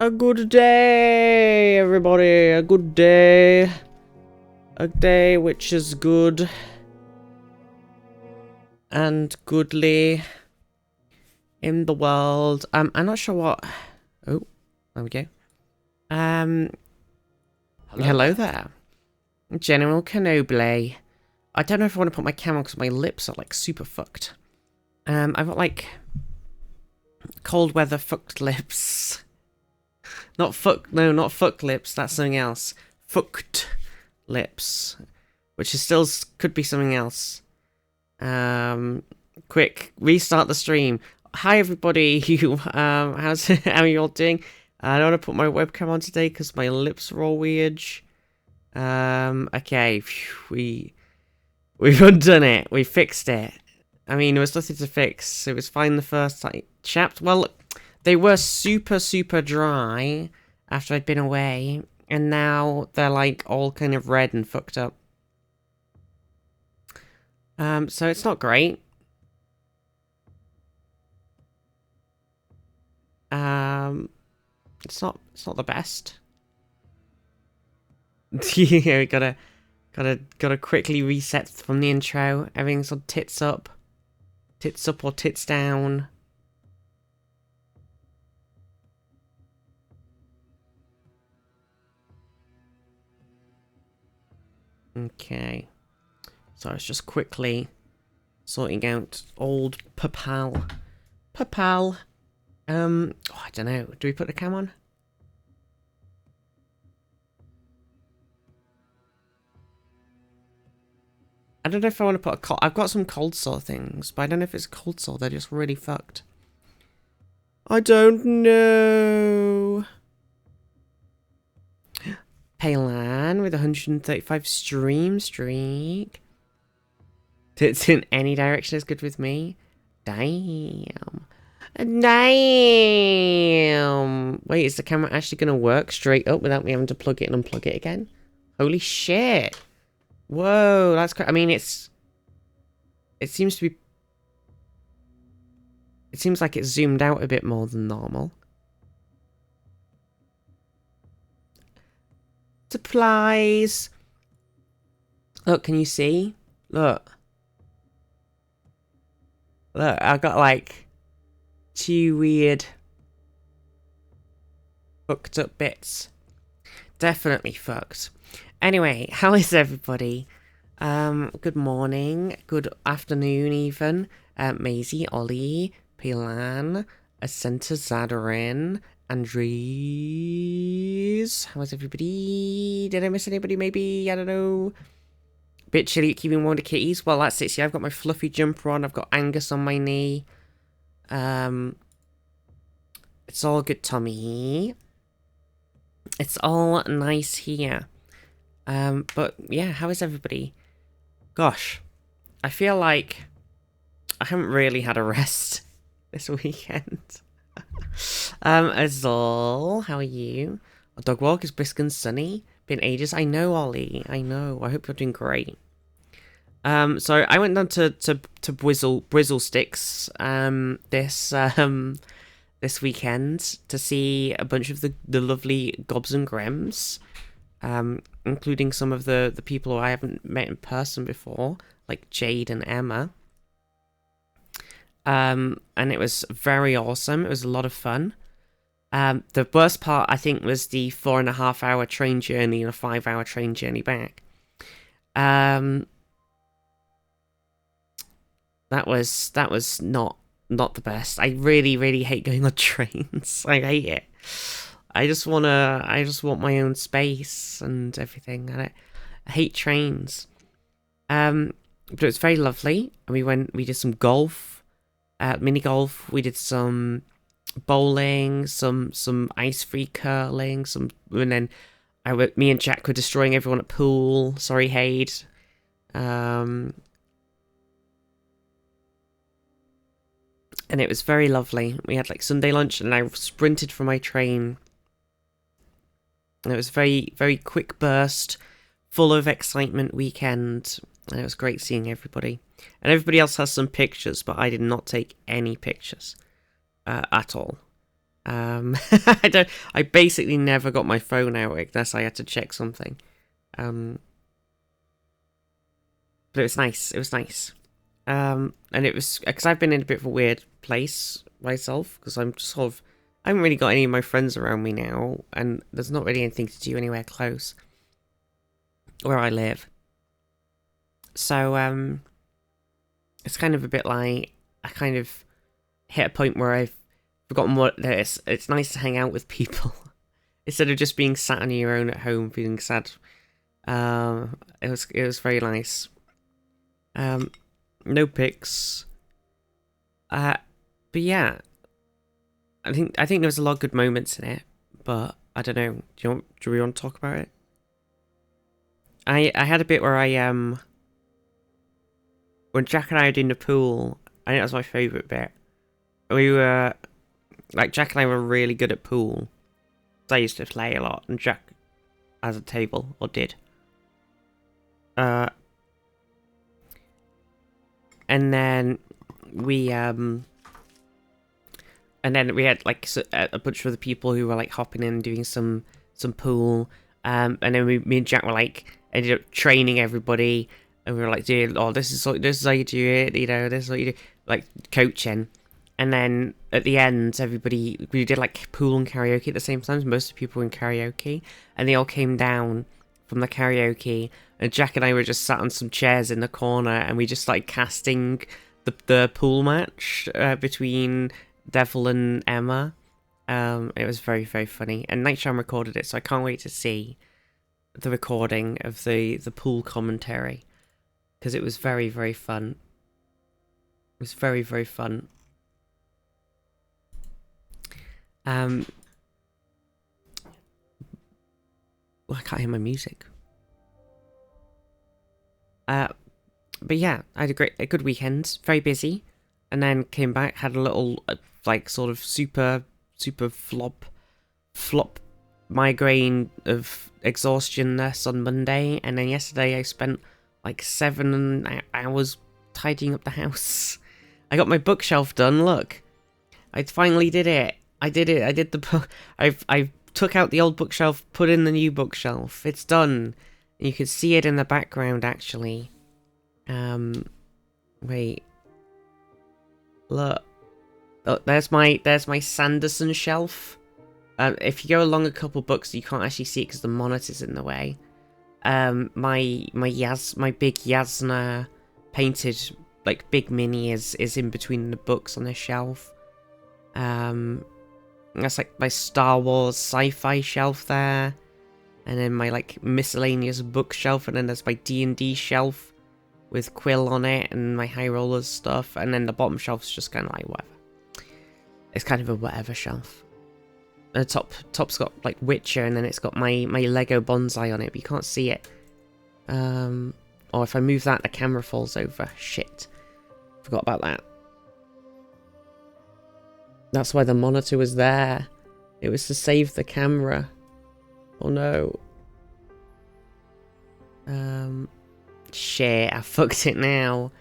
A good day, everybody. A good day. A day which is good and goodly in the world. I'm not sure what. Oh, there we go. Hello there. General Kenoble. I don't know if I want to put my camera because my lips are like super fucked. I've got like cold weather fucked lips. Not fuck, no, not fuck lips. That's something else. Fucked lips, which is still could be something else. Quick, restart the stream. Hi everybody. You, how are you all doing? I don't want to put my webcam on today because my lips are all weird. Okay, we've undone it. We fixed it. I mean, there was nothing to fix. It was fine the first time. Chapter. Well, they were super dry after I'd been away, and now they're like all kind of red and fucked up. So it's not great. It's not the best. Yeah, we gotta quickly reset from the intro. Everything's on tits up or tits down. Okay, so I was just quickly sorting out old Papal. Oh, I don't know. Do we put the cam on? I don't know if I want to put a cold... I've got some cold sore things, but I don't know if it's a cold sore. They're just really fucked. I don't know. Paylan with 135 stream streak. Tits in any direction is good with me. Damn. Damn. Wait, is the camera actually going to work straight up without me having to plug it and unplug it again? Holy shit. Whoa, that's crazy. I mean, it seems to be... It seems like it's zoomed out a bit more than normal. Supplies. Look, can you see? Look. Look, I've got like 2 weird fucked up bits. Definitely fucked. Anyway, how is everybody? Good morning, good afternoon even. Maisie, Ollie, Pilan, Ascenta Zadarin, Andres. How is everybody? Did I miss anybody maybe? I don't know. Bit chilly keeping warm to kitties. Well, that's it. See, I've got my fluffy jumper on. I've got Angus on my knee. It's all good, Tommy. It's all nice here. But yeah, how is everybody? Gosh, I feel like I haven't really had a rest this weekend. Azul, how are you? A dog walk is brisk and sunny. Been ages. I know, Ollie. I know. I hope you're doing great. So I went down to Brizzle Sticks this weekend to see a bunch of the lovely Gobs and Grims, including some of the people who I haven't met in person before, like Jade and Emma. And it was very awesome. It was a lot of fun. The worst part, I think, was the 4.5-hour train journey and a 5-hour train journey back. That was not the best. I really hate going on trains. I hate it. I just want my own space and everything. I hate trains. But it was very lovely. We did some golf, mini golf. We did some bowling, some ice-free curling, and then me and Jack were destroying everyone at pool. Sorry, Hayde. And it was very lovely. We had like Sunday lunch, and I sprinted from my train. And it was very quick burst, full of excitement weekend. And it was great seeing everybody. And everybody else has some pictures, but I did not take any pictures at all. I basically never got my phone out unless I had to check something. But it was nice. It was nice. And it was because I've been in a bit of a weird place myself because I'm just sort of I haven't really got any of my friends around me now, and there's not really anything to do anywhere close where I live. So it's kind of a bit like I kind of hit a point where I've forgotten what it is. It's nice to hang out with people instead of just being sat on your own at home feeling sad. It was very nice. No pics. But yeah, I think there was a lot of good moments in it, but I don't know. Do we want to talk about it? I had a bit where when Jack and I were in the pool. I think that was my favourite bit. We were like Jack and I were really good at pool. I used to play a lot, and Jack has a table or did. And then we had like a bunch of other people who were like hopping in and doing some pool. And then me and Jack were like ended up training everybody, and we were like, "Dude, oh, this is how you do it, you know, this is what you do," like coaching. And then at the end, we did like pool and karaoke at the same time. Most of the people were in karaoke, and they all came down from the karaoke, and Jack and I were just sat on some chairs in the corner, and we just started casting the pool match between Devil and Emma. It was very, very funny, and Nightshine recorded it, so I can't wait to see the recording of the pool commentary, because it was very, very fun. It was very, very fun. Well, I can't hear my music. But yeah, I had a good weekend. Very busy, and then came back, had a little like sort of super flop migraine of exhaustionness on Monday, and then yesterday I spent like 7 hours tidying up the house. I got my bookshelf done. Look, I finally did it. I did it. I did the book. I took out the old bookshelf, put in the new bookshelf. It's done. You can see it in the background, actually. Wait. Look. Oh, there's my Sanderson shelf. If you go along a couple books, you can't actually see it because the monitor's in the way. My big Yasna painted like big mini is in between the books on the shelf. That's like my Star Wars sci-fi shelf there, and then my like miscellaneous bookshelf, and then there's my D&D shelf with Quill on it, and my High Rollers stuff, and then the bottom shelf's just kind of like whatever. It's kind of a whatever shelf. And the top's got like Witcher, and then it's got my Lego bonsai on it, but you can't see it. Or if I move that, the camera falls over. Shit, forgot about that. That's why the monitor was there. It was to save the camera. Oh no. Shit, I fucked it now.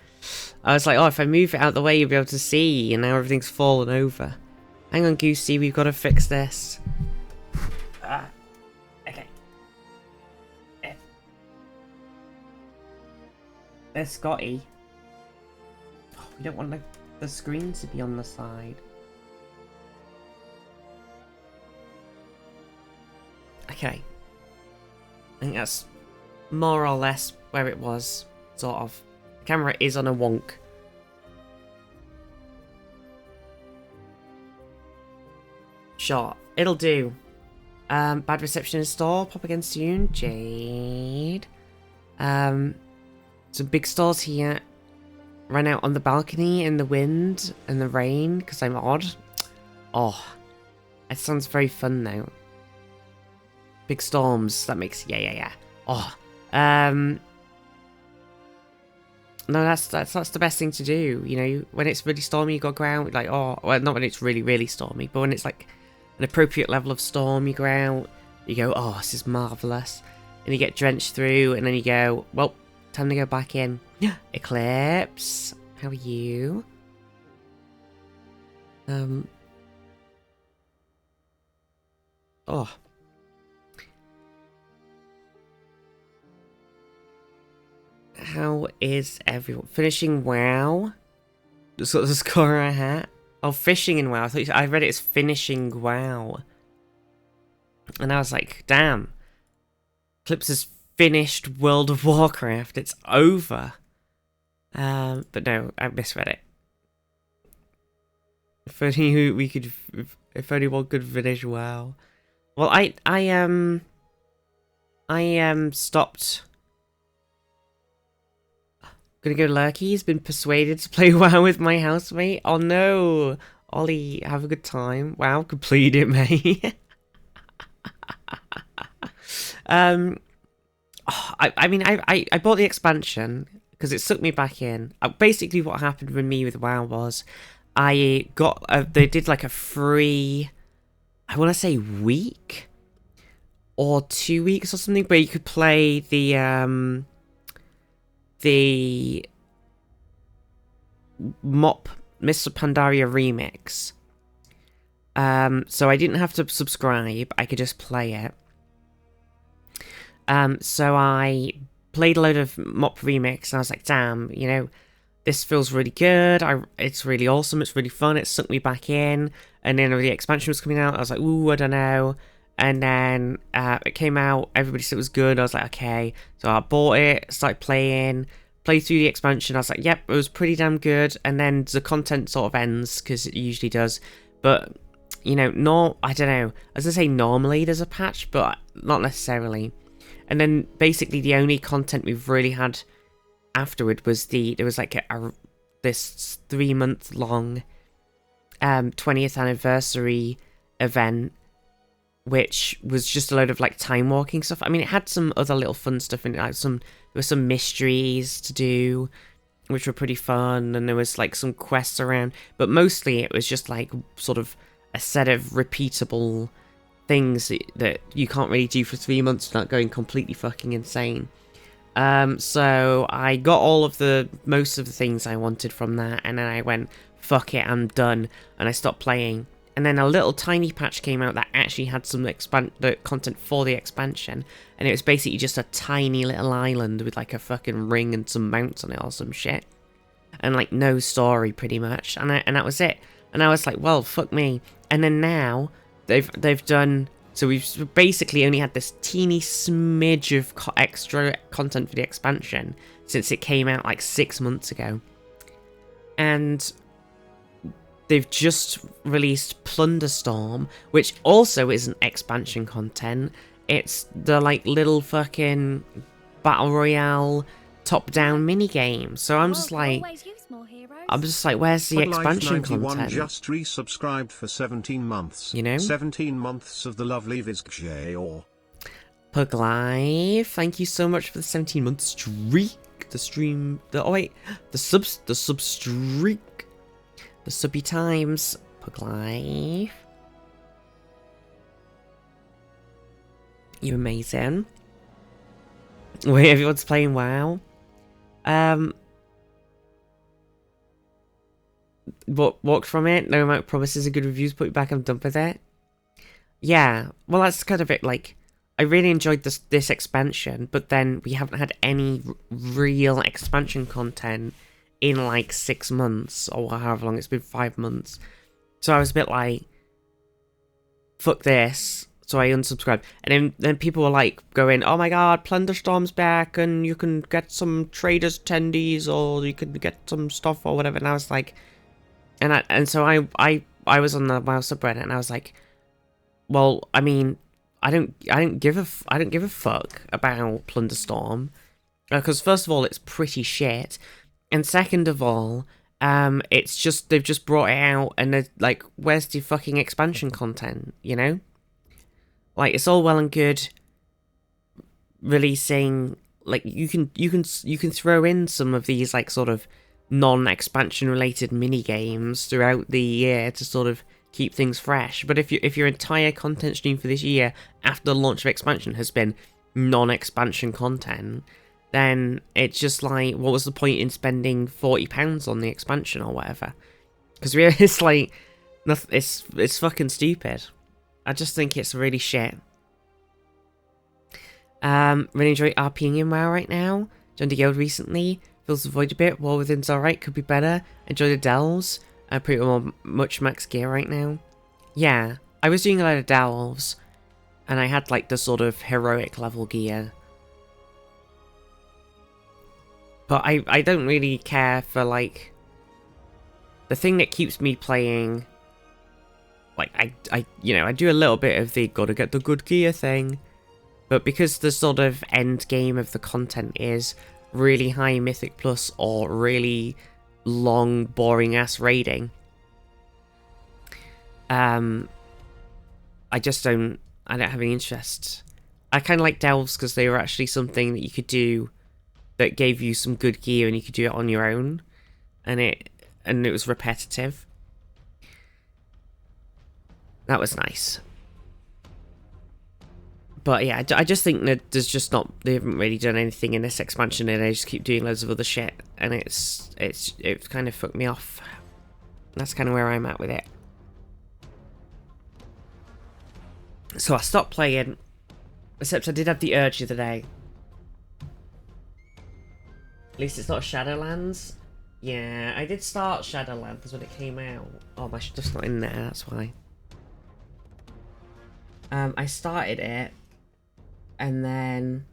I was like, oh, if I move it out of the way, you'll be able to see, and now everything's fallen over. Hang on, Goosey, we've got to fix this. Okay. There's Scotty. Oh, we don't want the screen to be on the side. Okay. I think that's more or less where it was, sort of. The camera is on a wonk. Sure, it'll do. Bad reception in store, pop again soon, Jade. Some big stores here. Ran out on the balcony in the wind and the rain, because I'm odd. Oh, it sounds very fun now. Big storms, that makes, yeah. Oh, no, that's the best thing to do, you know, when it's really stormy, you gotta go out, like, oh, well, not when it's really, really stormy, but when it's like an appropriate level of storm, you go out, you go, oh, this is marvellous, and you get drenched through, and then you go, well, time to go back in. Eclipse, how are you? Oh. How is everyone finishing WoW? That's what the score I had. Oh, fishing in WoW. I read it as finishing WoW. And I was like, damn. Clips has finished World of Warcraft. It's over. But no, I misread it. If only we could, if only one could finish WoW. Well, I stopped. Gonna go lurky. He's been persuaded to play WoW with my housemate. Oh no, Ollie, have a good time. WoW, complete it, mate. I mean, I bought the expansion because it sucked me back in. Basically, what happened with me with WoW was I got they did like a free, I want to say week or 2 weeks or something, but you could play the Mop Mr. Pandaria remix. So I didn't have to subscribe. I could just play it. So I played a load of Mop remix, and I was like, damn, you know, this feels really good. It's really awesome. It's really fun. It sucked me back in. And then the expansion was coming out. I was like, ooh, I don't know. And then it came out. Everybody said it was good. I was like, okay. So I bought it, started played through the expansion. I was like, yep, it was pretty damn good. And then the content sort of ends, because it usually does. But, you know, I don't know. As I say, normally there's a patch, but not necessarily. And then basically the only content we've really had afterward was there was like this 3-month long 20th anniversary event, which was just a load of like time walking stuff. I mean, it had some other little fun stuff in it, like there were some mysteries to do, which were pretty fun, and there was like some quests around, but mostly it was just like sort of a set of repeatable things that you can't really do for 3 months without going completely fucking insane. So I got most of the things I wanted from that, and then I went, fuck it, I'm done, and I stopped playing. And then a little tiny patch came out that actually had some the content for the expansion, and it was basically just a tiny little island with like a fucking ring and some mounts on it or some shit, and like no story pretty much, and that was it. And I was like, well, fuck me. And then now they've done. So we've basically only had this teeny smidge of extra content for the expansion since it came out like 6 months ago. And they've just released Plunderstorm, which also isn't expansion content. It's the like little fucking battle royale top-down minigame. So I'm just like, where's the expansion content? Just resubscribed for 17 months. You know? 17 months of the lovely Vizgj or Pug Live, thank you so much for the 17-month streak. The sub streak. The subby times. Pug Live. You're amazing. Wait, everyone's playing WoW. Walked from it. No amount of promises and good reviews put me back. I'm done with it. Yeah, well, that's kind of it. Like, I really enjoyed this expansion, but then we haven't had any real expansion content in like 6 months, or however long it's been, 5 months. So I was a bit like, fuck this. So I unsubscribed. And then people were like going, oh my god, Plunderstorm's back, and you can get some traders tendies, or you can get some stuff or whatever. And I was like, so I was on the WoW subreddit, and I was like, well, I mean, I don't give a fuck about Plunderstorm, because first of all, it's pretty shit, and second of all, it's just they've just brought it out, and they're like, where's the fucking expansion content? You know, like, it's all well and good releasing, like, you can throw in some of these like sort of non-expansion related mini games throughout the year to sort of keep things fresh. But if your entire content stream for this year after the launch of expansion has been non-expansion content, then it's just like, what was the point in spending £40 on the expansion or whatever? Because really, it's like, it's fucking stupid. I just think it's really shit. Really enjoy RPing in WoW right now. Joined the guild recently. Feels the void a bit. War Within's alright, could be better. Enjoy the delves. Pretty much max gear right now. Yeah, I was doing a lot of delves. And I had like the sort of heroic level gear. But I don't really care for like... The thing that keeps me playing... Like, I do a little bit of the gotta get the good gear thing. But because the sort of end game of the content is really high Mythic Plus or really long, boring-ass raiding, I don't have any interest. I kind of like delves because they were actually something that you could do that gave you some good gear and you could do it on your own, and it was repetitive. That was nice. But yeah, I just think that there's just not, they haven't really done anything in this expansion, and they just keep doing loads of other shit, and it's kind of fucked me off. That's kind of where I'm at with it. So I stopped playing, except I did have the urge the other day. At least it's not Shadowlands. Yeah, I did start Shadowlands when it came out. Oh, my stuff's not in there, that's why. I started it, and then...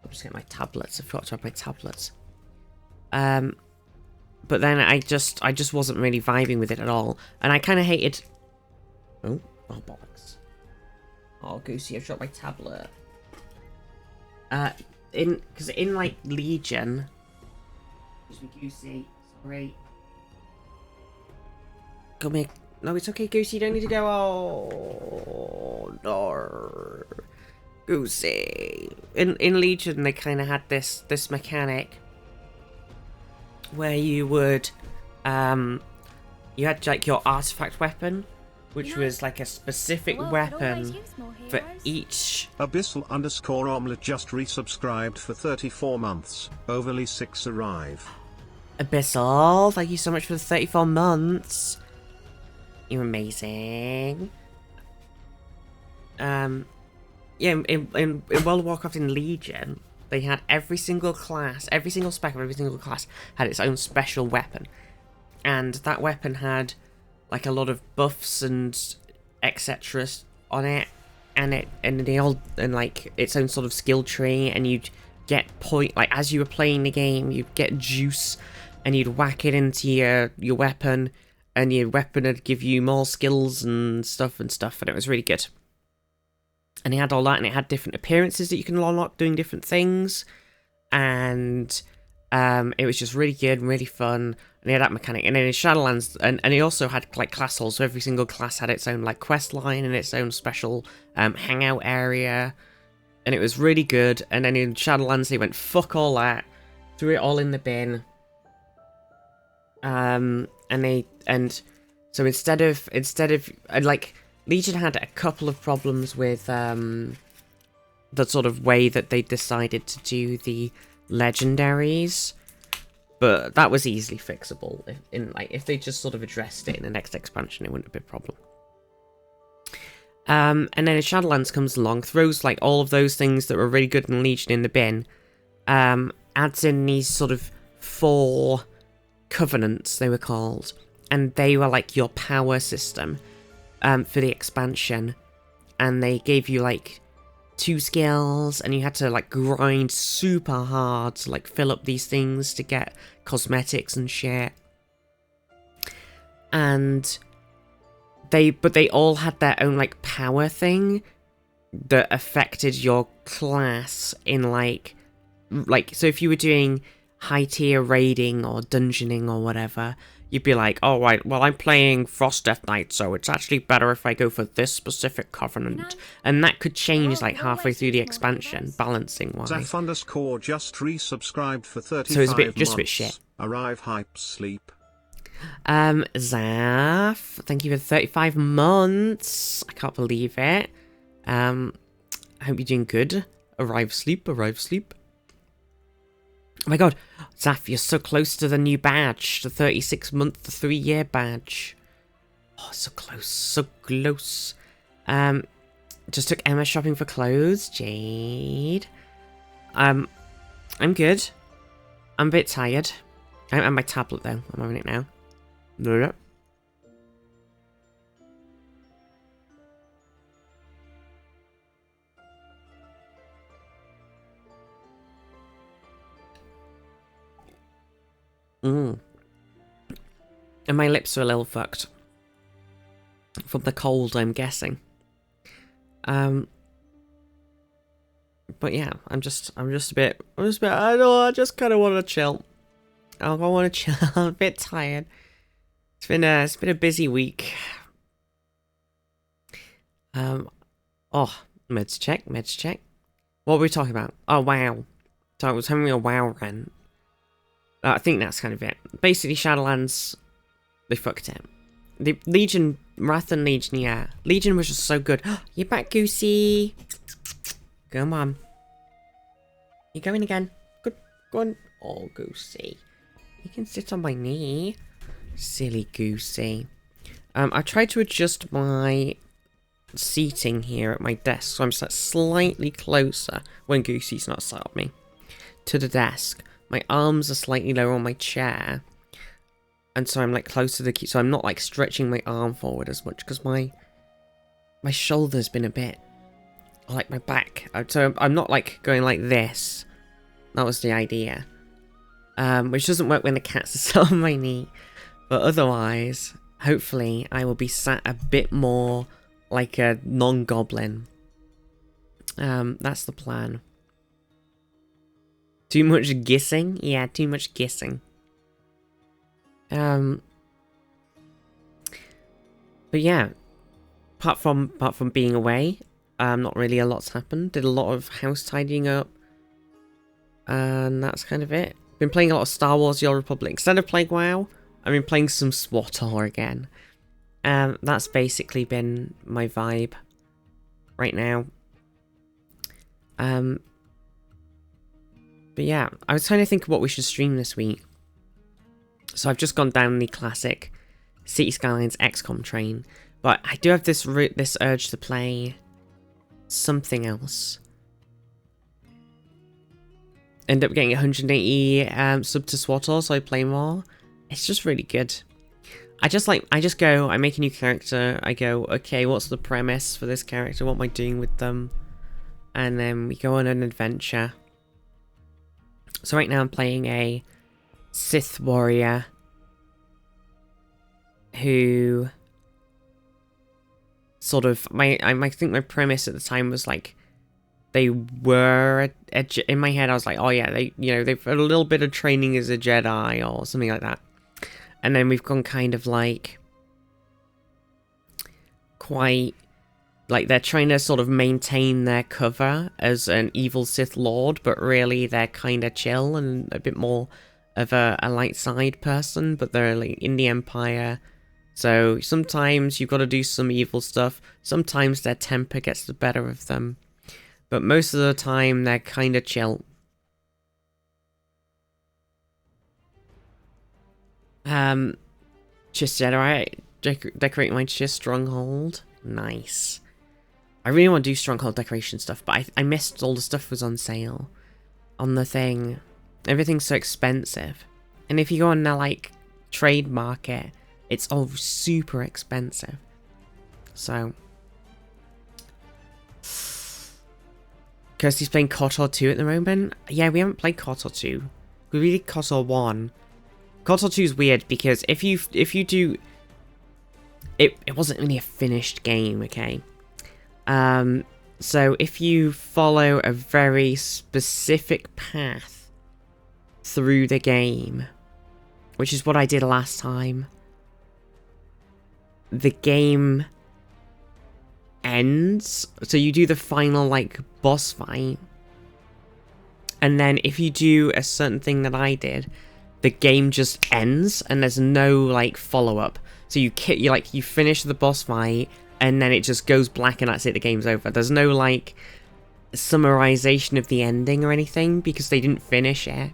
I'll just get my tablets. I forgot to have my tablets. But then I just wasn't really vibing with it at all. And I kind of hated... Oh bollocks. Oh, Goosey, I've dropped my tablet. Because in like Legion... Excuse me, Goosey. Sorry. Come here. No, it's okay, Goosey. You don't need to go. Oh, no. Goosey. In Legion, they kind of had this mechanic where you would, you had like your artifact weapon, which was like a specific weapon for each. Abyssal_omelette just resubscribed for 34 months. Overly 6 arrive. Abyssal, thank you so much for the 34 months. You're amazing. Yeah, in World of Warcraft in Legion, they had every single class, every single spec of every single class had its own special weapon. And that weapon had like a lot of buffs and etc. on it. And they all, and like its own sort of skill tree, and you'd get like as you were playing the game, you'd get juice and you'd whack it into your weapon, and your weapon would give you more skills and stuff, and it was really good. And it had all that, and it had different appearances that you can unlock doing different things, and it was just really good and really fun, and it had that mechanic. And then in Shadowlands, and it also had like class halls, so every single class had its own like quest line and its own special hangout area, and it was really good. And then in Shadowlands, they went fuck all that, threw it all in the bin. So instead of like Legion had a couple of problems with the sort of way that they decided to do the legendaries, but that was easily fixable. If they just sort of addressed it in the next expansion, it wouldn't have been a problem. And then as Shadowlands comes along, throws like all of those things that were really good in Legion in the bin, adds in these sort of 4 covenants, they were called, and they were like your power system for the expansion, and they gave you like 2 skills, and you had to like grind super hard to like fill up these things to get cosmetics and shit. And they all had their own like power thing that affected your class in like so if you were doing high tier raiding or dungeoning or whatever, you'd be like, oh right, well I'm playing Frost Death Knight, so it's actually better if I go for this specific covenant. And that could change like halfway through the expansion, balancing wise. Zaf_ just resubscribed for 35 so it's a bit bit shit. Arrive hype sleep. Zaf, thank you for 35 months. I can't believe it. I hope you're doing good. Arrive sleep. Oh my god, Zaf, you're so close to the new badge, the 36-month, the 3-year badge. Oh, so close, so close. Just took Emma shopping for clothes. Jade. I'm good. I'm a bit tired. I'm on my tablet though. I'm on it now. No. And my lips are a little fucked. From the cold, I'm guessing. But yeah, I'm just a bit, I don't know, I just kind of want to chill. I want to chill. I'm a bit tired. It's been a busy week. Oh, meds check. What were we talking about? Oh, WoW. So I was having a WoW rant. I think that's kind of it. Basically, Shadowlands, they fucked it. The Legion, Wrath and Legion, yeah. Legion was just so good. You're back, Goosey. Come on. You're going again. Good. Go on. Oh, Goosey. You can sit on my knee. Silly Goosey. I tried to adjust my seating here at my desk, so I'm sat slightly closer when Goosey's not sat on me to the desk. My arms are slightly lower on my chair, and so I'm like closer to the key, so I'm not like stretching my arm forward as much because my shoulder's been a bit, like my back, so I'm not like going like this. That was the idea, which doesn't work when the cats are sat on my knee, but otherwise hopefully I will be sat a bit more like a non-goblin. That's the plan. Too much guessing? Yeah, too much guessing. But yeah, apart from being away, not really a lot's happened. Did a lot of house tidying up, and that's kind of it. Been playing a lot of Star Wars: The Old Republic. Instead of playing WoW, I've been playing some SWTOR again. That's basically been my vibe right now. But yeah, I was trying to think of what we should stream this week. So I've just gone down the classic City Skylines XCOM train, but I do have this urge to play something else. End up getting 180 sub to SWTOR, so I play more. It's just really good. I just go, I make a new character, I go, okay, what's the premise for this character, what am I doing with them? And then we go on an adventure. So right now I'm playing a Sith warrior who sort of, I think my premise at the time was like, they were, in my head I was like, oh yeah, they've had a little bit of training as a Jedi or something like that. And then we've gone kind of like, quite, like they're trying to sort of maintain their cover as an evil Sith Lord, but really they're kind of chill and a bit more of a light side person, but they're like in the Empire. So sometimes you've got to do some evil stuff, sometimes their temper gets the better of them, but most of the time they're kind of chill. Just Jedi, decorate my Chiss stronghold. Nice. I really want to do stronghold decoration stuff, but I missed all the stuff was on sale on the thing. Everything's so expensive, and if you go on the like trade market, it's all super expensive. So Kirsty's playing KOTOR 2 at the moment. Yeah, we haven't played KOTOR 2. We did KOTOR 1. KOTOR 2 is weird because if you do it wasn't really a finished game, okay? So if you follow a very specific path through the game, which is what I did last time, the game ends. So you do the final like boss fight, and then if you do a certain thing that I did, the game just ends and there's no like follow-up. So you finish the boss fight and then it just goes black and that's it, the game's over. There's no like summarization of the ending or anything because they didn't finish it.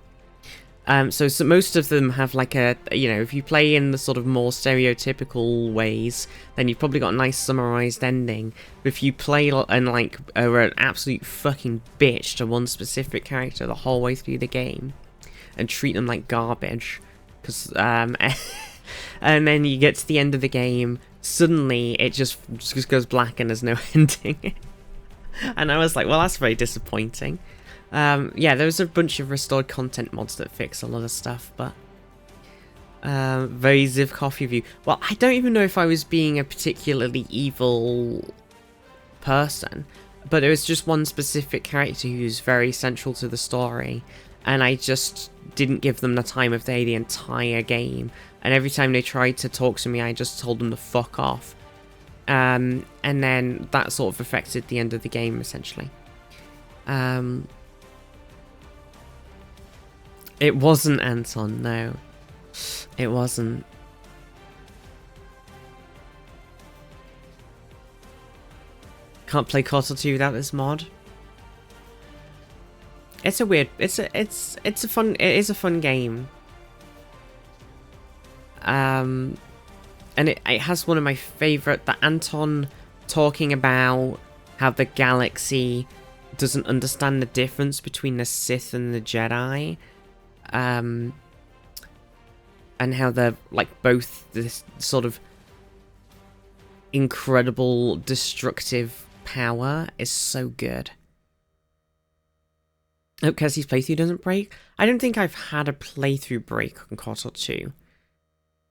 So most of them have like a, if you play in the sort of more stereotypical ways, then you've probably got a nice summarized ending. But if you play and like are an absolute fucking bitch to one specific character the whole way through the game, and treat them like garbage, because and then you get to the end of the game, suddenly it just goes black and there's no ending. And I was like, well, that's very disappointing. Yeah, there's a bunch of restored content mods that fix a lot of stuff, but very Ziv Coffee View. Well, I don't even know if I was being a particularly evil person, but there was just one specific character who's very central to the story, and I just didn't give them the time of day the entire game. And every time they tried to talk to me, I just told them to fuck off. And then that sort of affected the end of the game, essentially. It wasn't Anton, no. It wasn't. Can't play Kotal 2 without this mod. It's a weird, it is a fun game. And it has one of my favorite, the Anton talking about how the galaxy doesn't understand the difference between the Sith and the Jedi. And how they're like both this sort of incredible destructive power is so good. Oh, Kessie's playthrough doesn't break. I don't think I've had a playthrough break on KOTOR 2.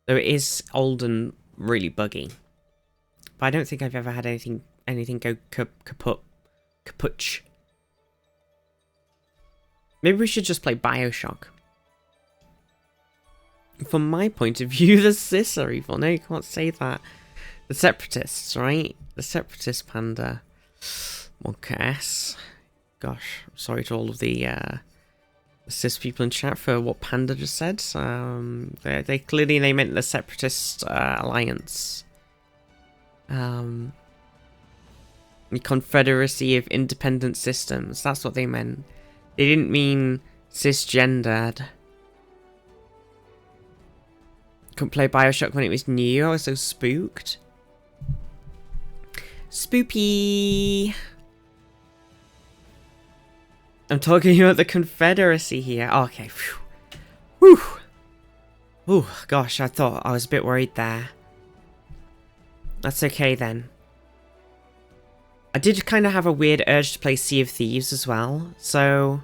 Though it is old and really buggy. But I don't think I've ever had anything go kaputch. Maybe we should just play BioShock. From my point of view, the Sis are evil. No, you can't say that. The Separatists, right? The Separatist panda. Okay. Gosh, I'm sorry to all of the Sis people in chat for what Panda just said. They clearly meant the Separatist Alliance. The Confederacy of Independent Systems. That's what they meant. They didn't mean cisgendered. Couldn't play BioShock when it was new. I was so spooked. Spoopy. I'm talking about the Confederacy here. Oh, okay. Whew. Ooh, gosh, I thought I was a bit worried there. That's okay then. I did kind of have a weird urge to play Sea of Thieves as well, so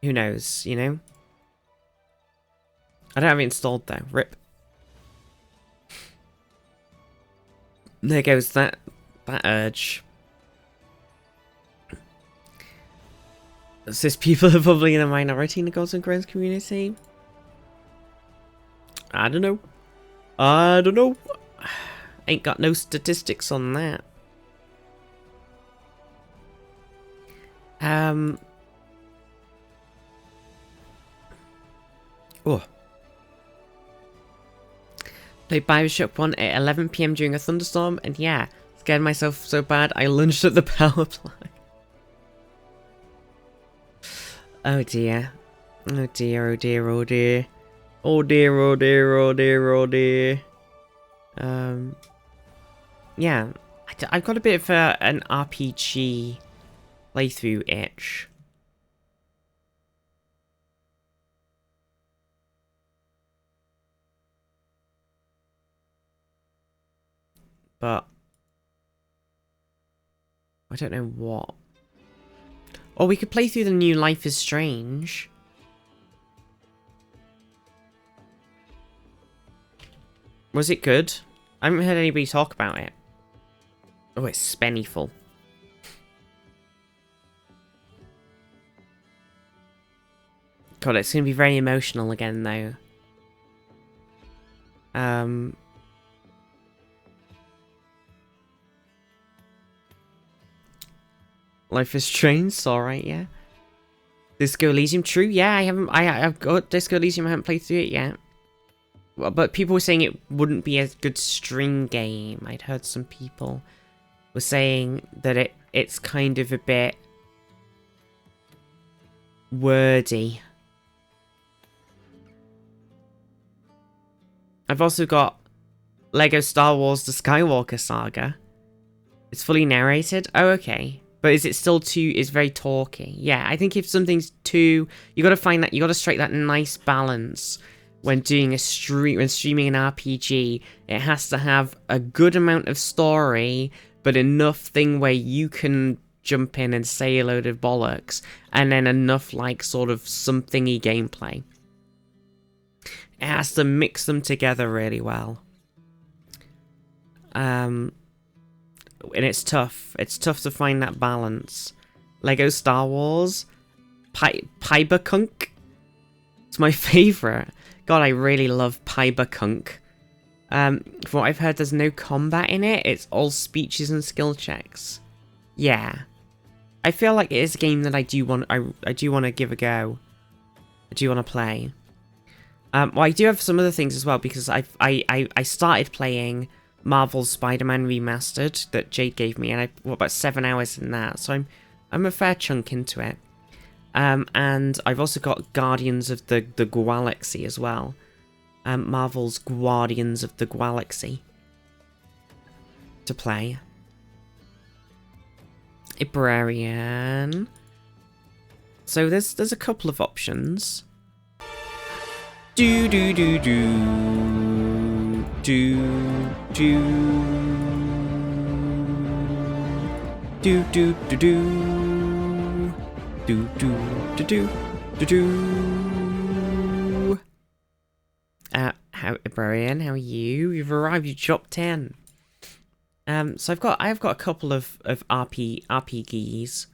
who knows, you know? I don't have it installed though. RIP. There goes that urge. Cis people are probably in a minority in the Gods and Grounds community. I don't know. Ain't got no statistics on that. Oh. Played BioShock 1 at 11 PM during a thunderstorm, and yeah, scared myself so bad I lunged at the power plant. Oh dear. Oh dear, oh dear, oh dear. Oh dear, oh dear, oh dear, oh dear. Yeah, I've got a bit of an RPG playthrough itch. But I don't know what. Or we could play through the new Life is Strange. Was it good? I haven't heard anybody talk about it. Oh, it's spennyful. God, it's going to be very emotional again, though. Life is Strange, alright, yeah. Disco Elysium, true, yeah, I've got Disco Elysium, I haven't played through it yet. Well, but people were saying it wouldn't be a good string game. I'd heard some people were saying that it's kind of a bit wordy. I've also got Lego Star Wars The Skywalker Saga. It's fully narrated. Oh, okay. But is it still too... It's very talky. Yeah, I think if something's too... You got to find that... You got to strike that nice balance when doing a stream... When streaming an RPG. It has to have a good amount of story, but enough thing where you can jump in and say a load of bollocks, and then enough, like, sort of somethingy gameplay. It has to mix them together really well. And it's tough. It's tough to find that balance. Lego Star Wars. Pyberkunk. It's my favourite. God, I really love Pyberkunk. From what I've heard, there's no combat in it. It's all speeches and skill checks. Yeah. I feel like it is a game that I do want to give a go. I do want to play. Well, I do have some other things as well, because I started playing Marvel's Spider-Man Remastered that Jade gave me, and I put about 7 hours in that, so I'm a fair chunk into it. And I've also got Guardians of the Galaxy as well. Marvel's Guardians of the Galaxy to play. Librarian. So there's a couple of options. Do do do do do do do do do do do do do do do. Brian, how are you? You've arrived. You dropped 10. So I've got a couple of RPGs.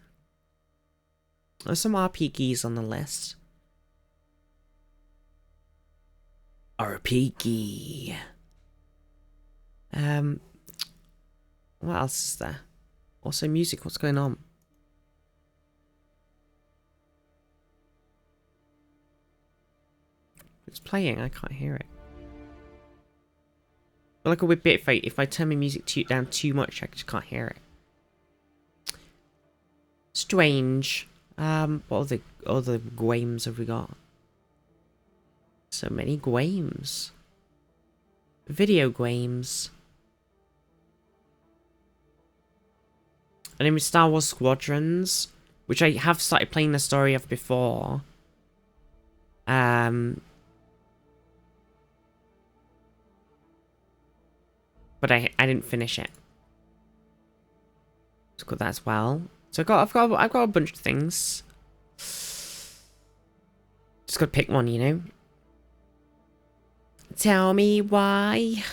There's some RPGs on the list. RPG. What else is there? Also music, what's going on? It's playing, I can't hear it. I feel like a weird bit if I turn my music down too much, I just can't hear it. Strange. What other games have we got? So many games. Video games. And then with Star Wars Squadrons, which I have started playing the story of before. But I didn't finish it. So got that as well. So I've got a bunch of things. Just gotta pick one, you know. Tell me why.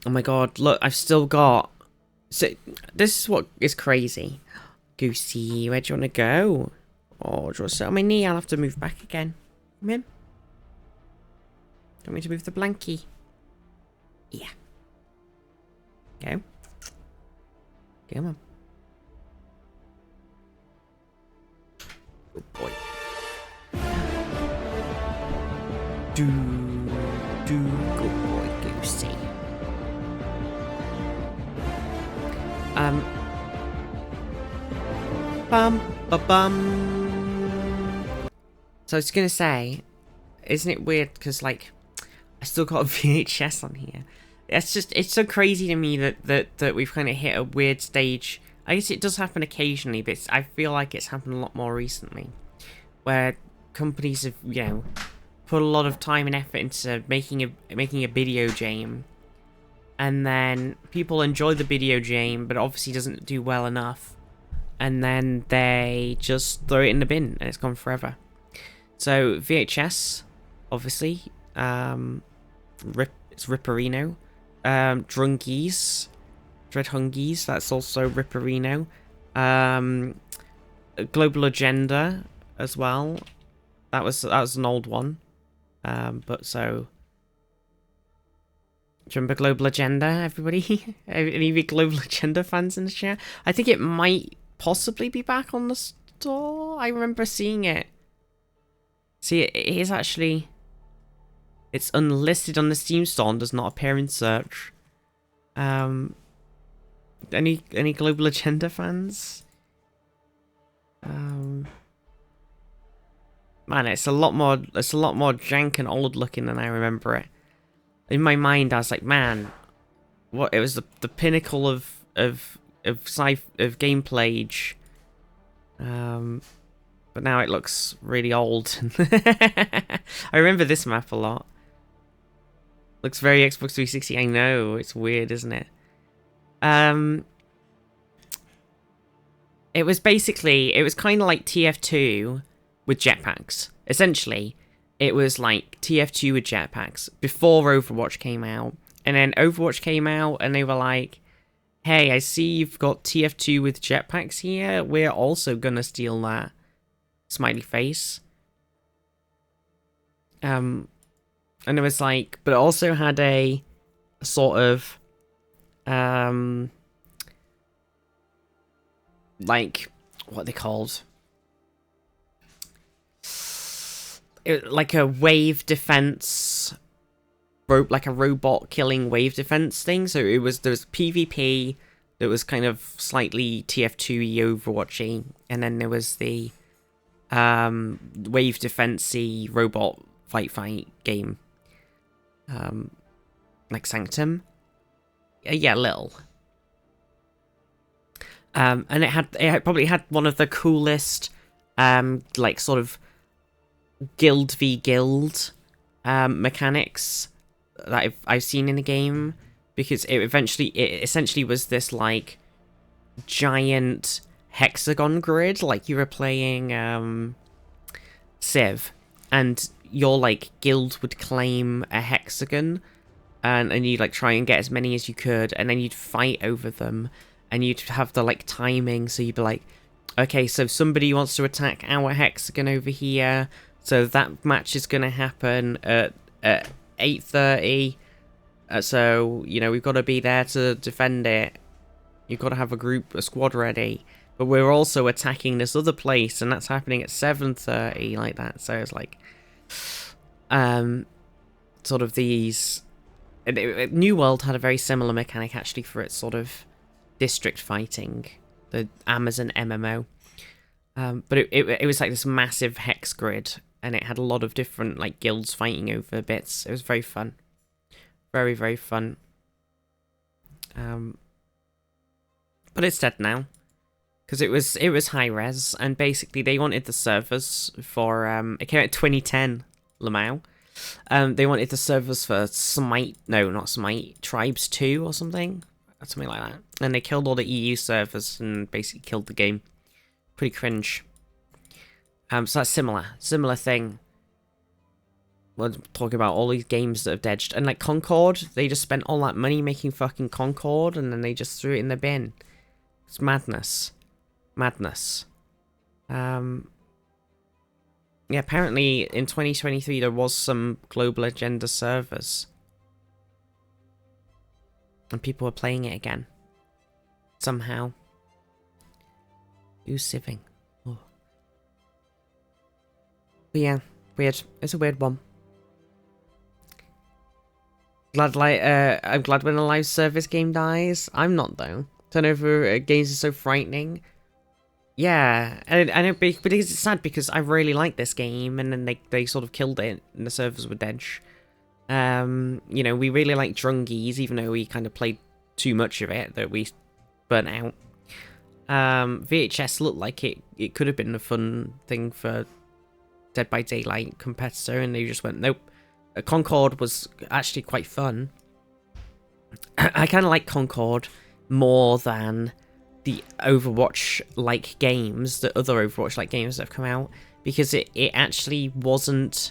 Oh my god, look, I've still got... So, this is what is crazy. Goosey, where do you want to go? Oh, do you want to sit on my knee? I'll have to move back again. Come in. Do you want me to move the blankie? Yeah. Go. Come on. Good boy. Good boy, Goosey. So I was gonna say, isn't it weird? Because like, I still got a VHS on here. It's so crazy to me that we've kind of hit a weird stage. I guess it does happen occasionally, but I feel like it's happened a lot more recently, where companies have, you know, put a lot of time and effort into making a video game, and then people enjoy the video game, but obviously doesn't do well enough, and then they just throw it in the bin and it's gone forever. So VHS, obviously, it's Ripperino, Drunkies, Dreadhungies, that's also Ripperino, Global Agenda as well. That was an old one, but so. Do you remember Global Agenda, everybody? Any of you Global Agenda fans in the chat? I think it might possibly be back on the store. I remember seeing it. See, it is actually... It's unlisted on the Steam store and does not appear in search. Any Global Agenda fans? Man, it's a lot more jank and old looking than I remember it. In my mind, I was like, man, what? It was the pinnacle of gameplay age. But now it looks really old. I remember this map a lot. Looks very Xbox 360. I know, it's weird, isn't it? It was kind of like TF2 with jetpacks. Essentially, it was like TF2 with jetpacks before Overwatch came out. And then Overwatch came out and they were like, hey, I see you've got TF2 with jetpacks here. We're also gonna steal that. Smiley face. And it was like, but it also had a sort of, like, what are they called? Like a wave defense, like a robot killing wave defense thing. So there was PvP that was kind of slightly TF2y Overwatchy, and then there was the wave defensey robot fight game, like Sanctum. Yeah, little. And it probably had one of the coolest, like sort of guild v guild mechanics that I've seen in a game, because it essentially was this like giant hexagon grid, like you were playing Civ, and your like guild would claim a hexagon, and you'd like try and get as many as you could, and then you'd fight over them, and you'd have the like timing, so you'd be like, okay, so somebody wants to attack our hexagon over here, so that match is gonna happen at 8:30. So you know we've got to be there to defend it. You've got to have a squad ready. But we're also attacking this other place, and that's happening at 7:30, like that. So it's like, sort of these. New World had a very similar mechanic actually for its sort of district fighting, the Amazon MMO. But it was like this massive hex grid, and it had a lot of different like guilds fighting over bits. It was very fun, very very fun. But it's dead now. Because it was high res, and basically they wanted the servers for it came out in 2010, Lamau. They wanted the servers for Tribes 2 or something like that. And they killed all the EU servers and basically killed the game. Pretty cringe. So that's similar thing. We're talking about all these games that have dead, and like Concord, they just spent all that money making fucking Concord, and then they just threw it in the bin. It's madness. Yeah, apparently in 2023 there was some global agenda servers, and people were playing it again somehow. Who's siving? Oh. But yeah, weird. It's a weird one. I'm glad when a live service game dies. I'm not though. Turnover games are so frightening. Yeah, but it's sad because I really like this game, and then they sort of killed it, and the servers were dead. You know, we really like Drungies, even though we kind of played too much of it, that we burnt out. VHS looked like it could have been a fun thing for Dead by Daylight competitor, and they just went, nope. Concord was actually quite fun. I kind of like Concord more than the Overwatch-like games, the other Overwatch-like games that have come out, because it actually wasn't.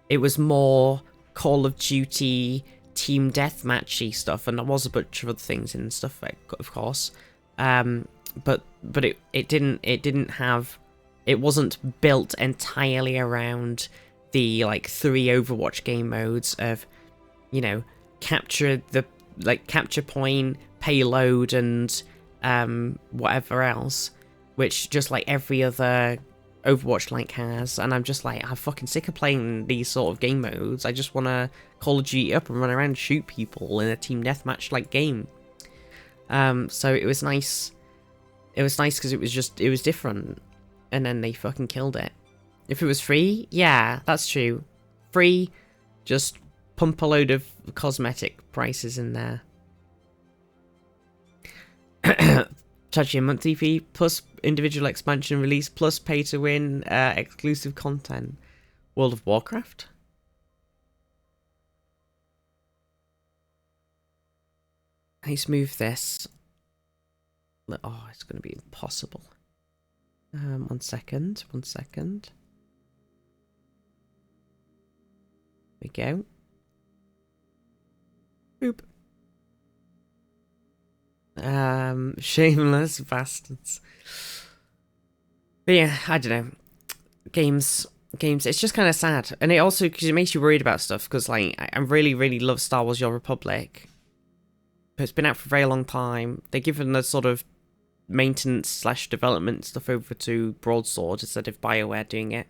It was more Call of Duty team deathmatchy stuff, and there was a bunch of other things and stuff, of course. But it didn't have. It wasn't built entirely around the like 3 Overwatch game modes of, you know, capture point, payload, and whatever else, which just like every other Overwatch like has. And I'm just like, I'm fucking sick of playing these sort of game modes. I just want to Call of Duty up and run around and shoot people in a team deathmatch like game. So it was nice. It was nice because it was different, and then they fucking killed it. If it was free, yeah, that's true. Free, just pump a load of cosmetic prices in there. Charge you a monthly fee plus individual expansion release plus pay to win exclusive content. World of Warcraft. Let's move this. Oh, it's going to be impossible. 1 second. 1 second. There we go. Boop. Shameless bastards. But yeah, I don't know. Games, it's just kind of sad. And it also, because it makes you worried about stuff, because like, I really, really love Star Wars Your Republic. But it's been out for a very long time. They're given the sort of maintenance / development stuff over to Broadsword instead of BioWare doing it.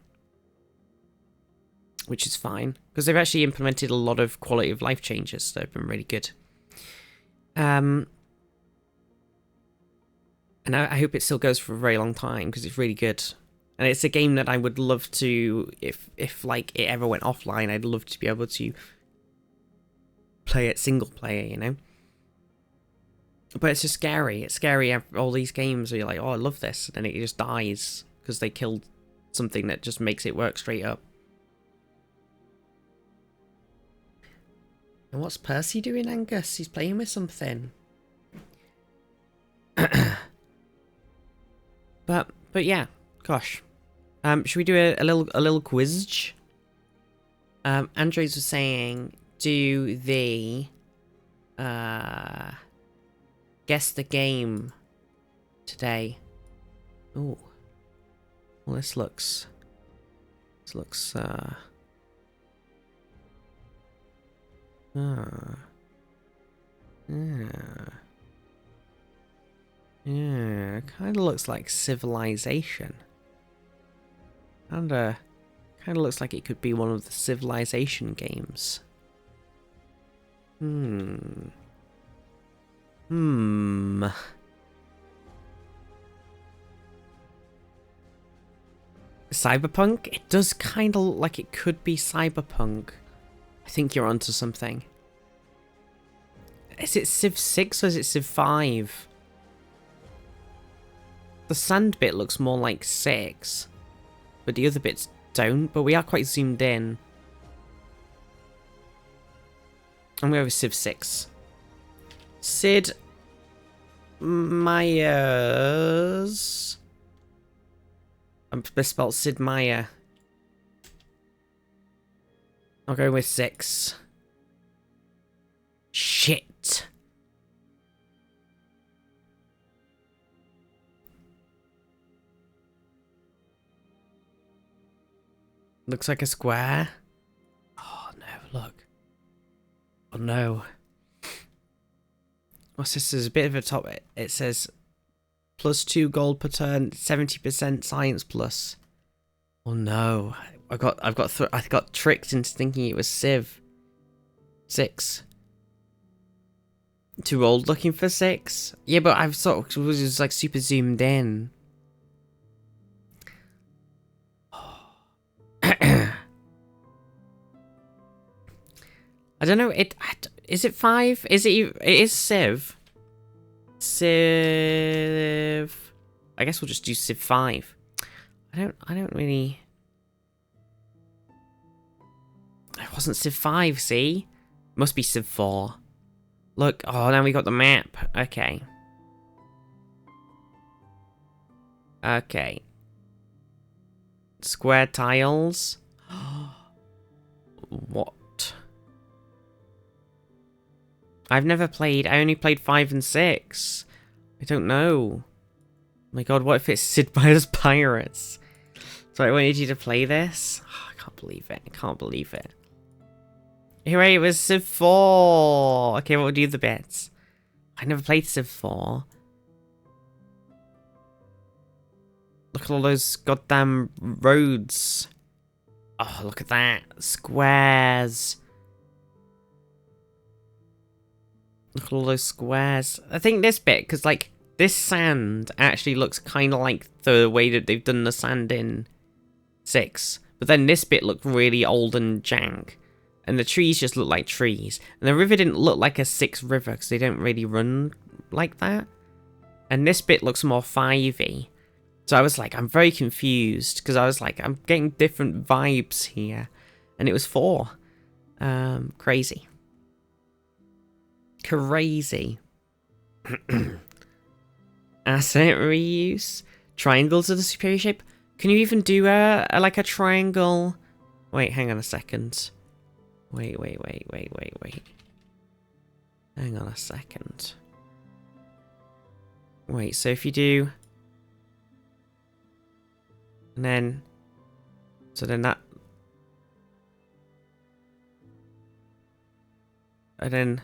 Which is fine, because they've actually implemented a lot of quality of life changes that have been really good. And I hope it still goes for a very long time, because it's really good. And it's a game that I would love to, if like it ever went offline, I'd love to be able to play it single player, you know? But it's just scary. It's scary, all these games where you're like, oh, I love this, and then it just dies, because they killed something that just makes it work straight up. And what's Percy doing, Angus? He's playing with something. But yeah, gosh. Should we do a little quiz? Andres was saying, do the guess the game today. Ooh. Well, this looks yeah, kind of looks like Civilization. Kind of looks like it could be one of the Civilization games. Cyberpunk? It does kind of like it could be Cyberpunk. I think you're onto something. Is it Civ 6 or is it Civ 5? The sand bit looks more like 6, but the other bits don't, but we are quite zoomed in. I'm going to go with Civ 6. Sid Meier's... I misspelled Sid Meier. I'll go with 6. Shit. Looks like a square. Oh no, look. Oh no. What's this? There's a bit of a top. It says +2 gold per turn, 70% science plus. Oh no. I got tricked into thinking it was Civ 6. Too old looking for 6? Yeah, but I've sort of was just like super zoomed in. I don't know. Is it 5? Is it? It is Civ. Civ. I guess we'll just do Civ 5. I don't really. It wasn't Civ 5. See, must be Civ 4. Look. Oh, now we got the map. Okay. Okay. Square tiles. What? I've never played. I only played 5 and 6. I don't know. Oh my god, what if it's Sid Meier's Pirates? So I wanted you to play this? Oh, I can't believe it. I can't believe it. Here it was Civ 4. Okay, what would do the bits? I never played Civ 4. Look at all those goddamn roads. Oh, look at that. Squares. Look at all those squares. I think this bit, because, like, this sand actually looks kind of like the way that they've done the sand in 6. But then this bit looked really old and jank. And the trees just look like trees. And the river didn't look like a 6 river, because they don't really run like that. And this bit looks more 5-y. So I was like, I'm very confused, because I was like, I'm getting different vibes here. And it was 4. Crazy. Crazy. Asset reuse. Triangles are the superior shape. Can you even do like a triangle? Wait, hang on a second. Wait. Hang on a second. Wait, so if you do... And then... So then that... And then...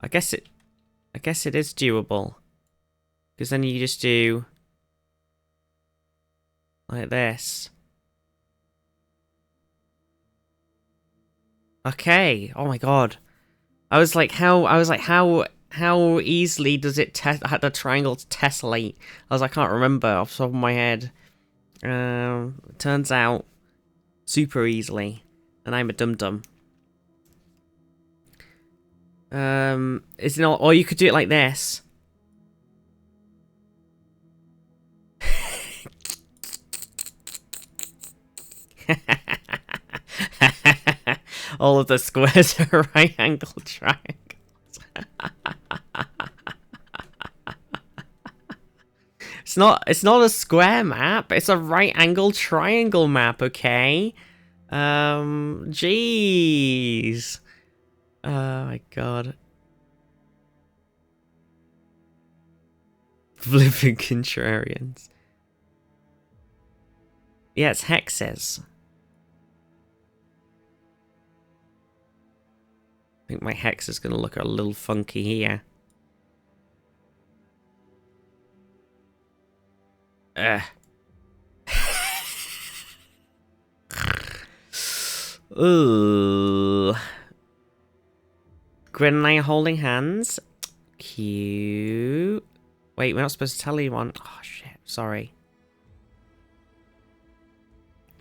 I guess it is doable. Because then you just do... Like this. Okay. Oh my god. I was like, how easily does it the triangle tessellate? I was like, I can't remember off the top of my head. Turns out super easily, and I'm a dum-dum. Is it not? Or you could do it like this. All of the squares are right-angle triangles. It's not a square map, it's a right-angle triangle map, okay? Jeez. Oh my god. Flipping contrarians. Yeah, it's hexes. I think my hex is gonna look a little funky here. Ooh. Gwen and I are holding hands. Cute. Wait, we're not supposed to tell anyone. Oh shit, sorry.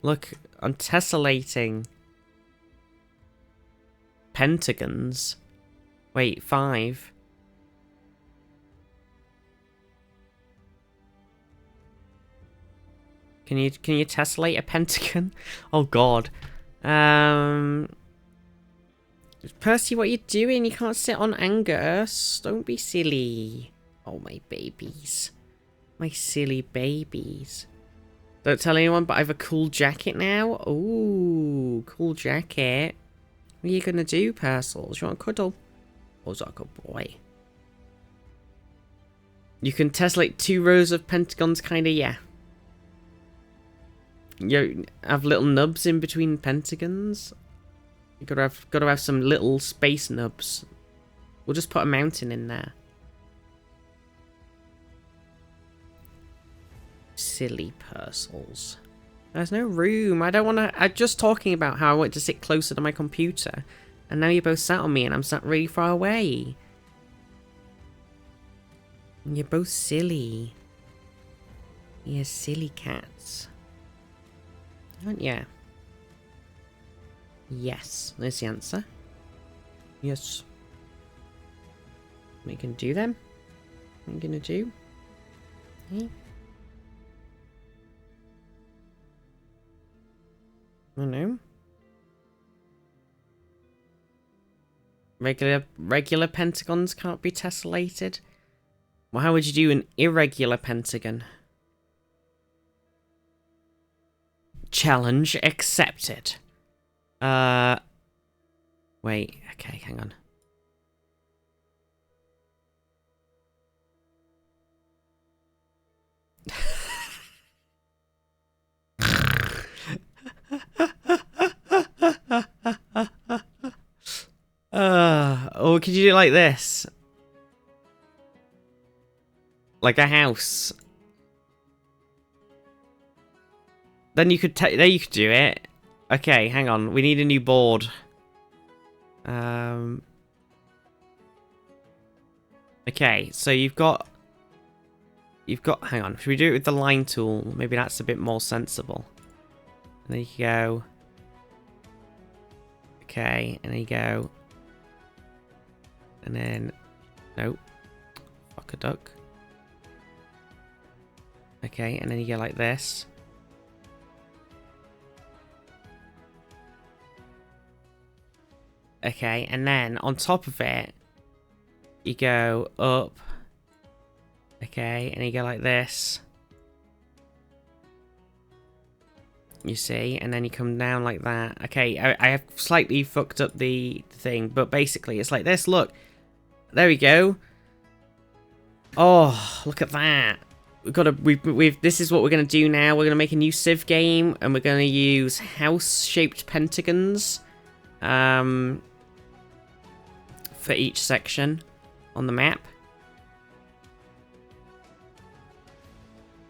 Look, I'm tessellating pentagons. Wait, 5. Can you tessellate a pentagon? Oh god. Percy, what are you doing? You can't sit on Angus. Don't be silly. Oh, my babies. My silly babies. Don't tell anyone, but I have a cool jacket now. Ooh, cool jacket. What are you gonna do, Percils? You want a cuddle? Oh, that good boy. You can tessellate 2 rows of pentagons, kinda, yeah. You have little nubs in between pentagons. You gotta have some little space nubs. We'll just put a mountain in there. Silly Percils. There's no room. I don't want to... I'm just talking about how I want to sit closer to my computer. And now you're both sat on me and I'm sat really far away. And you're both silly. You're silly cats. Aren't you? Yes. There's the answer. Yes. What are you going to do then? What are you going to do? Hey? Oh no. Regular pentagons can't be tessellated? Well, how would you do an irregular pentagon? Challenge accepted. Wait, okay, hang on. Or could you do it like this? Like a house. Then you could there you could do it. Okay, hang on. We need a new board. Okay, so you've got, hang on, should we do it with the line tool? Maybe that's a bit more sensible. And there you go. Okay, and there you go. And then, nope. Fuck a duck. Okay, and then you go like this. Okay, and then on top of it, you go up. Okay, and you go like this. You see, and then you come down like that. Okay, I have slightly fucked up the thing, but basically it's like this. Look, there we go. Oh, look at that. We've got to. We've. This is what we're gonna do now. We're gonna make a new Civ game, and we're gonna use house-shaped pentagons, for each section on the map.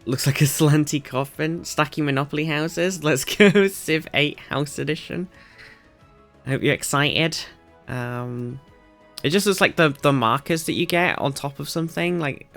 Looks like a slanty coffin. Stacking Monopoly houses. Let's go Civ 8 House Edition. I hope you're excited. It just looks like the markers that you get on top of something. Like,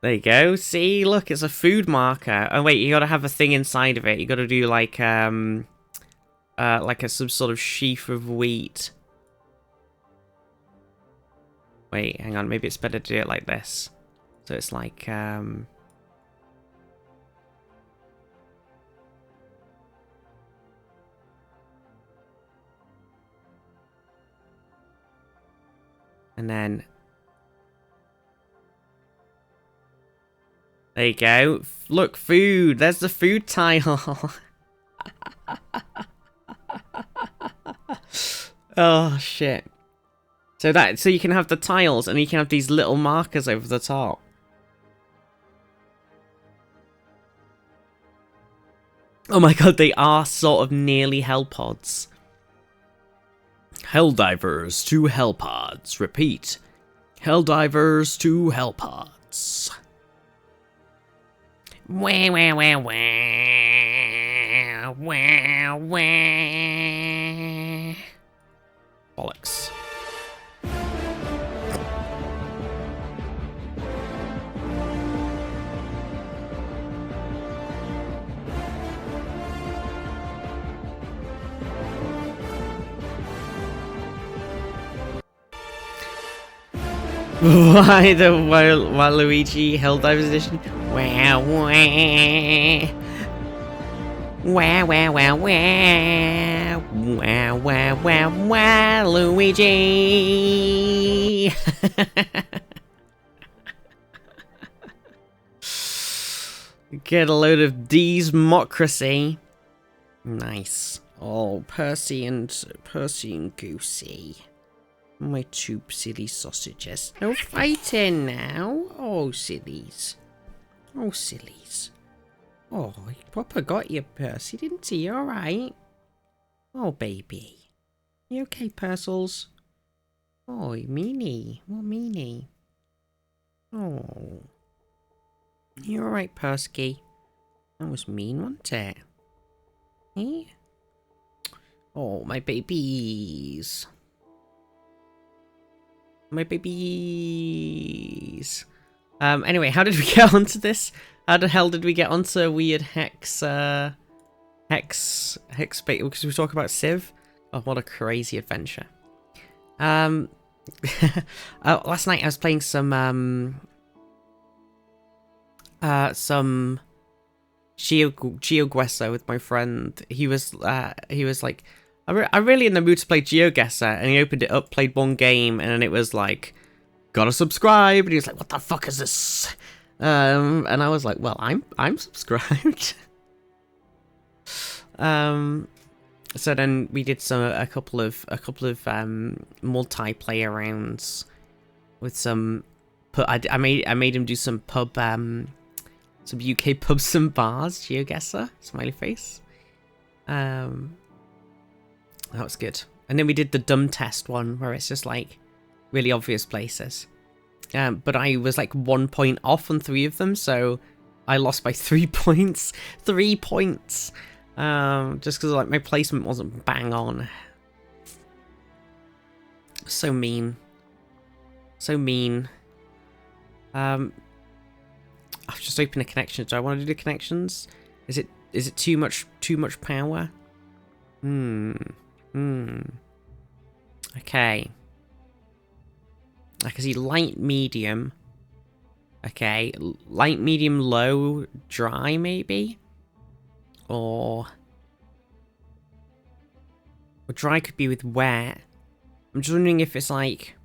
there you go. See, look, it's a food marker. Oh wait, you gotta have a thing inside of it. You gotta do like some sort of sheaf of wheat. Wait, hang on. Maybe it's better to do it like this. So it's like and then there you go. Look, food. There's the food tile. Oh shit. So you can have the tiles and you can have these little markers over the top. Oh my god, they are sort of nearly hell pods. Helldivers to hell pods. Repeat. Helldivers to hell pods. Wah, wah, wah, wah. Wah, wah. Bollocks. Why the Waluigi Helldivers Edition? Wow, wow. Wow, wow, wow, wow. Wow, wow, wow, Waluigi. Get a load of D's-mocracy. Nice. Oh, Percy and Goosey. My two silly sausages. No fighting now. Oh, sillies. Oh, sillies. Oh, Papa got you, Percy, didn't he? You alright? Oh, baby. You okay, Purcels? Oh, meanie. What meanie? Oh. You alright, Persky? That was mean, wasn't it? Eh? Oh, my babies. My babies. Anyway, how did we get onto this? How the hell did we get onto weird hex bait? Because we talk about Civ. Oh, what a crazy adventure. Last night I was playing some GeoGuessr with my friend. He was like, I'm really in the mood to play GeoGuessr, and he opened it up, played one game, and then it was like, gotta subscribe, and he was like, what the fuck is this? And I was like, well, I'm subscribed. So then we did a couple of multiplayer rounds with some I made him do some some UK pubs and bars. GeoGuessr, smiley face. That was good. And then we did the dumb test one where it's just like really obvious places. But I was like 1 point off on 3 of them, so I lost by 3 points. 3 points. Just because like my placement wasn't bang on. So mean. So mean. I've just opened a connection. Do I want to do the connections? Is it too much power? Okay. I can see light, medium. Okay, light, medium, low, dry maybe? Or dry could be with wet. I'm just wondering if it's like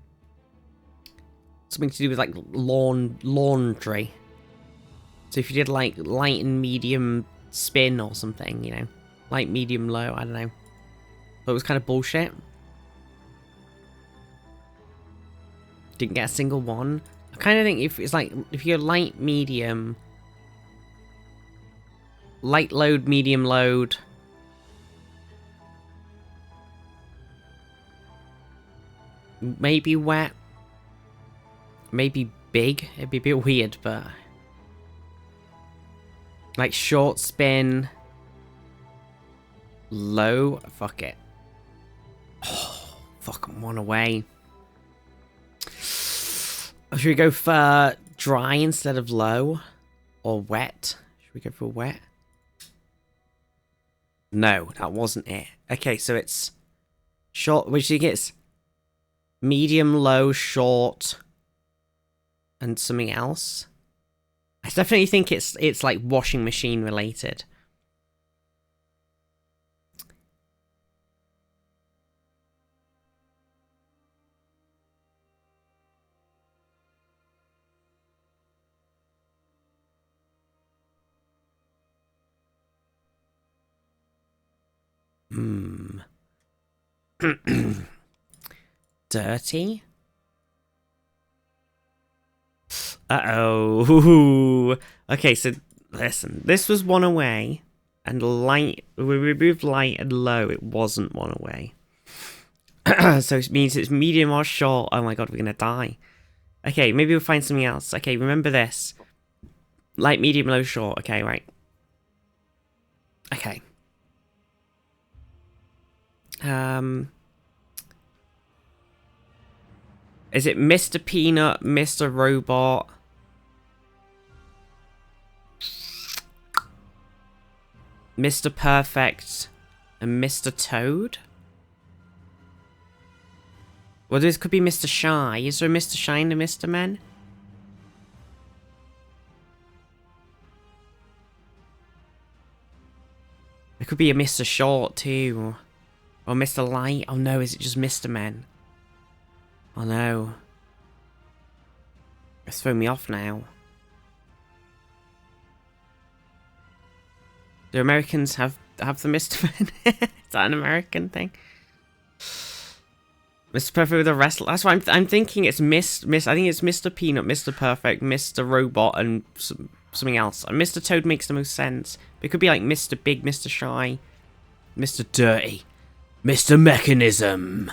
something to do with like laundry. So if you did like light and medium spin or something, you know, light, medium, low, I don't know. But it was kind of bullshit. Didn't get a single one. I kind of think if it's like, if you're light, medium, light load, medium load, maybe wet, maybe big, it'd be a bit weird, but like short spin, low, fuck it. Oh, fuck, I'm 1 away. Should we go for dry instead of low? Or wet? Should we go for wet? No, that wasn't it. Okay, so it's short, which you get medium, low, short, and something else. I definitely think it's like washing machine related. Dirty? Uh-oh. Okay, so listen. This was 1 away. And light... We removed light and low. It wasn't 1 away. So it means it's medium or short. Oh my god, we're gonna die. Okay, maybe we'll find something else. Okay, remember this. Light, medium, low, short. Okay, right. Okay. Is it Mr. Peanut, Mr. Robot? Mr. Perfect and Mr. Toad? Well, this could be Mr. Shy. Is there a Mr. Shy and a Mr. Men? It could be a Mr. Short too. Or Mr. Light. Oh no, is it just Mr. Men? Oh no. It's thrown me off now. Do Americans have the Mr. Men? Is that an American thing? Mr. Perfect with a wrestler. That's why I'm thinking it's Miss. I think it's Mr. Peanut, Mr. Perfect, Mr. Robot, and something else. And Mr. Toad makes the most sense. It could be like Mr. Big, Mr. Shy, Mr. Dirty, Mr. Mechanism.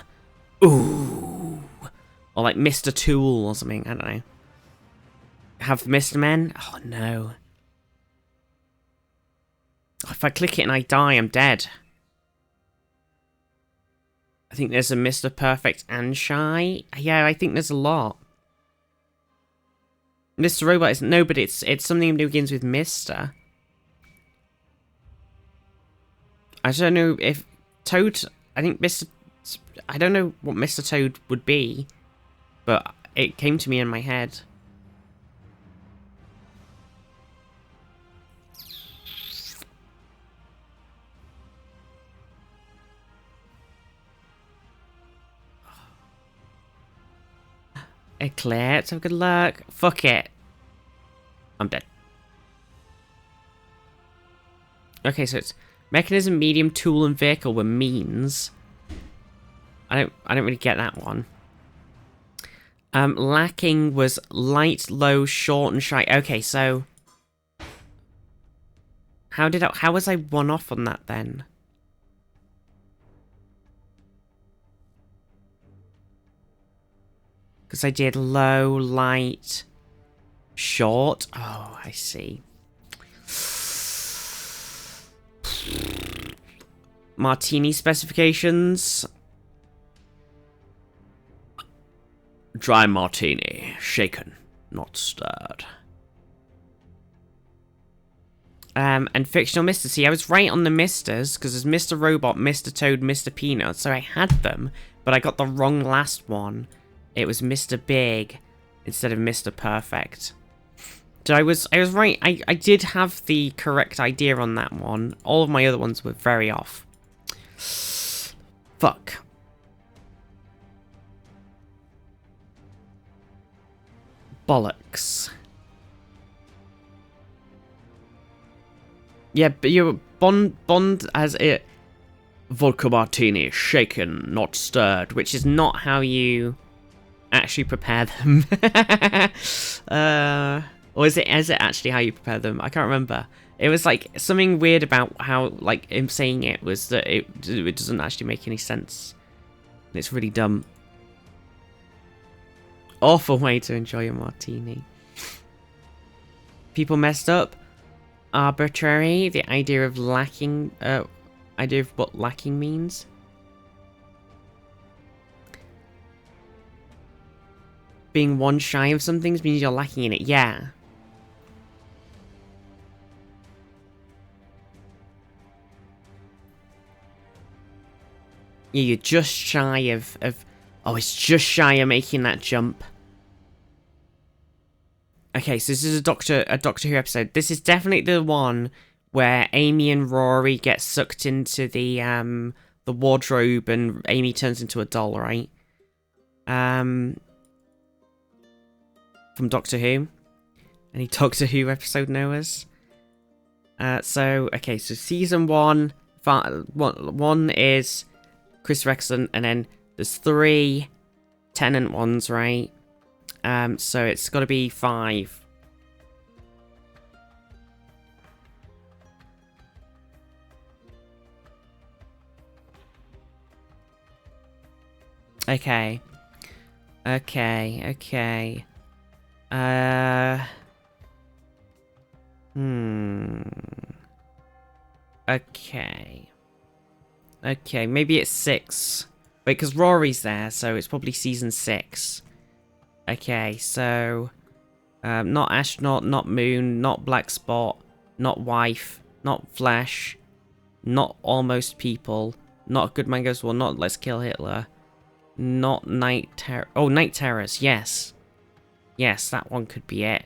Ooh. Or like Mr. Tool or something. I don't know. Have Mr. Men? Oh no. If I click it and I die, I'm dead. I think there's a Mr. Perfect and Shy. Yeah, I think there's a lot. Mr. Robot isn't. No, but it's something that begins with Mr. I don't know if Toad. I think Mr. I don't know what Mr. Toad would be, but it came to me in my head. Eclipse, have a good luck. Fuck it. I'm dead. Okay, so it's mechanism, medium, tool, and vehicle were means. I don't really get that one. Lacking was light, low, short, and shy. Okay, so how was I one off on that then? Because I did low, light, short. Oh, I see. Martini specifications. Dry martini, shaken, not stirred. And fictional Mr. See, I was right on the Misters, because there's Mr. Robot, Mr. Toad, Mr. Peanut, so I had them, but I got the wrong last one. It was Mr. Big instead of Mr. Perfect. So I was right. I did have the correct idea on that one. All of my other ones were very off. Fuck. Bollocks. Yeah, but you Bond as it vodka martini, shaken, not stirred, which is not how you actually prepare them. Or is it actually how you prepare them? I can't remember. It was like something weird about how like him saying it was that it doesn't actually make any sense. It's really dumb. Awful way to enjoy a martini. People messed up. Arbitrary. The idea of lacking. Idea of what lacking means. Being one shy of something means you're lacking in it. Yeah. Yeah, you're just shy of. Oh, it's just shy of making that jump. Okay, so this is a Doctor Who episode. This is definitely the one where Amy and Rory get sucked into the wardrobe and Amy turns into a doll, right? From Doctor Who. Any Doctor Who episode knowers? So season one is Chris Rexon, and then there's 3 Tennant ones, right? So it's got to be 5. Okay. Okay. Okay, maybe it's 6. Wait, because Rory's there, so it's probably season 6. Okay, so... not astronaut, not moon, not black spot, not wife, not flesh, not almost people, not good man goes well, not let's kill Hitler, not night terror. Oh, night terrors, yes. Yes, that one could be it.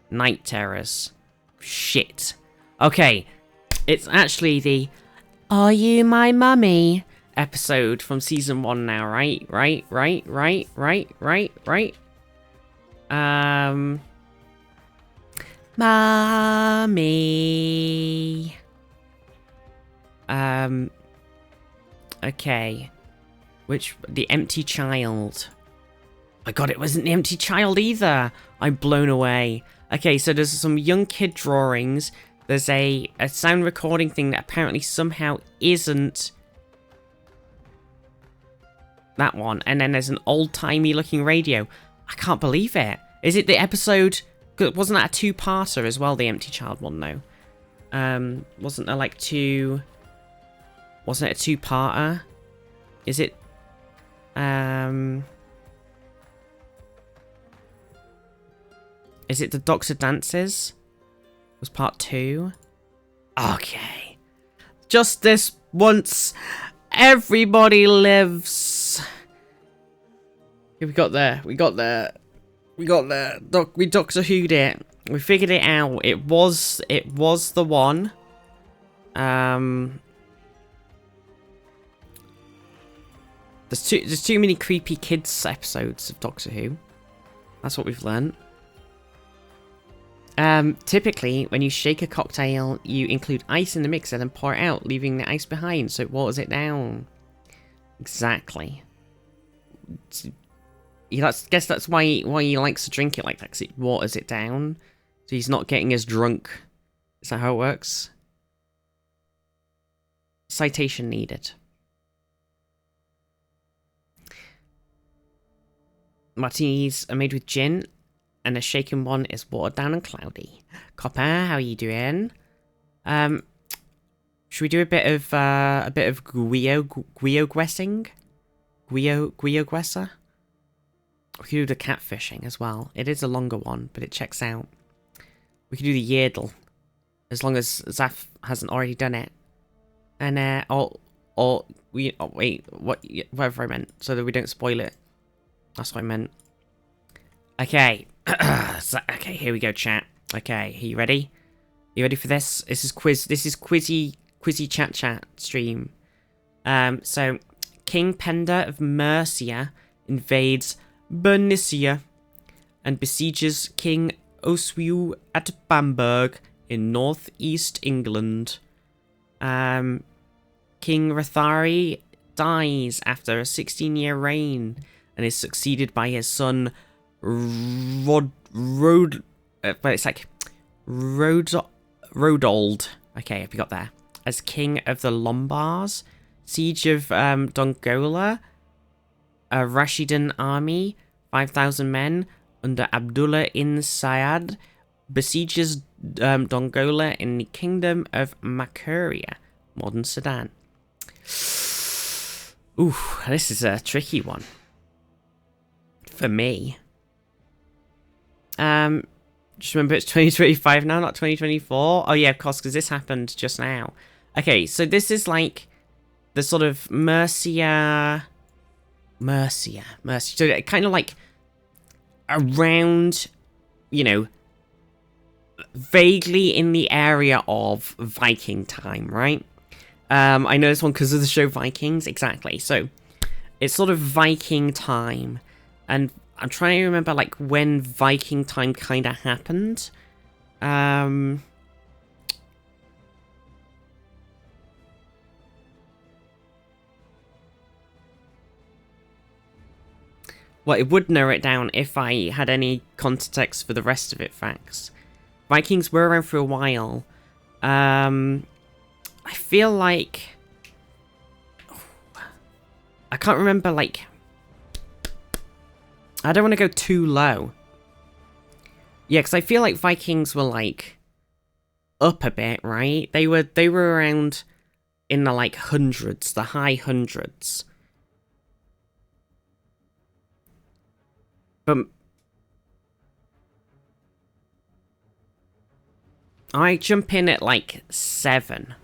Night terrors. Shit. Okay, it's actually the Are You My Mummy episode from season 1 now, right? Right. Mommy. Okay. The empty child. My god, it wasn't the empty child either. I'm blown away. Okay, so there's some young kid drawings. There's a sound recording thing that apparently somehow isn't that one. And then there's an old-timey looking radio. I can't believe it. Is it the episode... Wasn't that a 2-parter as well, the empty child one, though? Wasn't there like 2... Wasn't it a 2-parter? Is it... Is it The Doctor Dances? Was part 2? Okay. Just this once. Everybody lives. We got there. We Doctor Who'd it. We figured it out. It was the one. There's too many creepy kids episodes of Doctor Who. That's what we've learned. Typically, when you shake a cocktail, you include ice in the mixer and pour it out, leaving the ice behind, so it waters it down. Exactly. Yeah, guess that's why he likes to drink it like that, because it waters it down. So he's not getting as drunk. Is that how it works? Citation needed. Martinis are made with gin, and a shaken one is watered down and cloudy. Copper, how are you doing? Should we do a bit of guio guessing? Guio guesser? We could do the catfishing as well. It is a longer one, but it checks out. We could do the Yerdle, as long as Zaf hasn't already done it. And wait, whatever I meant, so that we don't spoil it. That's what I meant. Okay, okay, here we go, chat. Okay, are you ready? You ready for this? This is Quizzy chat stream. So King Penda of Mercia invades Bernicia and besieges King Oswiu at Bamberg in northeast England. King Rathari dies after a 16-year reign and is succeeded by his son Rodold. Okay, have you got there? As king of the Lombards. Siege of Dongola. A Rashidun army, 5,000 men, under Abdullah ibn Sayyad, besieges Dongola in the kingdom of Makuria, modern Sudan. Ooh, this is a tricky one. For me. Just remember it's 2025 now, not 2024. Oh yeah, of course, because this happened just now. Okay, so this is like the sort of Mercia. So kind of like around, you know, vaguely in the area of Viking time, right? I know this one because of the show Vikings, exactly. So it's sort of Viking time, and I'm trying to remember like when Viking time kind of happened. Well, it would narrow it down if I had any context for the rest of it, facts. Vikings were around for a while. I feel like... I can't remember, like... I don't want to go too low. Yeah, because I feel like Vikings were, like, up a bit, right? They were around in the, like, hundreds, the high hundreds. But I jump in at like 7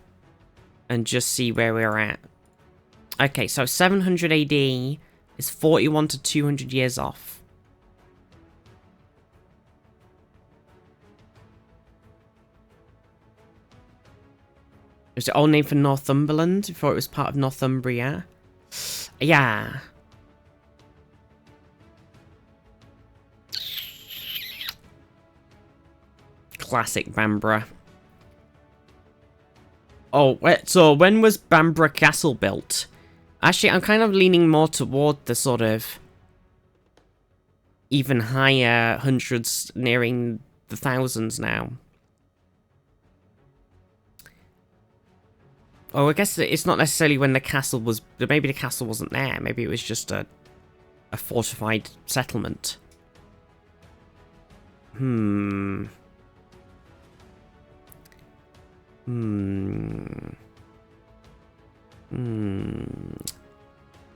and just see where we're at. Okay, so 700 AD is 41 to 200 years off. Was it old name for Northumberland before it was part of Northumbria? Yeah. Classic Bamborough. Oh, so when was Bamborough Castle built? Actually, I'm kind of leaning more toward the sort of even higher hundreds, nearing the thousands now. Oh, I guess it's not necessarily when the castle was... Maybe the castle wasn't there. Maybe it was just a fortified settlement.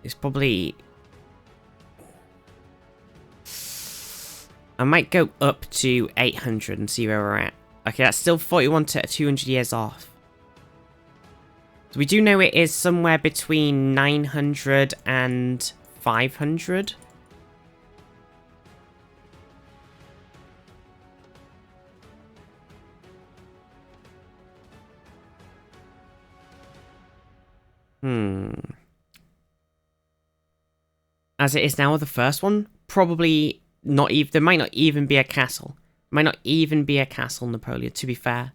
It's probably... I might go up to 800 and see where we're at. Okay, that's still 41 to 200 years off. So we do know it is somewhere between 900 and 500. As it is now, the first one, probably not even... There might not even be a castle. Might not even be a castle, Napoleon, to be fair.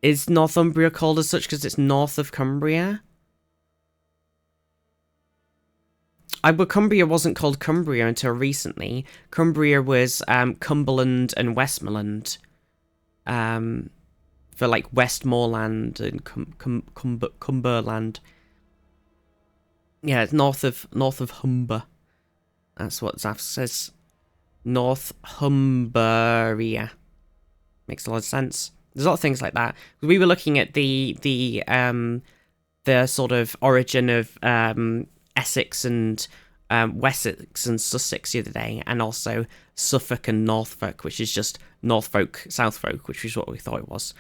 Is Northumbria called as such because it's north of Cumbria? Cumbria wasn't called Cumbria until recently. Cumbria was Cumberland and Westmoreland. For like Westmoreland and Cumberland. Yeah, it's north of Humber. That's what Zaf says. Northumbria. Makes a lot of sense. There's a lot of things like that. We were looking at the sort of origin of Essex and Wessex and Sussex the other day, and also Suffolk and Norfolk, which is just Northfolk, Southfolk, which is what we thought it was.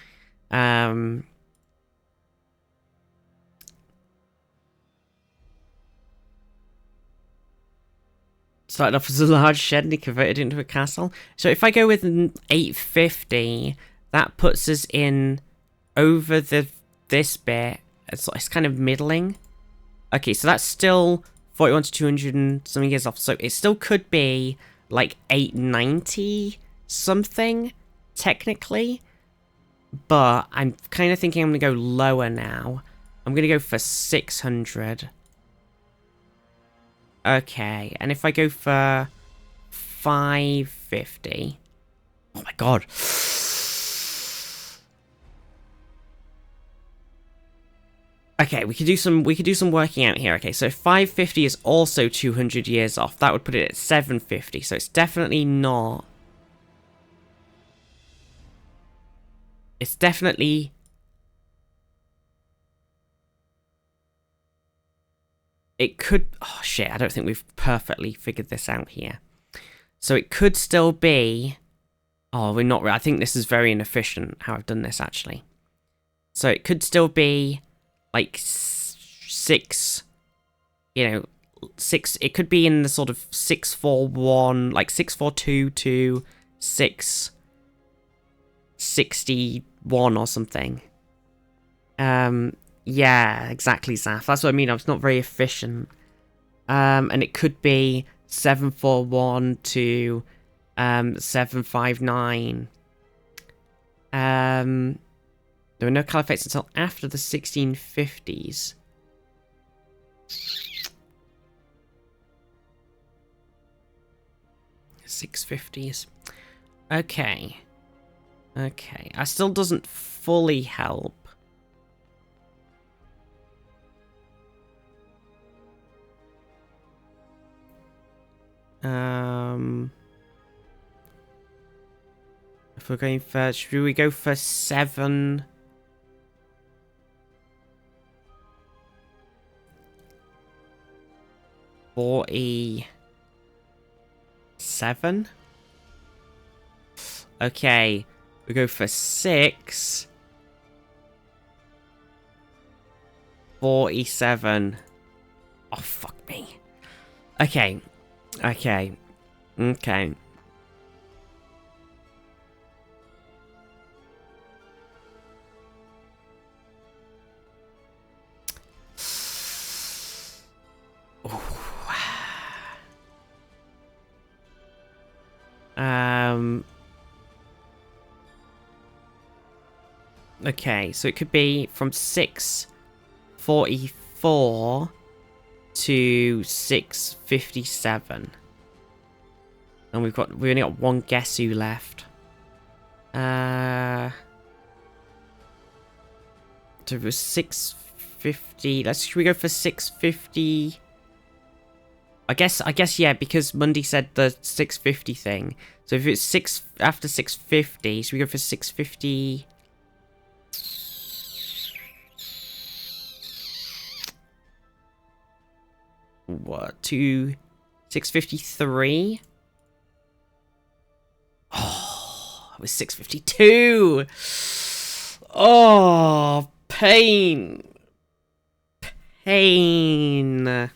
Started off as a large shed and he converted it into a castle. So if I go with 850, that puts us in over this bit. It's kind of middling. Okay, so that's still 41 to 200 and something years off. So it still could be like 890 something, technically. But I'm kind of thinking I'm going to go lower now. I'm going to go for 600. Okay, and if I go for 550... Oh my god. Okay, we could do some working out here. Okay, so 550 is also 200 years off. That would put it at 750. So it's definitely not. It's definitely. It could. Oh shit! I don't think we've perfectly figured this out here. So it could still be. Oh, we're not. I think this is very inefficient how I've done this actually. So it could still be. Like 6, you know, 6. It could be in the sort of 641, like 642 to 661 or something. Yeah, exactly, Zaf. That's what I mean. I was not very efficient. And it could be 741 to 759. There were no caliphates until after the 1650s. '650s. Okay. Okay. That still doesn't fully help. If we're going for... Should we go for 7... 47? Okay, we go for 6. 47. Oh, fuck me. Okay. Okay. Okay. Okay, so it could be from 644 to 657. And we only got one guess who left. So it was 650. Should we go for 650? I guess yeah, because Mundy said the 650 thing. So if it's 6 after 650, should we go for 650? What, to 653? Oh, it was 652. Oh, pain. Pain.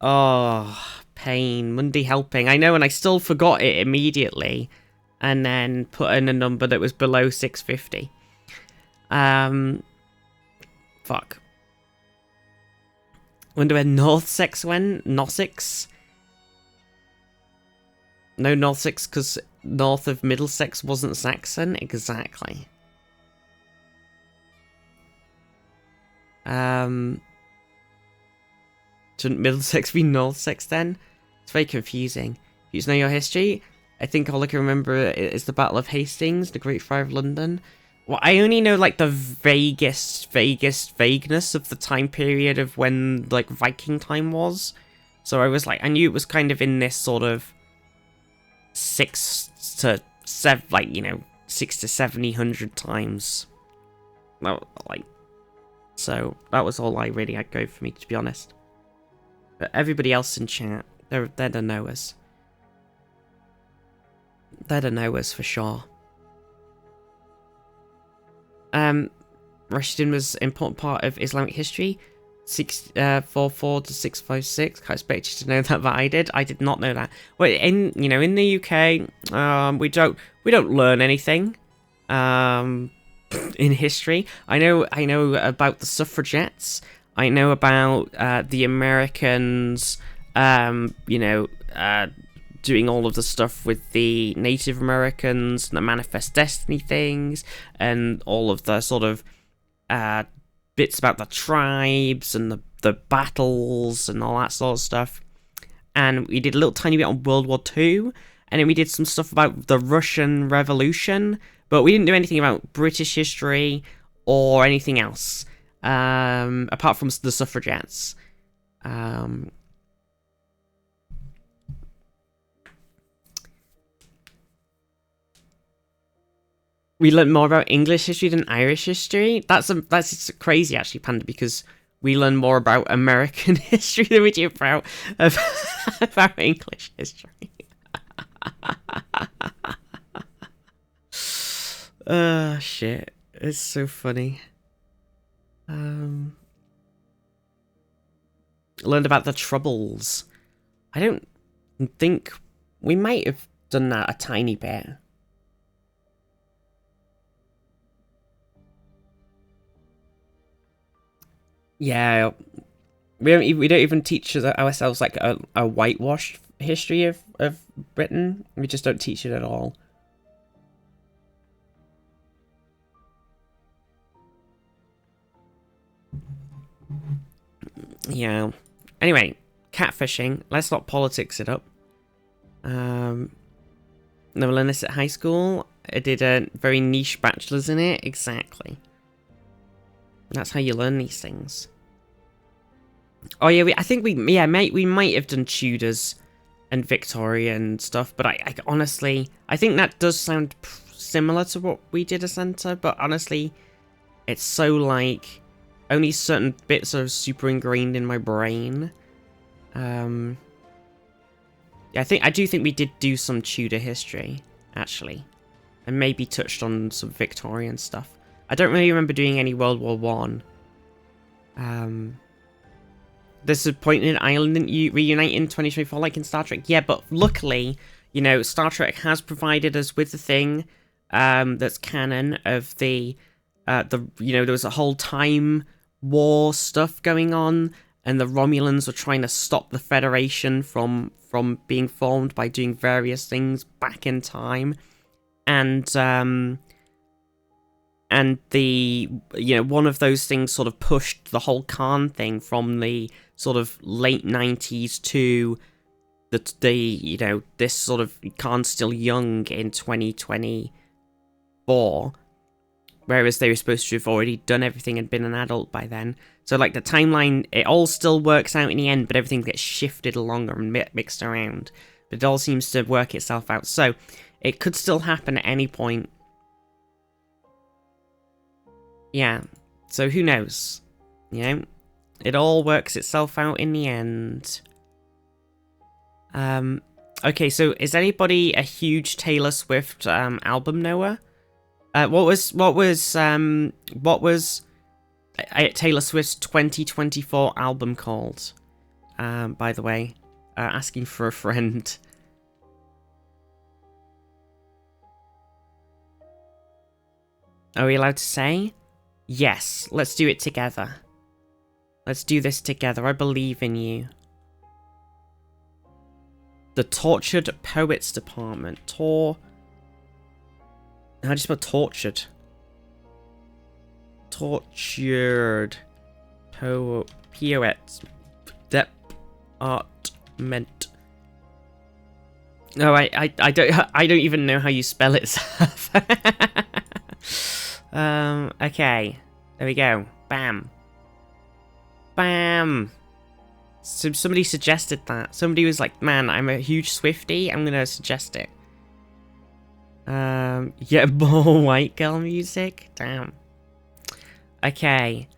Oh, pain. Mundy helping. I know, and I still forgot it immediately. And then put in a number that was below 650. Fuck. Wonder where Northsex went? Nossex? No Northsex, because north of Middlesex wasn't Saxon? Exactly. Shouldn't Middlesex be Middlesex then? It's very confusing. If you know your history, I think all I can remember is the Battle of Hastings, the Great Fire of London. Well, I only know like the vaguest vagueness of the time period of when like Viking time was. So I knew it was kind of in this sort of 6 to 7, like, 6 to 700 times. Well, like, so that was all I really had go for me, to be honest. But everybody else in chat, they're the knowers. They're the knowers for sure. Rashidun was an important part of Islamic history. 644 to 656. Can't expect you to know that, but I did. I did not know that. Well, in the UK, we don't learn anything in history. I know about the suffragettes. I know about the Americans. Doing all of the stuff with the Native Americans, and the Manifest Destiny things, and all of the sort of bits about the tribes and the battles and all that sort of stuff. And we did a little tiny bit on World War II, and then we did some stuff about the Russian Revolution, but we didn't do anything about British history or anything else, apart from the suffragettes. We learned more about English history than Irish history. That's crazy, actually, Panda, because we learn more about American history than we do about English history. Oh, shit. It's so funny. Learned about the Troubles. I don't think... We might have done that a tiny bit. Yeah, we don't even teach ourselves like a whitewashed history of Britain. We just don't teach it at all. Yeah. Anyway, catfishing. Let's not politics it up. Never learned this at high school. I did a very niche bachelor's in it. Exactly. That's how you learn these things. Oh yeah, I think we might have done Tudors and Victorian stuff, but I honestly, I think that does sound similar to what we did a centre, but honestly, it's so like, only certain bits are super ingrained in my brain. Yeah, I do think we did do some Tudor history, actually, and maybe touched on some Victorian stuff. I don't really remember doing any World War One. There's a point in Ireland reunite in 2024 like in Star Trek. Yeah, but luckily, Star Trek has provided us with the thing that's canon of there was a whole time war stuff going on, and the Romulans were trying to stop the Federation from being formed by doing various things back in time. And the one of those things sort of pushed the whole Khan thing from the sort of late 90s to this sort of Khan's still young in 2024, whereas they were supposed to have already done everything and been an adult by then. So like the timeline, it all still works out in the end, but everything gets shifted along and mixed around. But it all seems to work itself out. So it could still happen at any point. Yeah, so who knows? It all works itself out in the end. Okay, so is anybody a huge Taylor Swift album knower? What was Taylor Swift's 2024 album called? By the way, asking for a friend. Are we allowed to say? Yes, let's do it together. Let's do this together. I believe in you. The Tortured Poets Department. How do you spell tortured? Tortured. Poets. art meant. No, I don't even know how you spell it. Okay, there we go. Bam, bam. So somebody suggested that. Somebody was like, "Man, I'm a huge Swiftie. I'm gonna suggest it." Yeah, more white girl music. Damn. Okay.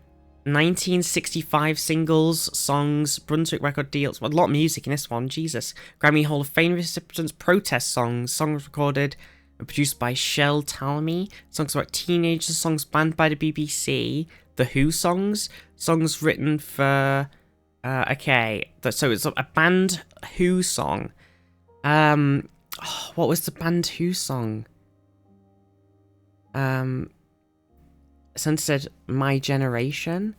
1965 singles, songs, Brunswick record deals. Well, a lot of music in this one, Jesus. Grammy Hall of Fame recipients, protest songs, songs recorded and produced by Shel Talmy, songs about teenagers, songs banned by the BBC, The Who songs, songs written for... okay, so it's a band Who song. What was the band Who song? Someone said My Generation.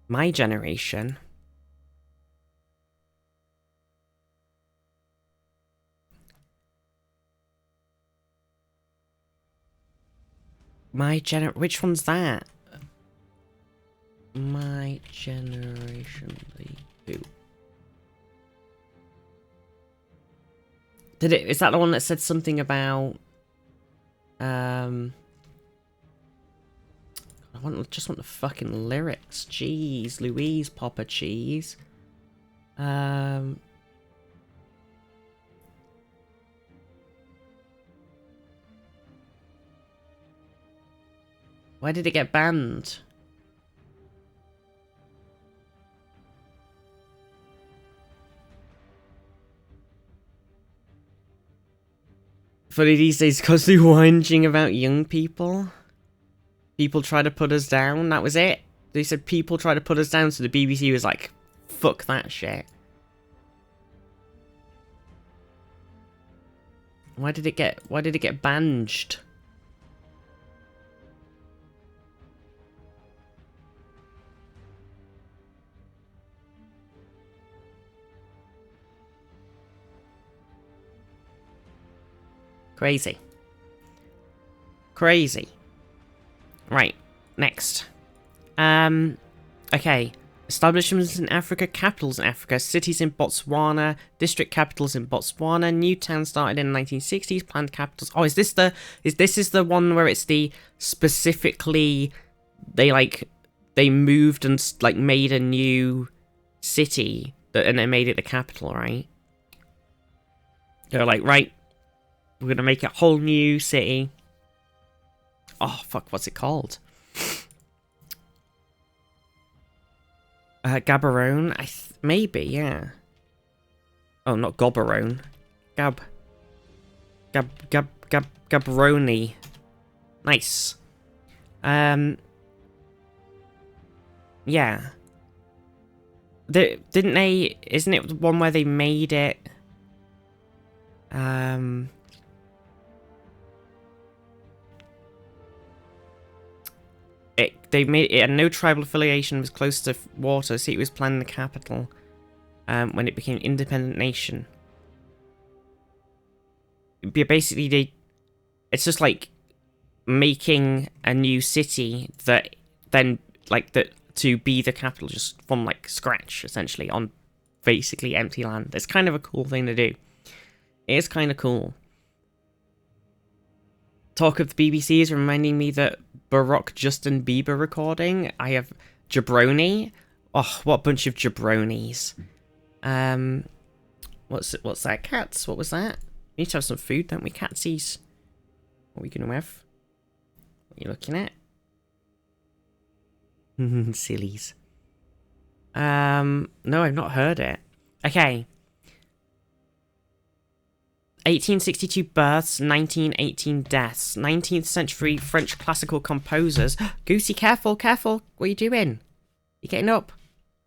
My Generation. Which one's that? My Generation. The Who. Is that the one that said something about just want the fucking lyrics. Jeez, Louise, Papa Cheese. Why did it get banned? Funny these days because they're whinging about young people. People try to put us down, that was it. They said people try to put us down, so the BBC was like, fuck that shit. Why did it get banged? Crazy. Crazy. Right, next. Okay. Establishments in Africa, capitals in Africa, cities in Botswana, district capitals in Botswana, new town started in the 1960s, planned capitals. Oh, is this the one where it's the specifically they moved and like made a new city and they made it the capital, right? They're like, right, we're gonna make a whole new city. Oh, fuck, what's it called? Gaborone? Maybe, yeah. Oh, not Gaborone. Gaborone. Nice. Yeah. Didn't they... Isn't it the one where they made it... They made it had no tribal affiliation, was close to water, so it was planned the capital when it became an independent nation. Basically, it's just like making a new city that then to be the capital just from like scratch, essentially, on basically empty land. It's kind of a cool thing to do. It is kind of cool. Talk of the BBC is reminding me that Baroque Justin Bieber recording. I have Jabroni. Oh, what a bunch of jabronis. What's that? Cats? What was that? We need to have some food, don't we? Catsies. What are we gonna have? What are you looking at? Sillies. No, I've not heard it. Okay. 1862 births, 1918 deaths. 19th century French classical composers. Goosey, careful, careful. What are you doing? You're getting up.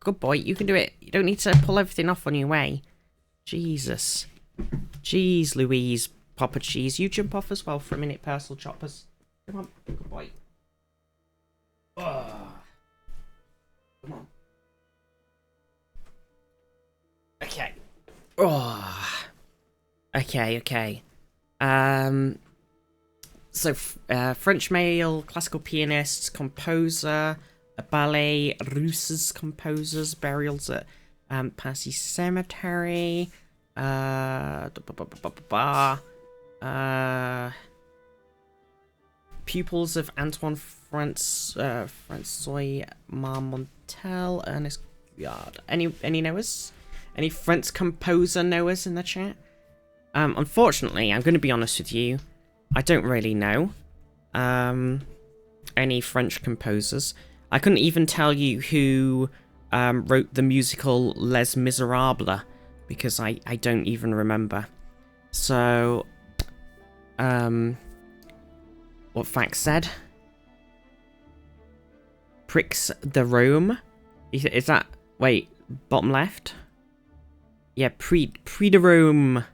Good boy, you can do it. You don't need to pull everything off on your way. Jesus. Jeez Louise, Papa Cheese. You jump off as well for a minute, Parcel Choppers. Come on, good boy. Oh. Come on. Okay. Oh. Okay. So, French male, classical pianist, composer, ballet russes composers, burials at Passy Cemetery. Pupils of Antoine François Marmontel, Ernest Yard. Any knowers? Any French composer knowers in the chat? Unfortunately, I'm going to be honest with you. I don't really know any French composers. I couldn't even tell you who wrote the musical Les Miserables because I don't even remember. So, what facts said? Prix de Rome? Is that... Wait, bottom left? Yeah, Prix de Rome.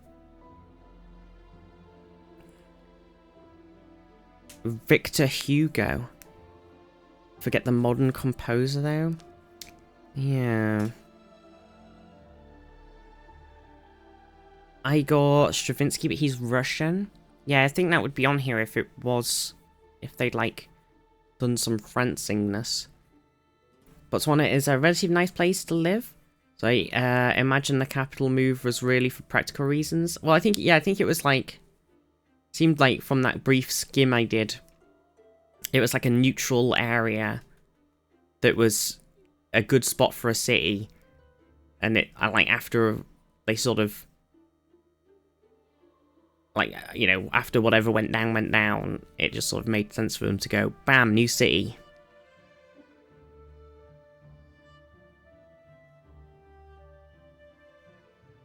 Victor Hugo. Forget the modern composer, though? Yeah. Igor Stravinsky, but he's Russian. Yeah, I think that would be on here if it was... If they'd, like, done some Francingness. Botswana is a relatively nice place to live. So I imagine the capital move was really for practical reasons. Well, I think it was like... Seemed like from that brief skim I did, it was like a neutral area that was a good spot for a city. And it, like, after they sort of... Like, you know, after whatever went down, it just sort of made sense for them to go, bam, new city.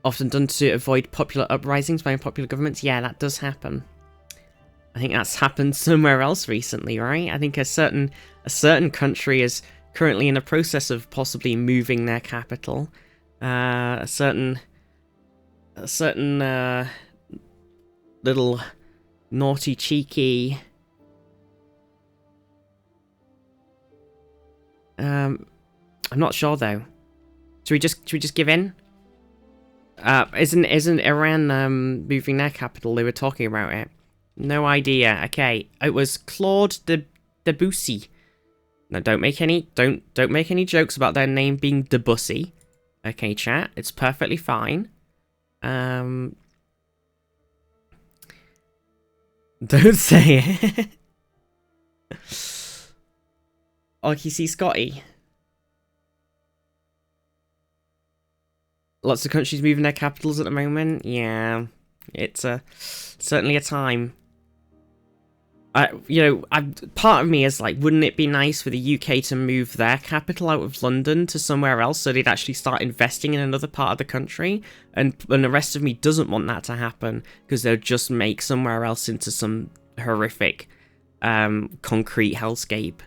Often done to avoid popular uprisings by unpopular governments. Yeah, that does happen. I think that's happened somewhere else recently, right? I think a certain country is currently in the process of possibly moving their capital. A certain little naughty, cheeky... I'm not sure though. Should we just give in? Isn't Iran moving their capital? They were talking about it. No idea. Okay, it was Claude Debussy. Now don't make any jokes about their name being Debussy. Okay, chat. It's perfectly fine. Don't say it. Oh, you see Scotty. Lots of countries moving their capitals at the moment. Yeah, it's certainly a time. Part of me is like, wouldn't it be nice for the UK to move their capital out of London to somewhere else so they'd actually start investing in another part of the country? And the rest of me doesn't want that to happen because they'll just make somewhere else into some horrific concrete hellscape.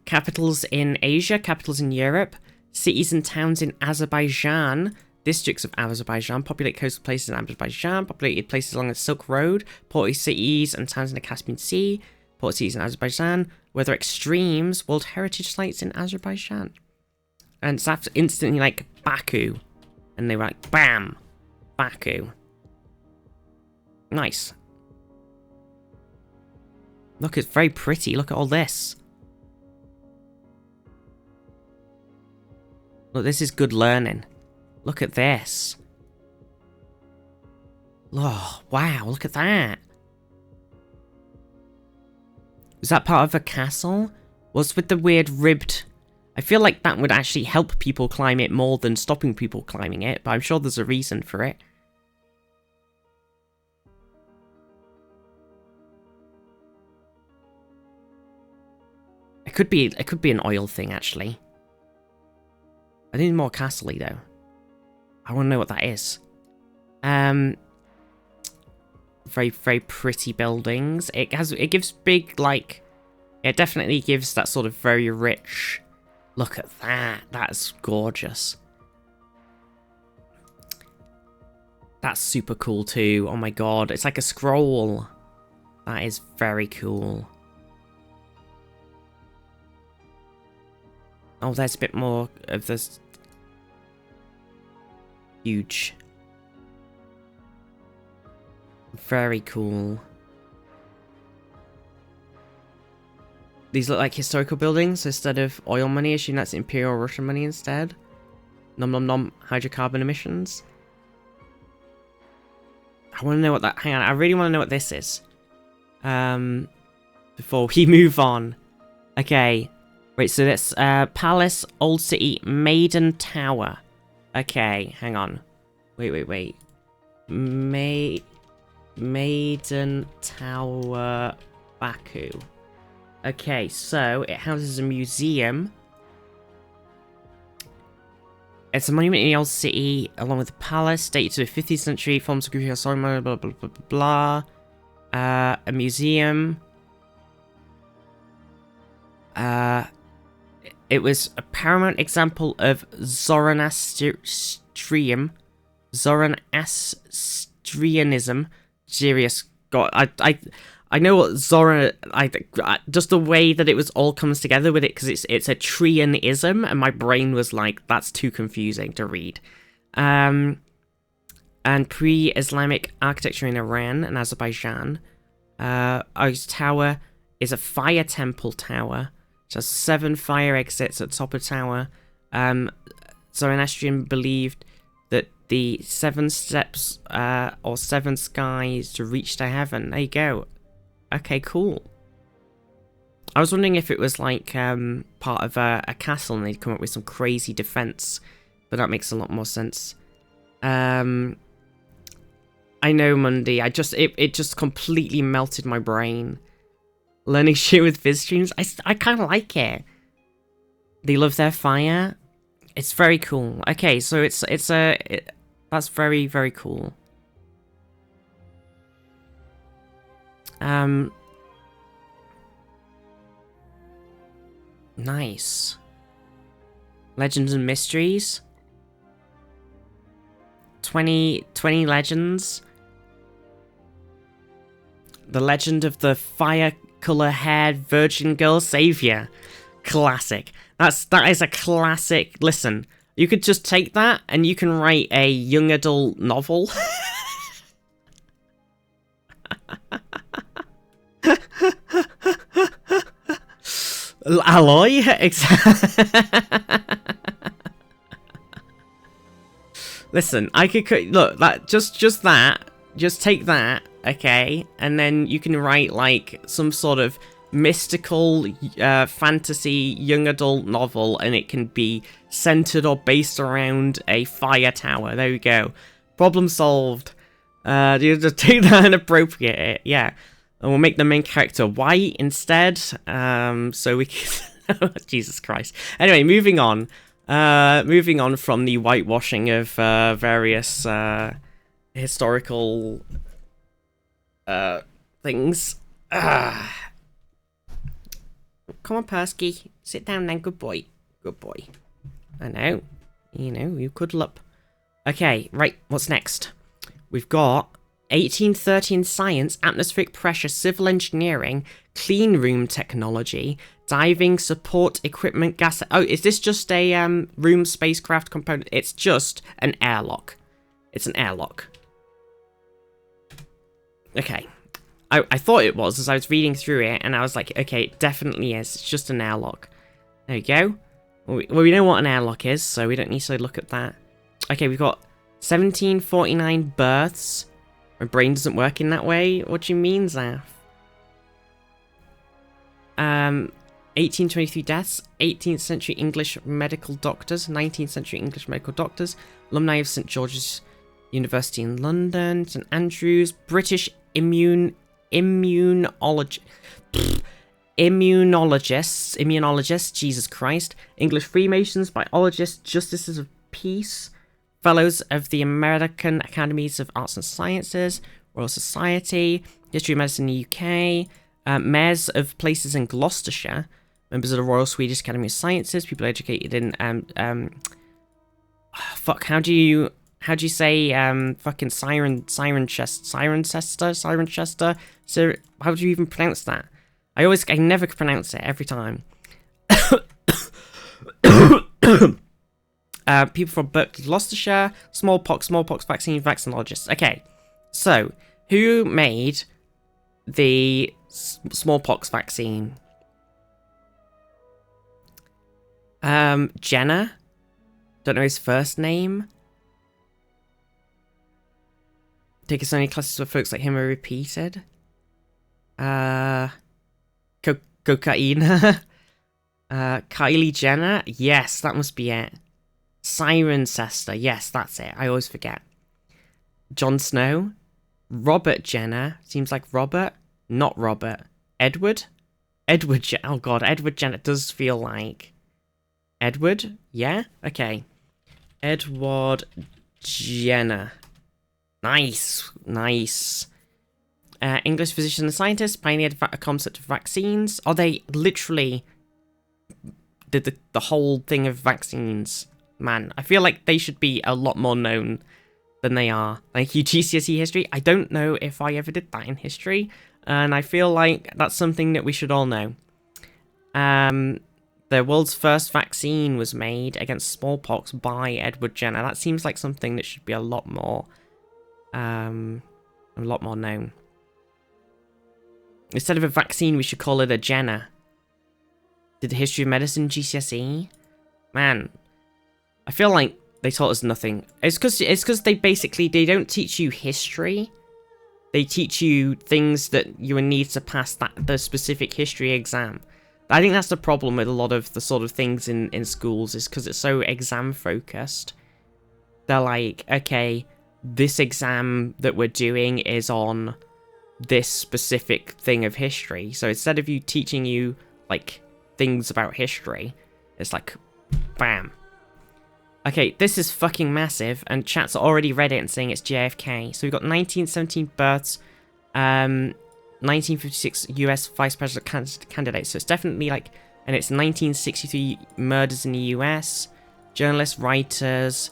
Capitals in Asia, capitals in Europe, cities and towns in Azerbaijan, districts of Azerbaijan, populated coastal places in Azerbaijan, populated places along the Silk Road, porty cities and towns in the Caspian Sea, port cities in Azerbaijan, weather extremes, World Heritage Sites in Azerbaijan. And it's after instantly like Baku. And they were like, bam! Baku. Nice. Look, it's very pretty. Look at all this. Look, this is good learning. Look at this. Oh, wow, look at that. Was that part of a castle? What's with the weird ribbed... I feel like that would actually help people climb it more than stopping people climbing it, but I'm sure there's a reason for it. It could be an oil thing, actually. I need more castle-y, though. I want to know what that is. Very, very pretty buildings. It gives big, like... It definitely gives that sort of very rich... Look at that. That's gorgeous. That's super cool, too. Oh my god. It's like a scroll. That is very cool. Oh, there's a bit more of this... Huge. Very cool. These look like historical buildings instead of oil money. Assume that's Imperial Russian money instead. Nom nom nom. Hydrocarbon emissions. I want to know what that... Hang on, I really want to know what this is. Before we move on. Okay. Wait, so that's Palace, Old City, Maiden Tower. Okay, hang on. Wait. Maiden Tower, Baku. Okay, so it houses a museum. It's a monument in the Old City, along with the palace, dated to the 15th century, forms of group blah blah blah blah blah. A museum. It was a paramount example of Zoroastrianism. Serious God, I know what just the way that it was all comes together with it, because it's a Trianism, and my brain was like, that's too confusing to read. And pre-Islamic architecture in Iran and Azerbaijan. Our tower is a fire temple tower. It has 7 fire exits at the top of the tower. Zoroastrian believed that the 7 steps or 7 skies to reach to heaven. There you go. Okay, cool. I was wondering if it was like part of a castle and they'd come up with some crazy defense, but that makes a lot more sense. I know, Mundy. It just completely melted my brain. Learning shit with Viz streams. I kind of like it. They love their fire. It's very cool. Okay, so that's very, very cool. Nice. Legends and mysteries. 20 legends. The legend of the fire color-haired virgin girl savior. Classic. That is a classic. Listen, you could just take that and you can write a young adult novel. Alloy? Listen, I could look that just that. Just take that, okay, and then you can write like some sort of mystical fantasy young adult novel, and it can be centered or based around a fire tower. There we go. Problem solved. You just take that and appropriate it, yeah. And we'll make the main character white instead, so we can... Jesus Christ. Anyway, moving on. Moving on from the whitewashing of various historical things. Come on, Persky. Sit down then. Good boy. Good boy. I know. You know, you cuddle up. Okay, right. What's next? We've got 1830 in science, atmospheric pressure, civil engineering, clean room technology, diving support equipment, gas... Oh, is this just a room spacecraft component? It's just an airlock. It's an airlock. Okay. I thought it was as I was reading through it, and I was like, okay, it definitely is. It's just an airlock. There we go. Well, we know what an airlock is, so we don't need to look at that. Okay, we've got 1749 births. My brain doesn't work in that way. What do you mean, Zaf? 1823 deaths, 18th century English medical doctors, 19th century English medical doctors, alumni of St George's University in London, St Andrews, British immunologists, Jesus Christ, English Freemasons, biologists, justices of peace, fellows of the American Academies of Arts and Sciences, Royal Society, History of Medicine in the UK, mayors of places in Gloucestershire, members of the Royal Swedish Academy of Sciences, people educated in how do you say fucking Cirencester? So how do you even pronounce that? I never could pronounce it every time. People from Berkeley, Gloucestershire, smallpox vaccine, vaccinologists. Okay, so who made the smallpox vaccine? Jenner. Don't know his first name. Take his only classes where folks like him are repeated. Cocaine. Kylie Jenner. Yes, that must be it. Cirencester. Yes, that's it. I always forget. Jon Snow. Robert Jenner. Seems like Robert. Not Robert. Edward. Oh god, Edward Jenner does feel like Edward. Yeah. Okay. Edward Jenner. Nice. English physician and scientist pioneered a concept of vaccines. Are they literally did the whole thing of vaccines? Man, I feel like they should be a lot more known than they are. Thank you, GCSE history. I don't know if I ever did that in history, and I feel like that's something that we should all know. The world's first vaccine was made against smallpox by Edward Jenner. That seems like something that should be a lot more known. Instead of a vaccine, we should call it a Jenner. Did the history of medicine GCSE? Man, I feel like they taught us nothing. It's because they don't teach you history. They teach you things that you need to pass the specific history exam. I think that's the problem with a lot of the sort of things in schools, is because it's so exam focused. They're like, okay, this exam that we're doing is on this specific thing of history. So instead of you teaching you like things about history, it's like, bam. Okay, this is fucking massive, and chat's already read it and saying it's JFK. So we've got 1917 births, 1956 US vice president candidate. So it's definitely like, and it's 1963 murders in the US, journalists, writers,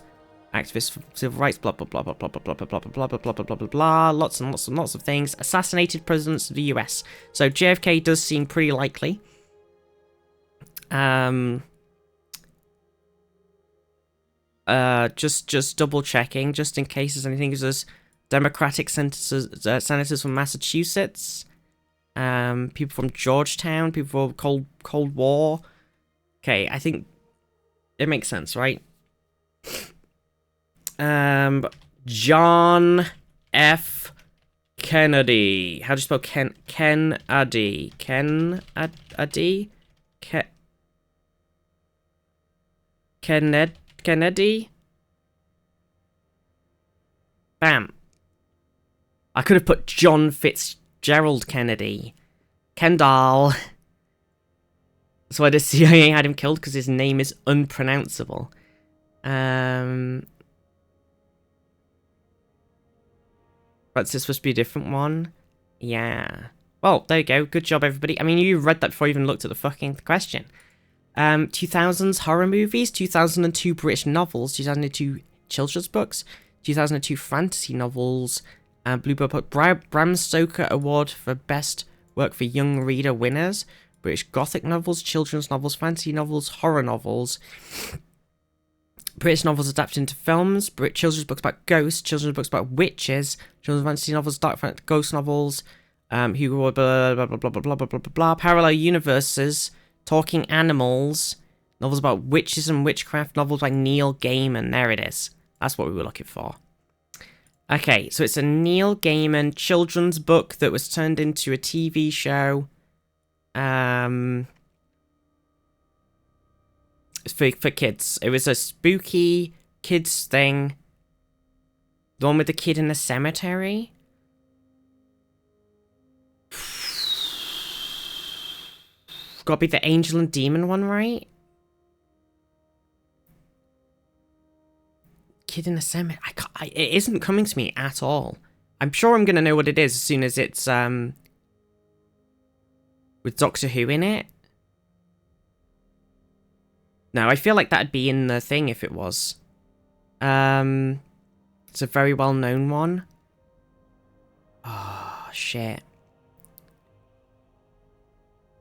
activists for civil rights, blah blah blah blah blah blah blah blah blah blah blah blah blah blah blah, lots and lots and lots of things. Assassinated presidents of the US. So JFK does seem pretty likely. Just double checking, just in case there's anything. There's Democratic senators from Massachusetts, people from Georgetown, people from Cold War. Okay, I think it makes sense, right? John F. Kennedy. How do you spell Kennedy? Kennedy? Bam. I could have put John Fitzgerald Kennedy. Kendall. That's why the CIA had him killed, because his name is unpronounceable. That's supposed to be a different one? Yeah. Well, there you go. Good job, everybody. I mean, you read that before you even looked at the fucking question. 2000s horror movies, 2002 British novels, 2002 children's books, 2002 fantasy novels, Blue Book Bram Stoker Award for Best Work for Young Reader winners, British Gothic novels, children's novels, fantasy novels, horror novels, British novels adapted into films, children's books about ghosts, children's books about witches, children's fantasy novels, dark fantasy, ghost novels, Hugo, blah, blah, blah, blah, blah, blah, blah, blah, blah, parallel universes, talking animals, novels about witches and witchcraft, novels by Neil Gaiman. There it is. That's what we were looking for. Okay, so it's a Neil Gaiman children's book that was turned into a TV show. For kids. It was a spooky kids thing. The one with the kid in the cemetery. Gotta be the angel and demon one, right? Kid in the cemetery. It isn't coming to me at all. I'm sure I'm gonna know what it is as soon as it's with Doctor Who in it. No, I feel like that'd be in the thing if it was. It's a very well-known one. Oh, shit.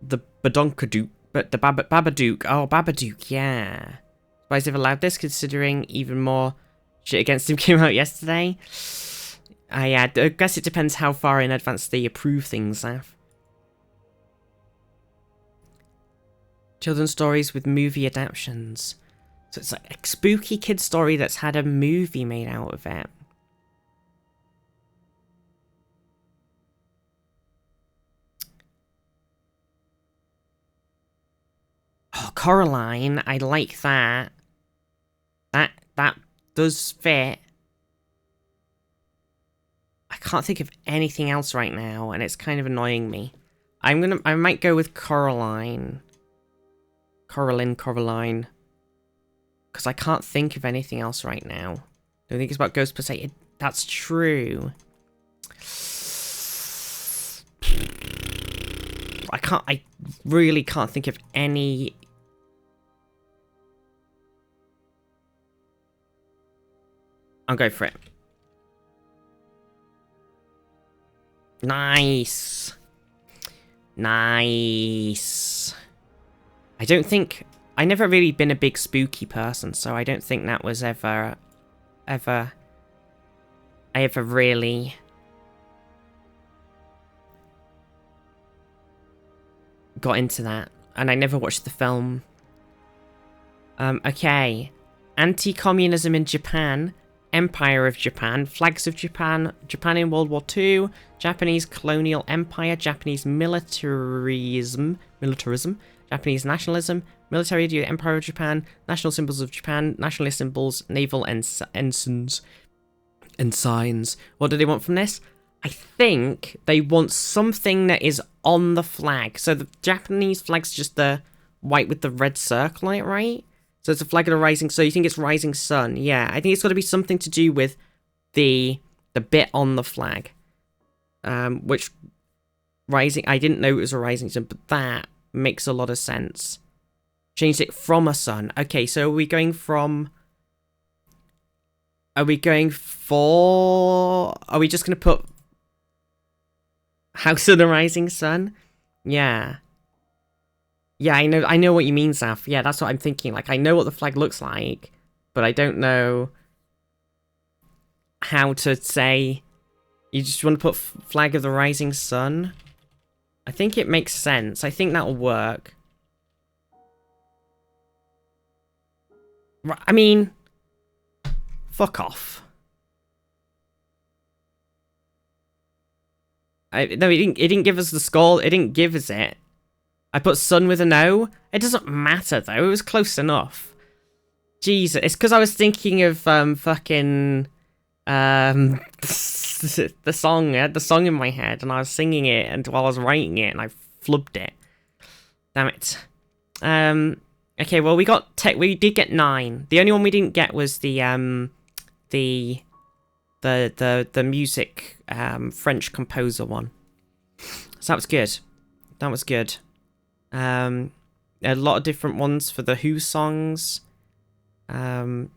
The Badonkadoo, but the Babadook. Oh, Babadook, yeah. Why is it allowed this, considering even more shit against him came out yesterday? Yeah, I guess it depends how far in advance they approve things, Af. Children's stories with movie adaptations. So it's like a spooky kid story that's had a movie made out of it. Oh, Coraline, I like that. That does fit. I can't think of anything else right now, and it's kind of annoying me. I might go with Coraline. Coraline. Because I can't think of anything else right now. Don't think it's about ghosts per se. That's true. I really can't think of any. I'll go for it. Nice. Nice. I never really been a big spooky person, so I don't think that was I ever really got into that. And I never watched the film. Okay. Anti-communism in Japan. Empire of Japan. Flags of Japan. Japan in World War II. Japanese colonial empire. Japanese militarism. Japanese nationalism. Military idea. Empire of Japan. National symbols of Japan. Nationalist symbols. Naval ensigns. And signs. What do they want from this? I think they want something that is on the flag. So the Japanese flag's just the white with the red circle on it, right? So it's a flag of the rising. So you think it's rising sun? Yeah, I think it's got to be something to do with the bit on the flag, which rising. I didn't know it was a rising sun, but that makes a lot of sense. Changed it from a sun. Okay, so are we going from? Are we going for? Are we just gonna put House of the Rising Sun? Yeah. Yeah, I know what you mean, Zaf. Yeah, that's what I'm thinking. Like, I know what the flag looks like, but I don't know how to say. You just want to put Flag of the Rising Sun? I think it makes sense. I think that'll work. I mean, fuck off. No, it didn't give us the score. It didn't give us it. I put sun with an O. It doesn't matter though. It was close enough. Jesus, it's because I was thinking of fucking the song. I had the song in my head and I was singing it, and while I was writing it, and I flubbed it. Damn it. Okay, well we did get 9. The only one we didn't get was the music French composer one. So that was good. That was good. A lot of different ones for the Who songs. A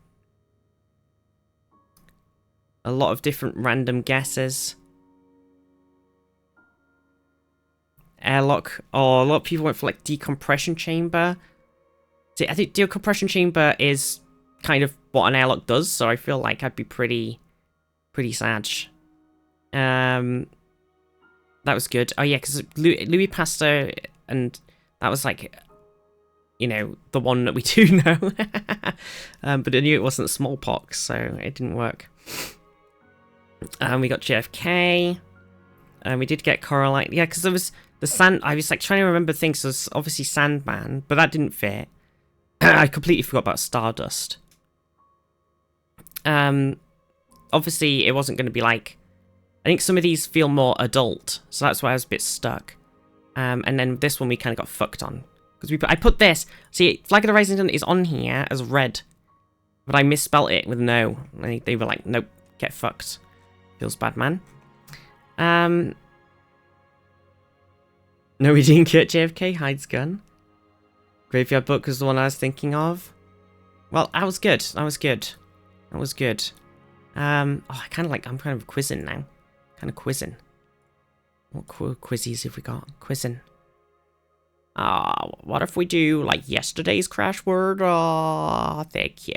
lot of different random guesses. Airlock. Oh, a lot of people went for like decompression chamber. See, I think decompression chamber is kind of what an airlock does, so I feel like I'd be pretty sad. That was good. Oh yeah, because Louis Pasteur, and that was like, you know, the one that we do know. But I knew it wasn't smallpox, so it didn't work. We got JFK. And we did get Coraline. Yeah, because there was the sand. I was like trying to remember things. So there's obviously Sandman, but that didn't fit. I completely forgot about Stardust. Obviously, it wasn't going to be like. I think some of these feel more adult, so that's why I was a bit stuck. And then this one we kind of got fucked on. Because I put this. See, Flag of the Rising Sun is on here as red. But I misspelt it with no. And they were like, nope, get fucked. Feels bad, man. No, we didn't get JFK. Hides gun. Graveyard Book was the one I was thinking of. Well, that was good. That was good. That was good. I'm kind of quizzing now. Kind of quizzing. What quizzies have we got? Quizzing. What if we do, like, yesterday's crash word? Oh, thank you.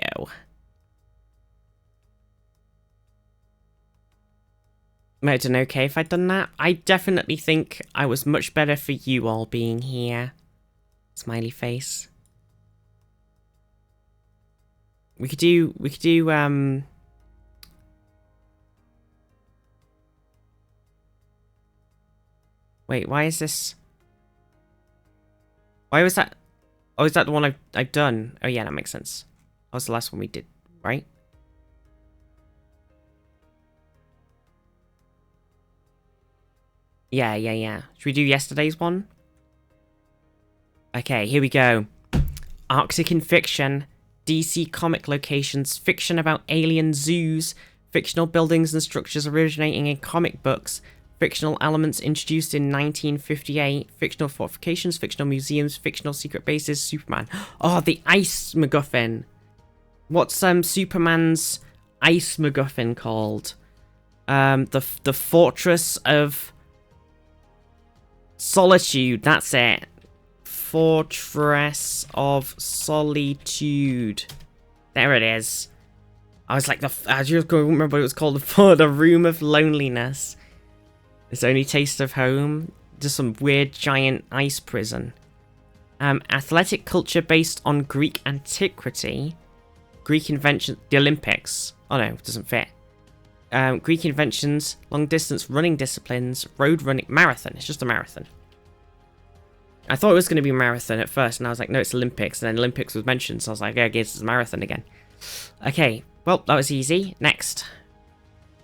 Might have done okay if I'd done that. I definitely think I was much better for you all being here. Smiley face. We could do, wait, why is this? Why was that? Oh, is that the one I've done? Oh yeah, that makes sense. That was the last one we did, right? Yeah. Should we do yesterday's one? Okay, here we go. Arctic in fiction. DC comic locations. Fiction about alien zoos. Fictional buildings and structures originating in comic books. Fictional elements introduced in 1958. Fictional fortifications. Fictional museums. Fictional secret bases. Superman. Oh, the ice MacGuffin. What's Superman's ice MacGuffin called? The Fortress of Solitude. That's it. Fortress of Solitude. There it is. I was like, I just couldn't remember what it was called. For the Room of Loneliness. Its only taste of home. Just some weird giant ice prison. Athletic culture based on Greek antiquity. Greek invention. The Olympics. Oh no, it doesn't fit. Greek inventions. Long distance running disciplines. Road running. Marathon. It's just a marathon. I thought it was going to be a marathon at first, and I was like, no, it's Olympics. And then Olympics was mentioned, so I was like, yeah, I guess it's a marathon again. Okay, well, that was easy. Next.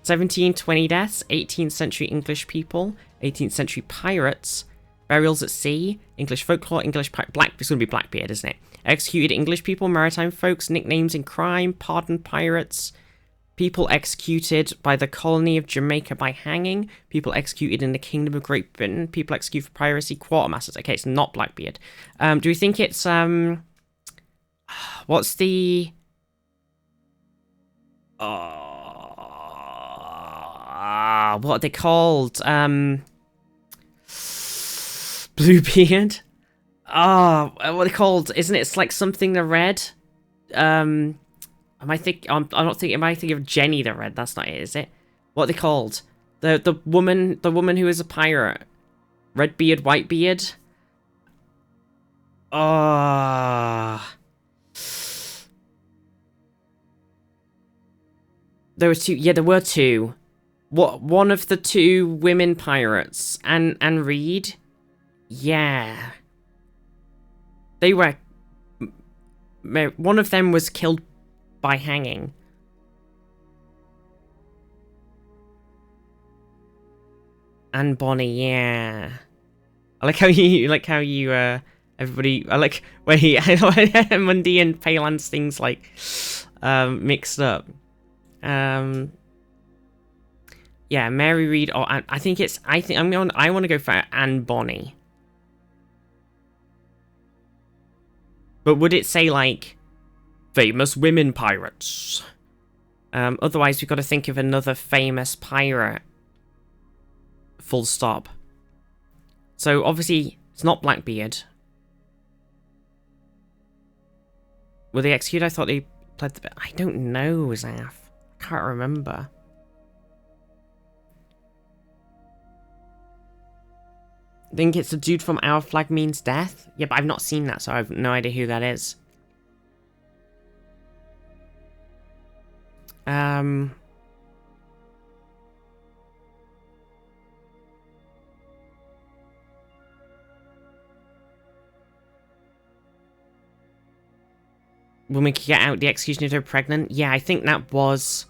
1720 deaths, 18th century English people, 18th century pirates, burials at sea, English folklore, English black. It's going to be Blackbeard, isn't it? Executed English people, maritime folks, nicknames in crime, pardoned pirates, people executed by the colony of Jamaica by hanging, people executed in the Kingdom of Great Britain, people executed for piracy, quartermasters. Okay, it's not Blackbeard. Do we think it's what's the what are they called? Bluebeard? What are they called? Isn't it? It's like something the Red. Am I think? I'm not thinking. Am I thinking of Jenny the Red? That's not it, is it? What are they called? The woman who is a pirate. Redbeard, Whitebeard. There were two. Yeah, there were two. What? One of the two women pirates, Anne Reed. Yeah. They were. One of them was killed by hanging. And Bonnie, yeah. I like how you, everybody, I like, wait, Mundy and Palan's things, like, mixed up. Yeah, Mary Read, or I want to go for Anne Bonny. But would it say, like, famous women pirates? Otherwise, we've got to think of another famous pirate. Full stop. So, obviously, it's not Blackbeard. Were they executed? I thought they pled the... I don't know, Zaf. I can't remember. I think it's the dude from Our Flag Means Death. Yeah, but I've not seen that, so I have no idea who that is. Woman could get out the execution if they're pregnant. Yeah, I think that was...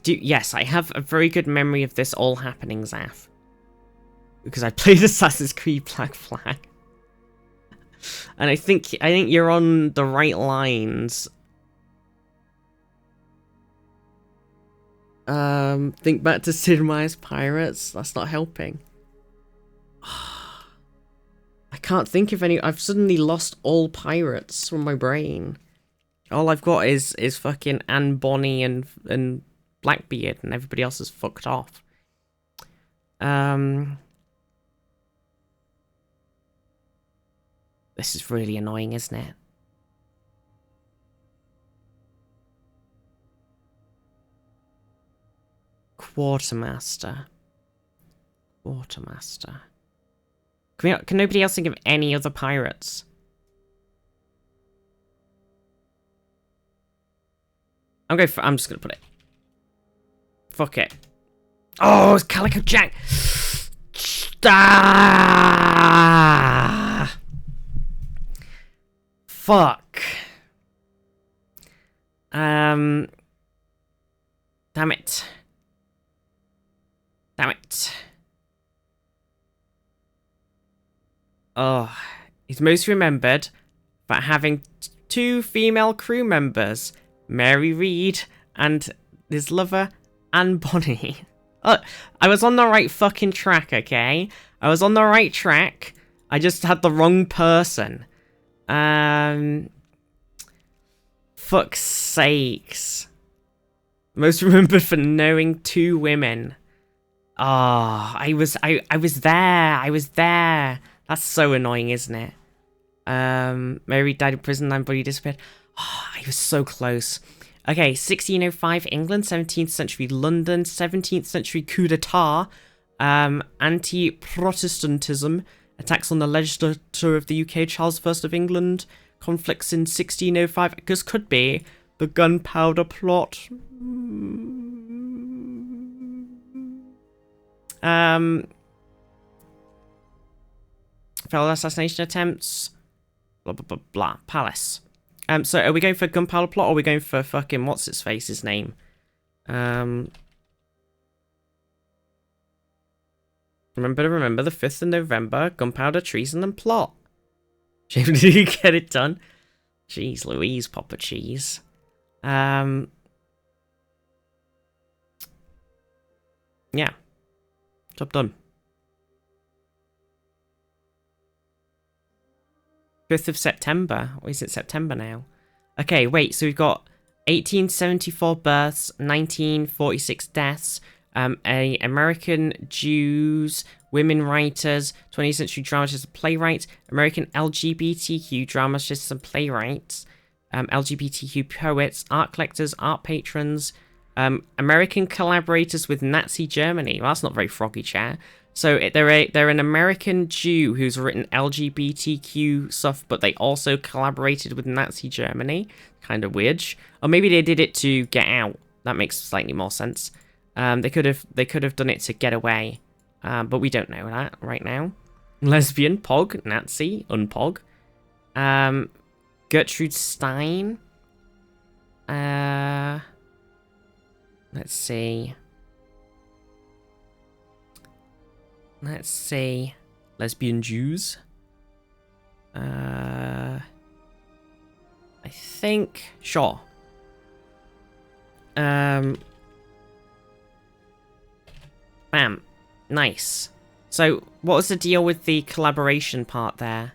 Yes, I have a very good memory of this all happening, Zaf. Because I played Assassin's Creed Black Flag. And I think you're on the right lines. Think back to Sid Meier's Pirates. That's not helping. I can't think of any. I've suddenly lost all pirates from my brain. All I've got is fucking Anne Bonny and Blackbeard, and everybody else is fucked off. This is really annoying, isn't it? Quartermaster. Can nobody else think of any other pirates? I'm just gonna put it. Fuck it. Oh, it's Calico Jack. Ah! Fuck. Damn it. Damn it. Oh, he's most remembered for having two female crew members, Mary Reed and his lover, Anne Bonny. I was on the right fucking track, okay? I was on the right track. I just had the wrong person. Fuck's sakes. Most remembered for knowing two women. Oh, I was there. That's so annoying, isn't it? Mary died in prison, and body disappeared. Oh, I was so close. Okay, 1605 England, 17th century London, 17th century coup d'etat, anti-Protestantism, attacks on the legislature of the UK, Charles I of England, conflicts in 1605. This could be the gunpowder plot. Failed assassination attempts. Blah, blah, blah, blah. Palace. So are we going for gunpowder plot or are we going for fucking what's-its-face's name? Remember the 5th of November, gunpowder, treason and plot. Did you get it done? Jeez Louise, Papa Cheese. Yeah. Job done. 5th of September. Or is it September now? Okay, wait, so we've got 1874 births, 1946 deaths, American Jews, women writers, 20th century dramatists and playwrights, American LGBTQ dramatists and playwrights, LGBTQ poets, art collectors, art patrons, American collaborators with Nazi Germany. Well, that's not very froggy, chat. So they're an American Jew who's written LGBTQ stuff, but they also collaborated with Nazi Germany. Kind of weird. Or maybe they did it to get out. That makes slightly more sense. They could have done it to get away, but we don't know that right now. Lesbian, Pog, Nazi, Unpog. Gertrude Stein. Let's see. Let's see. Lesbian Jews. I think. Sure. Bam. Nice. So, what was the deal with the collaboration part there?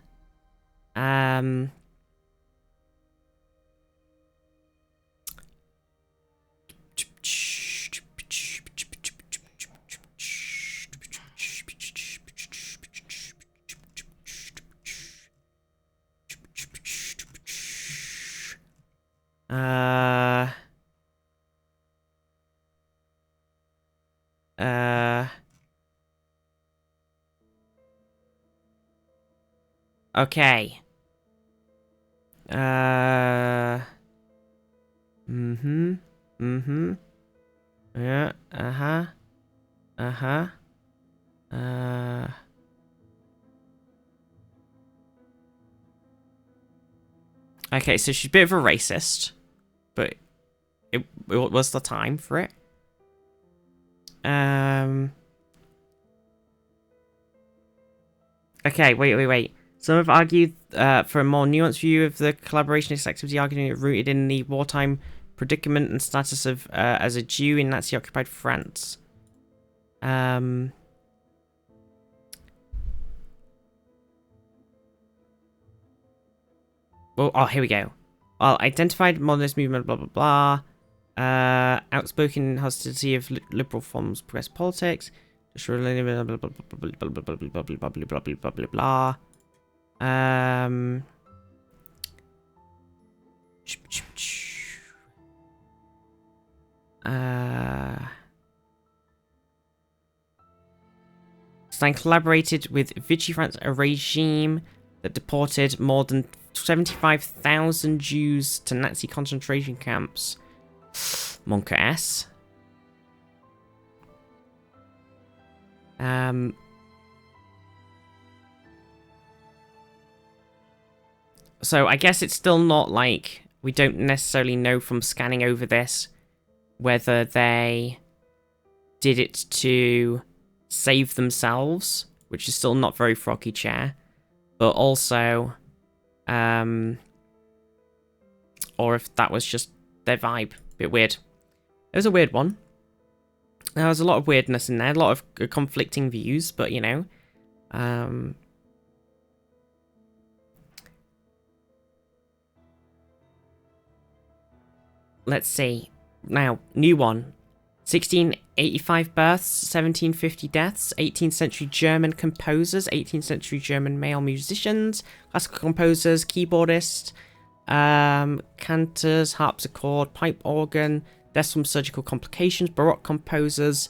Okay. Yeah, okay, so she's a bit of a racist, but it was the time for it. Okay, wait. Some have argued for a more nuanced view of the collaborationist activity, arguing it rooted in the wartime predicament and status of as a Jew in Nazi-occupied France. Well, oh, here we go. Well, identified modernist movement, blah, blah, blah. Outspoken hostility of liberal forms of progressive politics. Blah, blah, blah, blah, blah, blah, blah, blah, blah, blah. Stein collaborated with Vichy France, a regime that deported more than 75,000 Jews to Nazi concentration camps. Monka S. So I guess it's still not like, we don't necessarily know from scanning over this whether they did it to save themselves, which is still not very Froggy Chair, but also, or if that was just their vibe. Bit weird. It was a weird one. There was a lot of weirdness in there, a lot of conflicting views, but you know, let's see. Now, new one. 1685 births, 1750 deaths, 18th century German composers, 18th century German male musicians, classical composers, keyboardists, cantors, harpsichord, pipe organ, deaths from surgical complications, Baroque composers,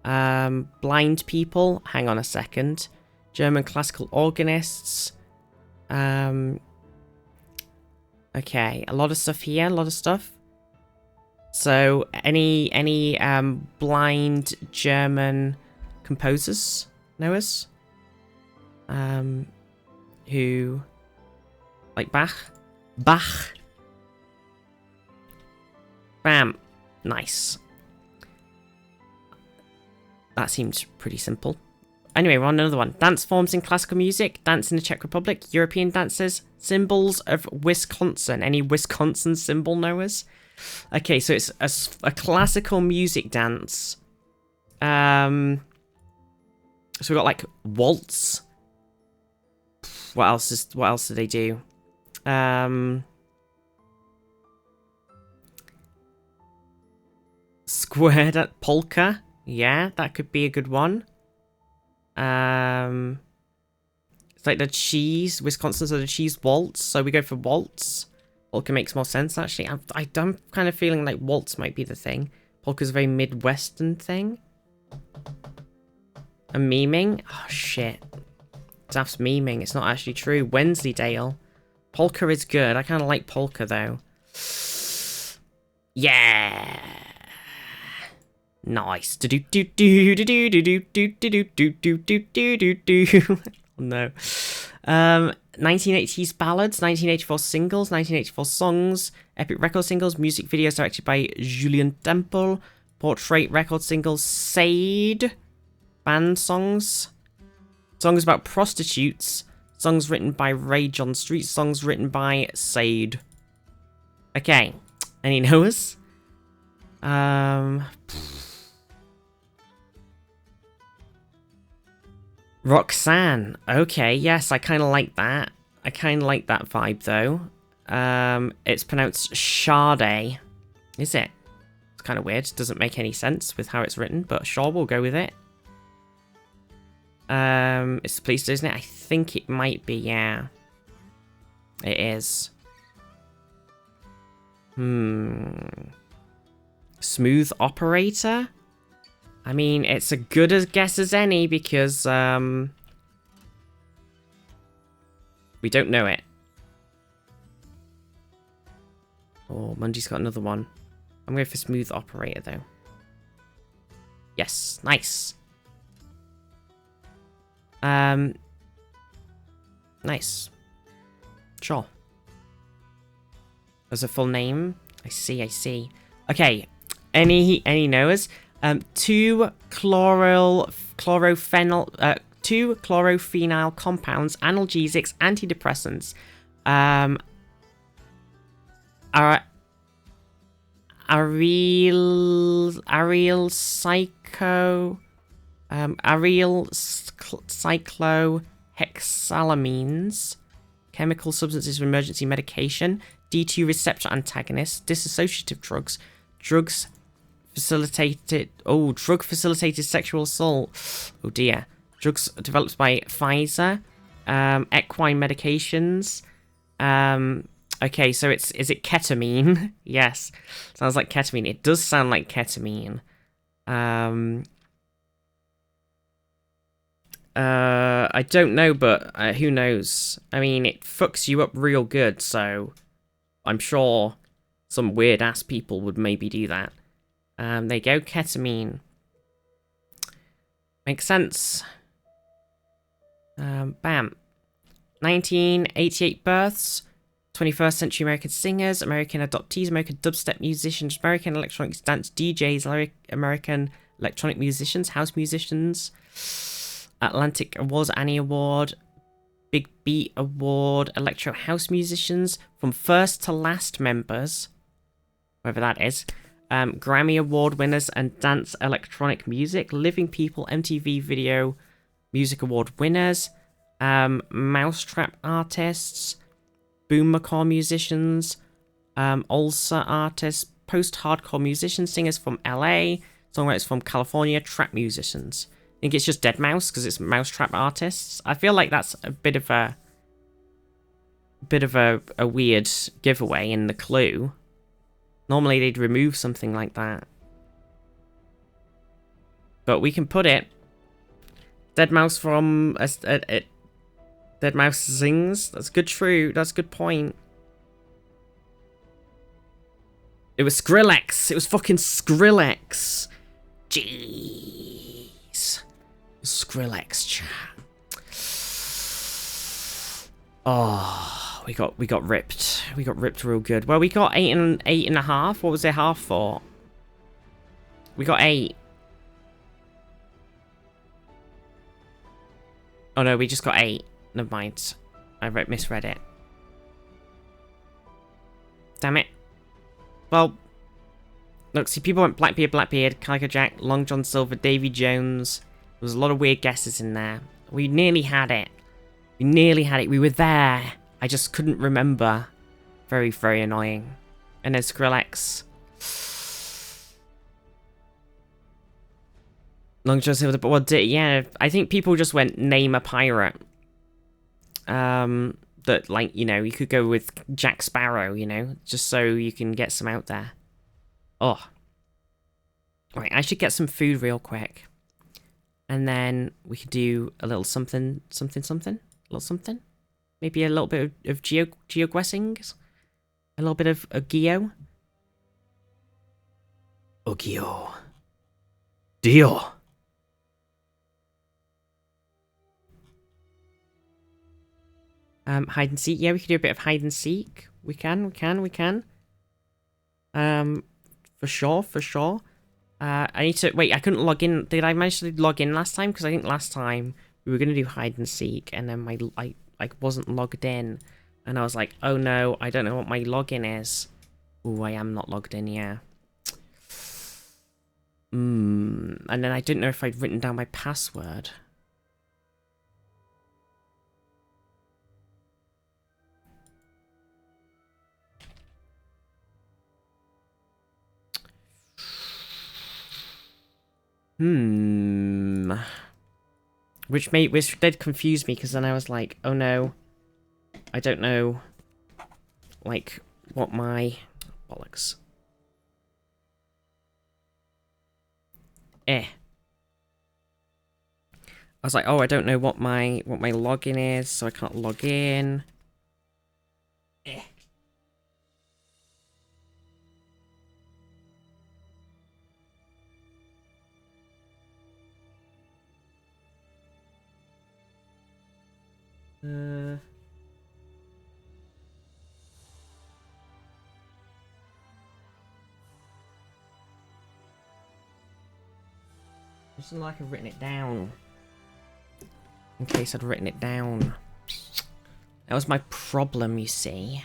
blind people, hang on a second, German classical organists, okay, a lot of stuff here, a lot of stuff. So, any blind German composers know us? Who, like Bach? Bach! Bam! Nice. That seems pretty simple. Anyway, we're on another one. Dance forms in classical music, dance in the Czech Republic, European dances, symbols of Wisconsin. Any Wisconsin symbol knowers? Okay, so it's a classical music dance. So we got like waltz. What else do they do? Squared at polka. Yeah, that could be a good one. It's like the cheese. Wisconsin's the cheese waltz, so we go for waltz. Polka makes more sense, actually. I'm kind of feeling like waltz might be the thing. Polka's a very Midwestern thing. A memeing? Oh, shit. Daft's memeing. It's not actually true. Wensleydale. Polka is good. I kind of like polka, though. Yeah. Nice. No. 1980s ballads, 1984 singles, 1984 songs, epic record singles, music videos directed by Julien Temple, portrait record singles, Sade, band songs, songs about prostitutes, songs written by Ray John Street, songs written by Sade. Okay, any knowers? Roxanne. Okay, yes, I kind of like that. I kind of like that vibe, though. It's pronounced Sade. Is it? It's kind of weird. Doesn't make any sense with how it's written, but sure, we'll go with it. It's the police, isn't it? I think it might be, yeah. It is. Smooth operator? I mean, it's a good a guess as any because, we don't know it. Oh, Mundy's got another one. I'm going for smooth operator, though. Yes, nice. Nice. Sure. As a full name? I see. Okay, any knowers? 2 chlorophenyl compounds, analgesics, antidepressants, aryl cyclohexylamines, chemical substances for emergency medication, D2 receptor antagonists, dissociative drugs, drug facilitated sexual assault. Oh dear. Drugs developed by Pfizer, equine medications. Okay, so is it ketamine? Yes, sounds like ketamine. It does sound like ketamine. I don't know, but who knows? I mean, it fucks you up real good, so I'm sure some weird ass people would maybe do that. There you go, ketamine. Makes sense. Bam. 1988 births, 21st century American singers, American adoptees, American dubstep musicians, American electronic dance DJs, American electronic musicians, house musicians, Atlantic Awards, Annie Award, Big Beat Award, Electro House musicians, from first to last members, whatever that is, Grammy Award winners and dance electronic music, Living People MTV Video Music Award winners, Mousetrap artists, Boommacore musicians, Ulcer artists, post-hardcore musicians, singers from LA, songwriters from California, trap musicians. I think it's just deadmau5 because it's Mousetrap artists. I feel like that's a bit of a weird giveaway in the clue. Normally they'd remove something like that. But we can put it. deadmau5 from deadmau5 sings. That's good. True. That's a good point. It was Skrillex. It was fucking Skrillex. Jeez. Skrillex chat. Oh, we got ripped. We got ripped real good. Well, we got 8.5. What was it half for? We got 8. Oh no, we just got 8. Never mind. I misread it. Damn it. Well, look, see, people went Blackbeard, Calico Jack, Long John Silver, Davy Jones. There was a lot of weird guesses in there. We nearly had it. We nearly had it. We were there. I just couldn't remember. Very, very annoying. And then Skrillex. Long John Silver, but what did, yeah, I think people just went name a pirate. That, like, you know, you could go with Jack Sparrow, you know, just so you can get some out there. Oh. Right, I should get some food real quick. And then we could do a little something. A little something. Maybe a little bit of geoguessing. A little bit of Ogio. Ogio. Dio. Hide and seek. Yeah, we could do a bit of hide and seek. We can. For sure. I need to... Wait, I couldn't log in. Did I manage to log in last time? Because I think last time we were going to do hide and seek, and then I wasn't logged in. And I was like, oh no, I don't know what my login is. Ooh, I am not logged in, yeah. And then I didn't know if I'd written down my password. Which did confuse me, because then I was like, oh no, I don't know, like, what my... Bollocks. I was like, oh, I don't know what my login is, so I can't log in. Just like I've written it down. In case I'd written it down. That was my problem, you see.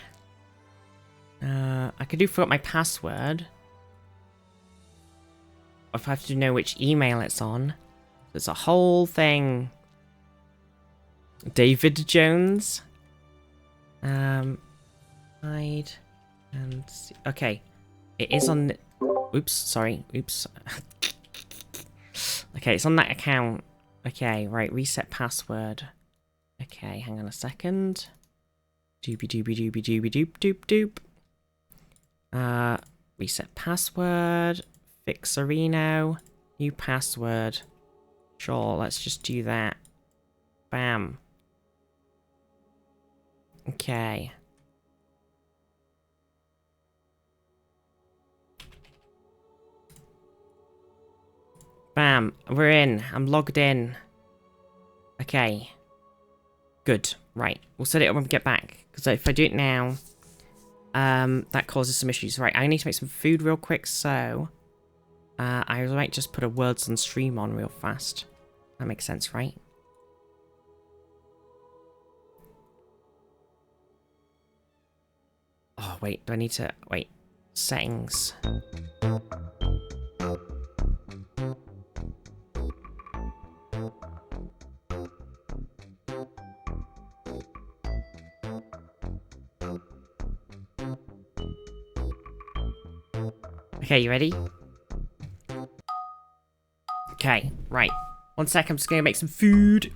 I could do forgot my password. If I have to know which email it's on. There's a whole thing. David Jones. Hide and see. Okay. It is on... Oops, sorry. Oops. Okay, it's on that account. Okay, right, reset password. Okay, hang on a second. Doobie doobie doobie doobie doop doop doop. Reset password. Fixerino. New password. Sure, let's just do that. Bam. Okay. Bam. We're in. I'm logged in. Okay. Good. Right. We'll set it up when we get back. Because if I do it now, that causes some issues. Right. I need to make some food real quick, so I might just put a words on stream on real fast. That makes sense, right? Oh, wait. Do I need to... Wait. Settings. Okay, you ready? Okay, right. 1 sec, I'm just gonna make some food.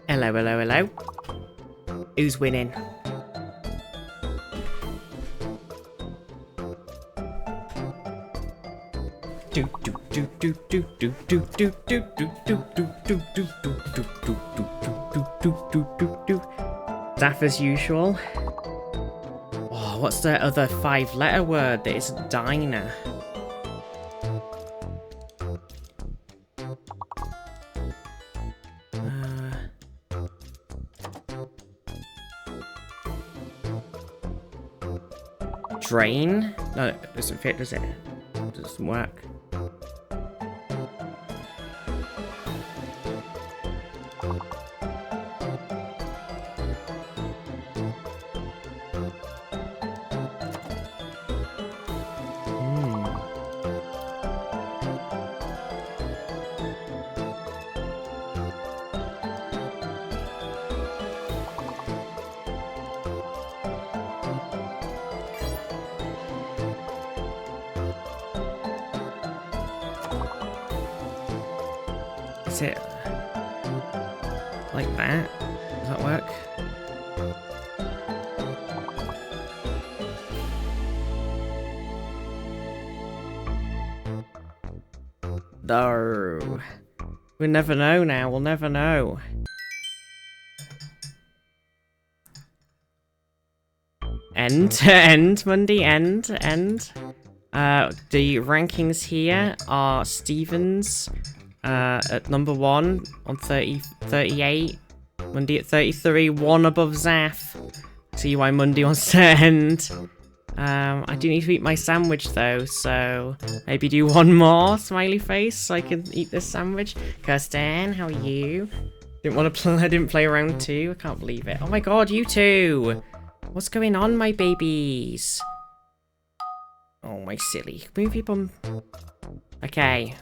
Hello, hello, hello. Who's winning? Do do do do do do do do do do do do do do do do do do. Daff as usual. Oh, what's the other 5-letter word that isn't diner? Drain? No, it doesn't fit, does it? It doesn't work. Is it like that? Does that work? No. We'll never know now. We'll never know. End, Monday, end. The rankings here are Stevens at number 1 on 38. Monday at 33, 1 above Zaff. See why Monday wants to end. I do need to eat my sandwich though, so maybe do one more smiley face so I can eat this sandwich. Kirsten, how are you? Didn't want to play. I didn't play round 2. I can't believe it. Oh my god, you two! What's going on, my babies? Oh my silly. Move your bum. Okay.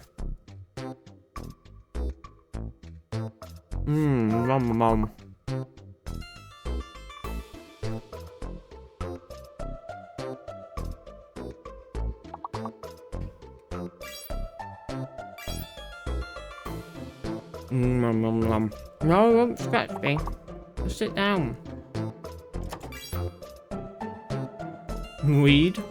Mom. Nom. No, don't scratch me. Just sit down. Weed.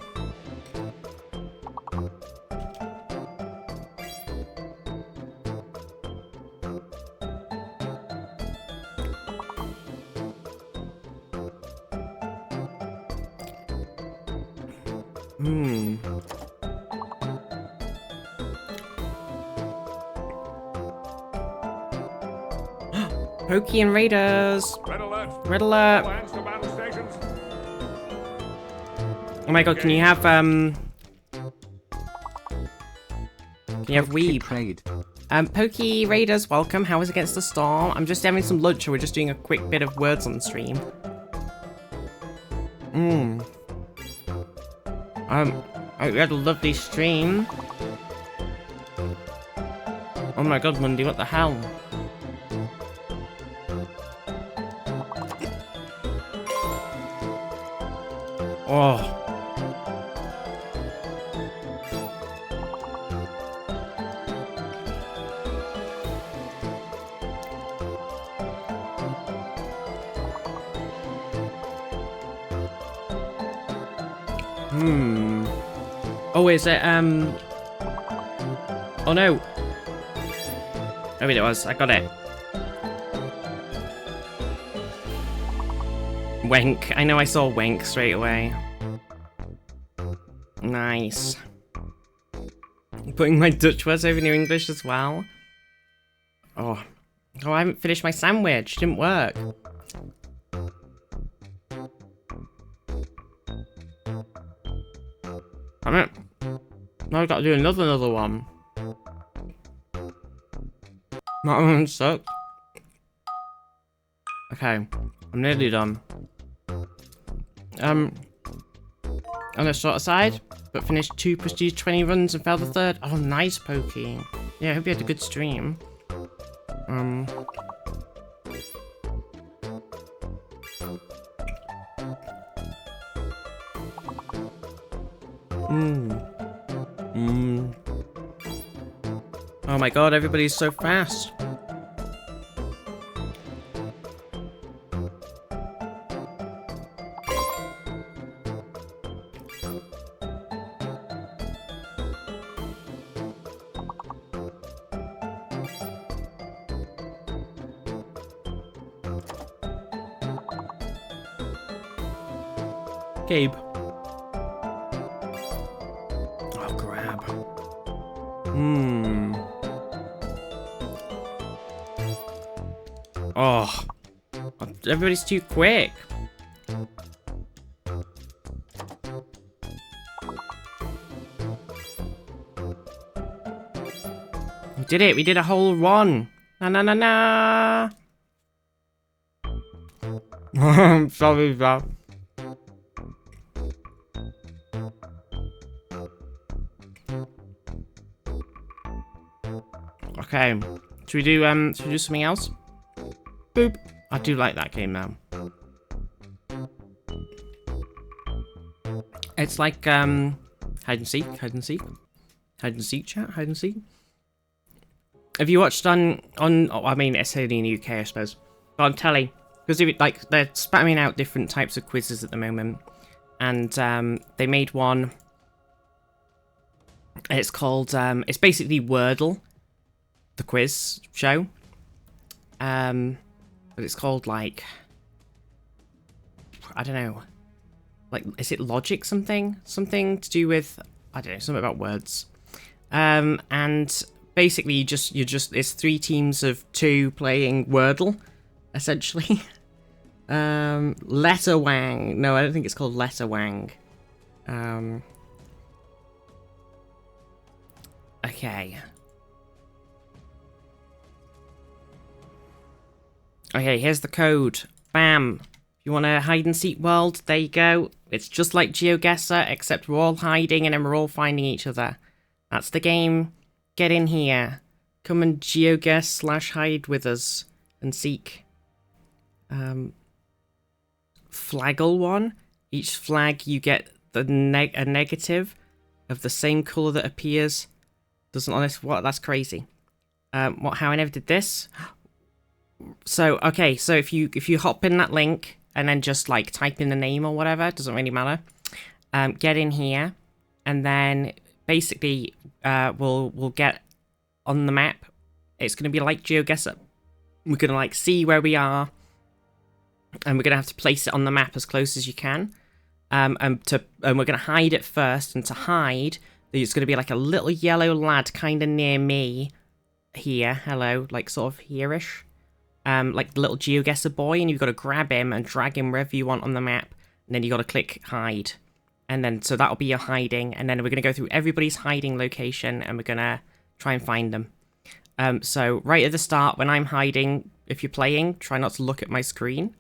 Pokey and Raiders. Red alert. Red alert. All hands to battle stations. Oh my god, can you have Weeb? Trade. Pokey Raiders, welcome. How is Against the Storm? I'm just having some lunch and we're just doing a quick bit of words on the stream. I had a lovely stream. Oh my god, Mundy, what the hell? Oh. Oh, is it, oh no. Oh, wait, it was. I got it. Wenk. I know I saw Wenk straight away. Nice. Putting my Dutch words over New English as well. Oh, I haven't finished my sandwich. Didn't work. Damn it. Now I gotta do another one. That one sucked. Okay, I'm nearly done. On the shorter side, but finished 2 prestige 20 runs and failed the 3rd. Oh, nice, Pokey. Yeah, I hope you had a good stream. Oh my god, everybody's so fast. Gabe. Oh, grab. Oh. Everybody's too quick. We did it. We did a whole run. Na na na na. I'm sorry, bro. Okay, should we do something else? Boop. I do like that game now. It's like hide and seek, hide and seek, hide and seek, chat, hide and seek. Have you watched on? Oh, I mean, it's only in the UK, I suppose, but on telly, because like they're spamming out different types of quizzes at the moment, and they made one. It's called it's basically Wordle, the quiz show. But it's called like, I don't know, like, is it logic something? Something to do with, I don't know, something about words. And basically you're just it's 3 teams of 2 playing Wordle, essentially. Letter Wang. No, I don't think it's called Letter Wang. Okay. Okay, here's the code. Bam. If you want a hide and seek world, there you go. It's just like GeoGuessr, except we're all hiding and then we're all finding each other. That's the game. Get in here. Come and GeoGuess/hide with us and seek. Flaggle one. Each flag you get a negative of the same color that appears. Doesn't honest what? That's crazy. How I never did this. So okay, so if you hop in that link and then just like type in the name or whatever, doesn't really matter. Get in here, and then basically we'll get on the map. It's gonna be like GeoGuessr. We're gonna like see where we are, and we're gonna have to place it on the map as close as you can. And we're gonna hide it first. And to hide, there's gonna be like a little yellow lad kind of near me here. Hello, like sort of here-ish. Like the little GeoGuessr boy, and you've got to grab him and drag him wherever you want on the map, and then you got to click hide, and then so that'll be your hiding, and then we're gonna go through everybody's hiding location, and we're gonna try and find them. So right at the start, when I'm hiding, if you're playing, try not to look at my screen,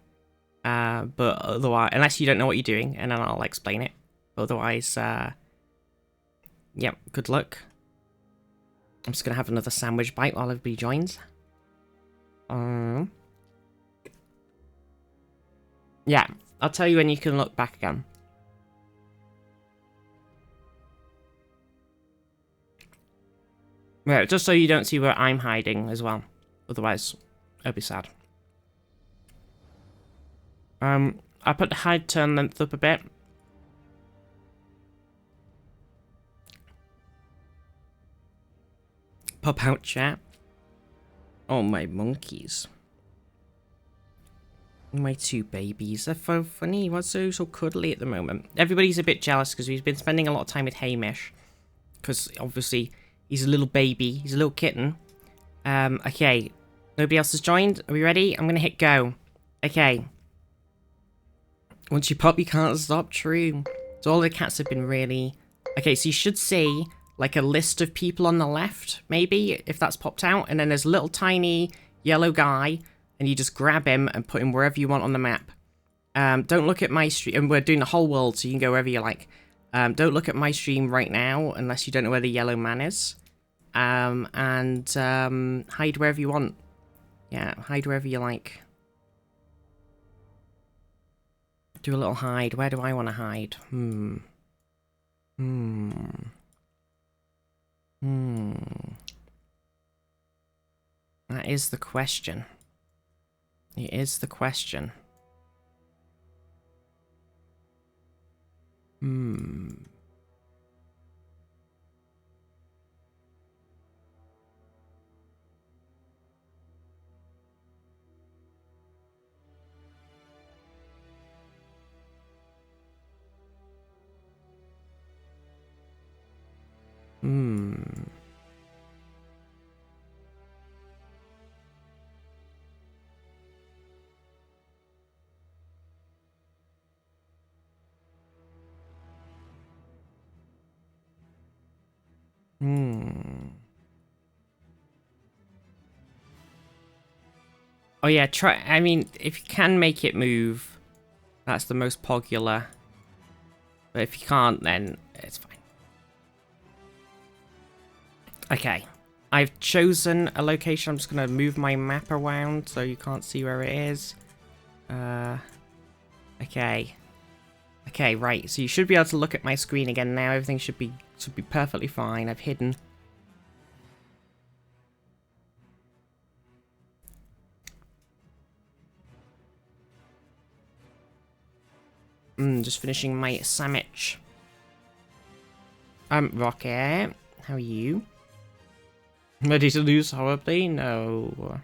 but otherwise, unless you don't know what you're doing, and then I'll explain it. Otherwise, yep, good luck. I'm just gonna have another sandwich bite while everybody joins. Yeah, I'll tell you when you can look back again. Yeah, just so you don't see where I'm hiding as well. Otherwise, it'll be sad. I put the hide turn length up a bit. Pop out chat. Oh, my monkeys. My 2 babies. They're so funny. What's so cuddly at the moment? Everybody's a bit jealous because we've been spending a lot of time with Hamish. Because, obviously, he's a little baby. He's a little kitten. Okay. Nobody else has joined. Are we ready? I'm going to hit go. Okay. Once you pop, you can't stop. True. So all the cats have been really Okay, so you should see like a list of people on the left, maybe, if that's popped out. And then there's a little tiny yellow guy, and you just grab him and put him wherever you want on the map. Don't look at my stream, and we're doing the whole world, so you can go wherever you like. Don't look at my stream right now, unless you don't know where the yellow man is. Hide wherever you want. Yeah, hide wherever you like. Do a little hide. Where do I want to hide? That is the question. It is the question. Oh yeah, try. I mean, if you can make it move, that's the most popular. But if you can't, then it's fine. Okay, I've chosen a location. I'm just gonna move my map around so you can't see where it is. Okay. Okay, right. So you should be able to look at my screen again now. Everything should be perfectly fine. I've hidden. Just finishing my sandwich. Rocket, how are you? Ready to lose horribly? No.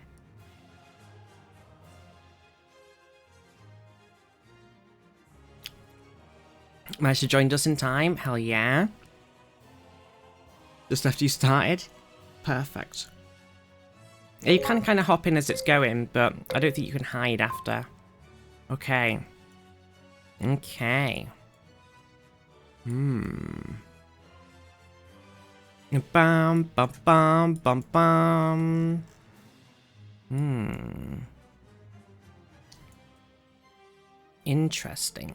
Managed to join us in time? Hell yeah. Just after you started? Perfect. Yeah, you can kind of hop in as it's going, but I don't think you can hide after. Okay. Okay. Bum, bum, bum, bum, bum. Interesting.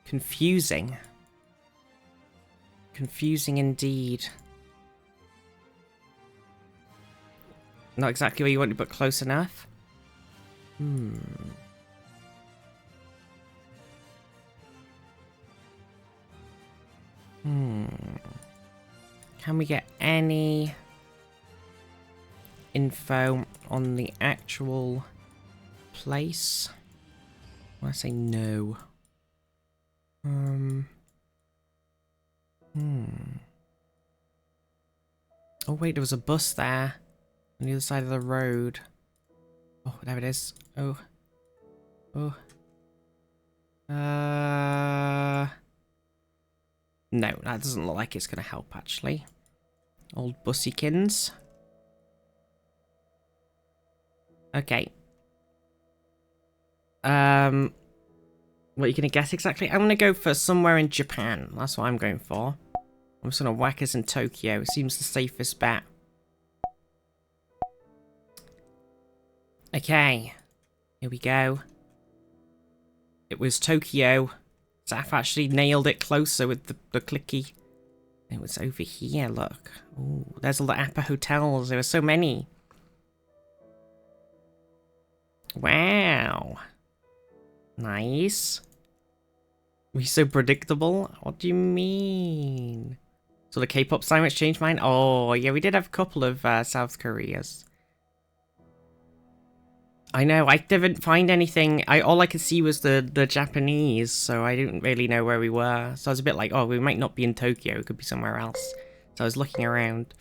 Confusing. Confusing indeed. Not exactly where you want it, but close enough. Can we get any info on the actual place? I say no. Oh wait, there was a bus there on the other side of the road. Oh, there it is. Oh. Oh. No, that doesn't look like it's going to help, actually. Old bussykins. Okay. What are you going to guess exactly? I'm going to go for somewhere in Japan. That's what I'm going for. I'm just going to whack us in Tokyo. It seems the safest bet. Okay. Here we go. It was Tokyo. Zaf actually nailed it closer with the clicky. It was over here, look. Ooh, there's all the Appa hotels. There were so many. Wow. Nice. We so predictable? What do you mean? So the K-pop sandwich changed mine? Oh, yeah, we did have a couple of South Koreas. I know, I didn't find anything. All I could see was the Japanese, so I didn't really know where we were. So I was a bit like, oh, we might not be in Tokyo, it could be somewhere else. So I was looking around.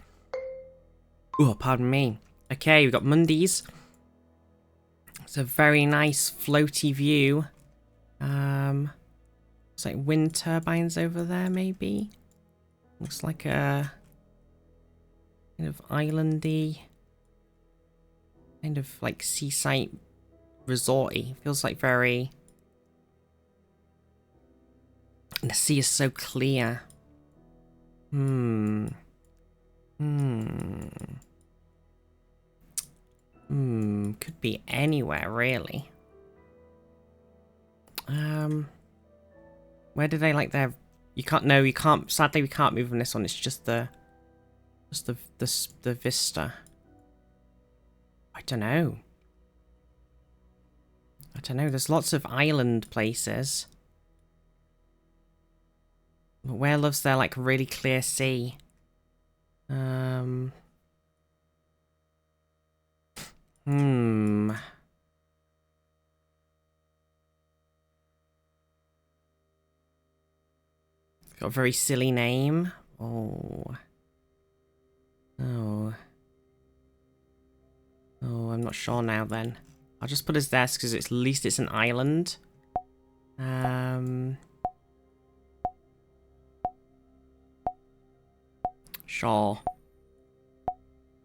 Oh, pardon me. Okay, we've got Mundies. It's a very nice floaty view. It's like wind turbines over there, maybe? Looks like a kind of islandy, kind of like seaside resorty. Feels like very... And the sea is so clear. Hmm. Hmm. Hmm. Could be anywhere, really. Where do they like their... You can't... No, you can't... Sadly, we can't move on this one. It's just the... Just the vista. I don't know. I don't know. There's lots of island places. But where loves there like really clear sea? Hmm. Got a very silly name. Oh. Oh. Oh, I'm not sure now then. I'll just put us there because at least it's an island. Sure.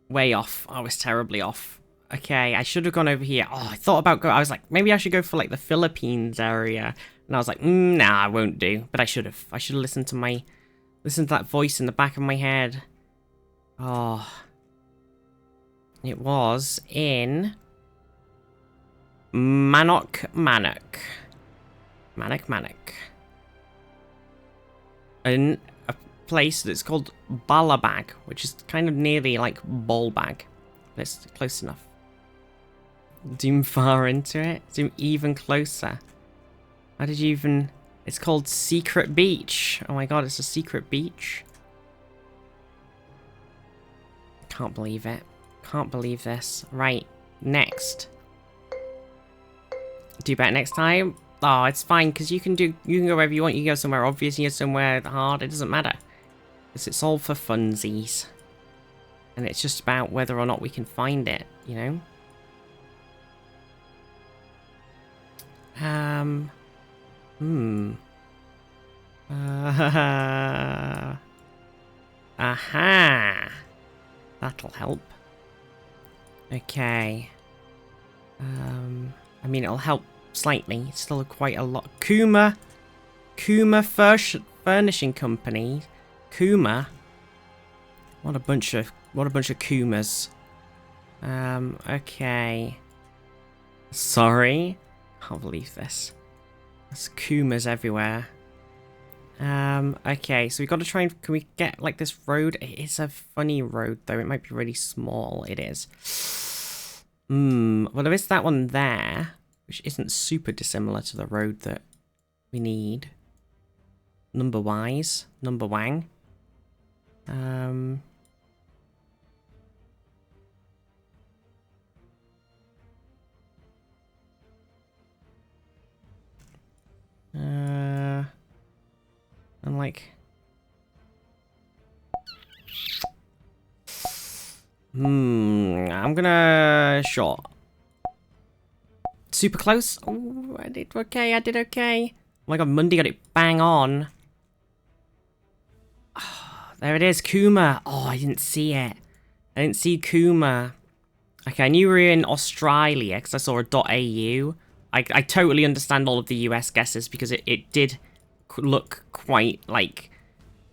Way off. I was terribly off. Okay, I should have gone over here. Oh, I thought about I was like, maybe I should go for like the Philippines area. And I was like, nah, I won't do. But I should have. I should have listened to that voice in the back of my head. Oh. It was in Manok. In a place that's called Balabag, which is kind of nearly like Ballbag. But it's close enough. Zoom far into it. Zoom even closer. How did you even... It's called Secret Beach. Oh my god, it's a secret beach. Can't believe it. Can't believe this. Right, next. Do better next time? Oh, it's fine, because you can go wherever you want. You can go somewhere obvious, you go somewhere hard. It doesn't matter. Because it's all for funsies. And it's just about whether or not we can find it, you know? Aha! That'll help. Okay. I mean, it'll help slightly. It's still quite a lot. Kuma Furnishing Company. Kuma. What a bunch of Kumas. Okay. Sorry. Can't believe this. There's Kumas everywhere. Okay, so we got to try and... Can we get, like, this road? It's a funny road, though. It might be really small. It is. Well, there is that one there, which isn't super dissimilar to the road that we need. Number-wise. Number Wang. I'm like... I'm gonna... Sure. Super close. Oh, I did okay. Oh my god, Mundy got it bang on. Oh, there it is, Kuma. Oh, I didn't see it. I didn't see Kuma. Okay, I knew we were in Australia because I saw a .au. I totally understand all of the US guesses because it did look quite like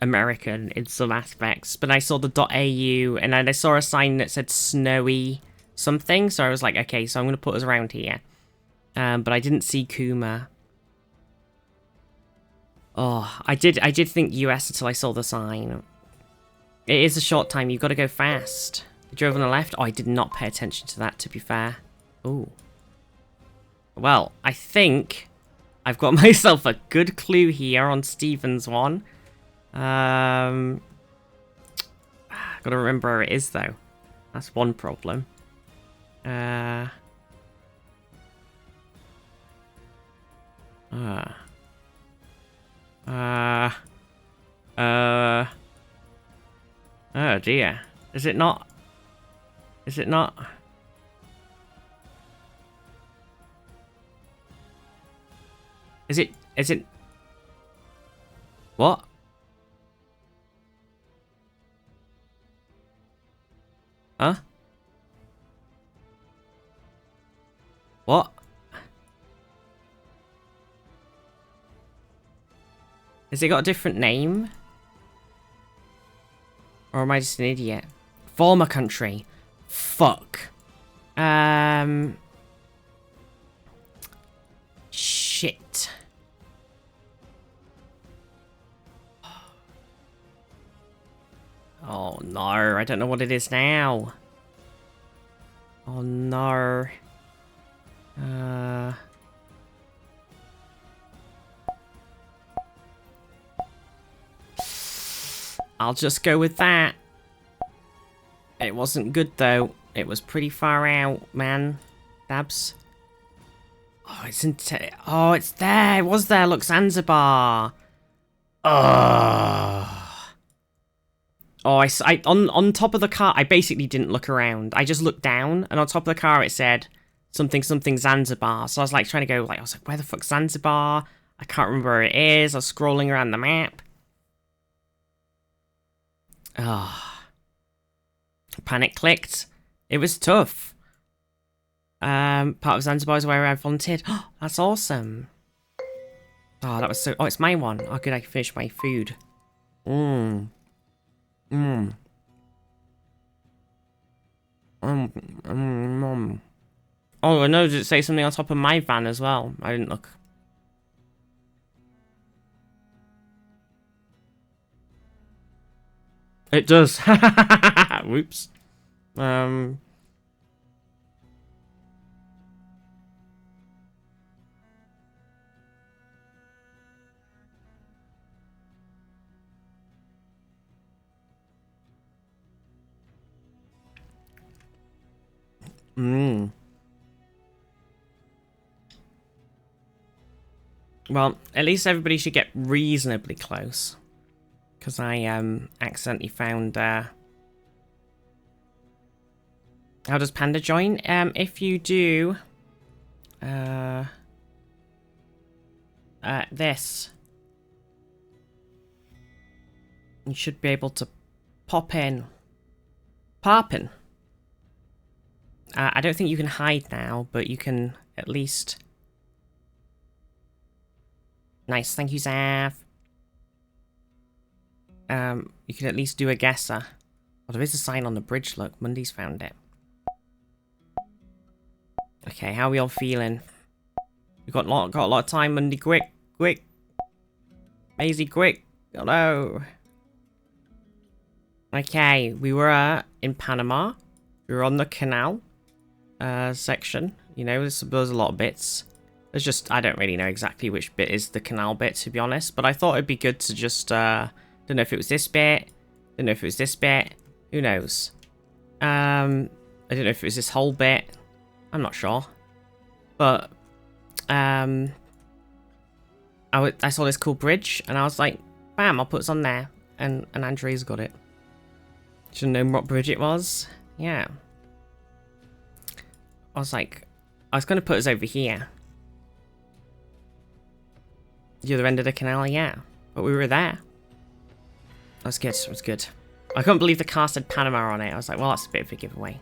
American in some aspects. But I saw the .au and then I saw a sign that said snowy something. So I was like, okay, so I'm going to put us around here. But I didn't see Kuma. Oh, I did think US until I saw the sign. It is a short time. You've got to go fast. You drove on the left? Oh, I did not pay attention to that, to be fair. Ooh. Well, I think I've got myself a good clue here on Steven's one. Gotta remember where it is, though. That's one problem. Oh dear. Is it not? Is it not? Is it? What? Huh? What? Has it got a different name? Or am I just an idiot? Former country. Fuck. Shit. Oh no, I don't know what it is now. Oh no. I'll just go with that. It wasn't good though. It was pretty far out, man. Dabs. Oh, it's in. Oh, it's there. It was there. Look, Zanzibar. Oh. Oh, on top of the car. I basically didn't look around. I just looked down, and on top of the car it said something Zanzibar. So I was like trying to go. Like I was like, where the fuck's Zanzibar? I can't remember where it is. I was scrolling around the map. Ah. Panic clicked. It was tough. Part of Zanzibar is where I volunteered. Oh, that's awesome. Oh, that was so... Oh, it's my one. Oh, good, I can finish my food. Mmm. Mmm. Oh, I know, did it say something on top of my van as well? I didn't look. It does. Whoops. Well, at least everybody should get reasonably close. Because I accidentally found... How does Panda join? If you do... this. You should be able to pop in. Pop in. I don't think you can hide now, but you can at least... Nice, thank you, Zaf. You can at least do a guesser. Oh, there is a sign on the bridge, look. Mundy's found it. Okay, how are we all feeling? We've got a lot of time, Mundy. Quick, quick. Maisie, quick. Hello. Okay, we were in Panama. We were on the canal section. You know, there's a lot of bits. There's just, I don't really know exactly which bit is the canal bit, to be honest. But I thought it'd be good to just, don't know if it was this bit. Don't know if it was this bit. Who knows? I don't know if it was this whole bit. I'm not sure. But, I saw this cool bridge, and I was like, bam, I'll put this on there. And Andrea's got it. Should have known what bridge it was. Yeah. I was like, I was going to put us over here. The other end of the canal, yeah. But we were there. That was good, it was good. I couldn't believe the car said Panama on it. I was like, well, that's a bit of a giveaway.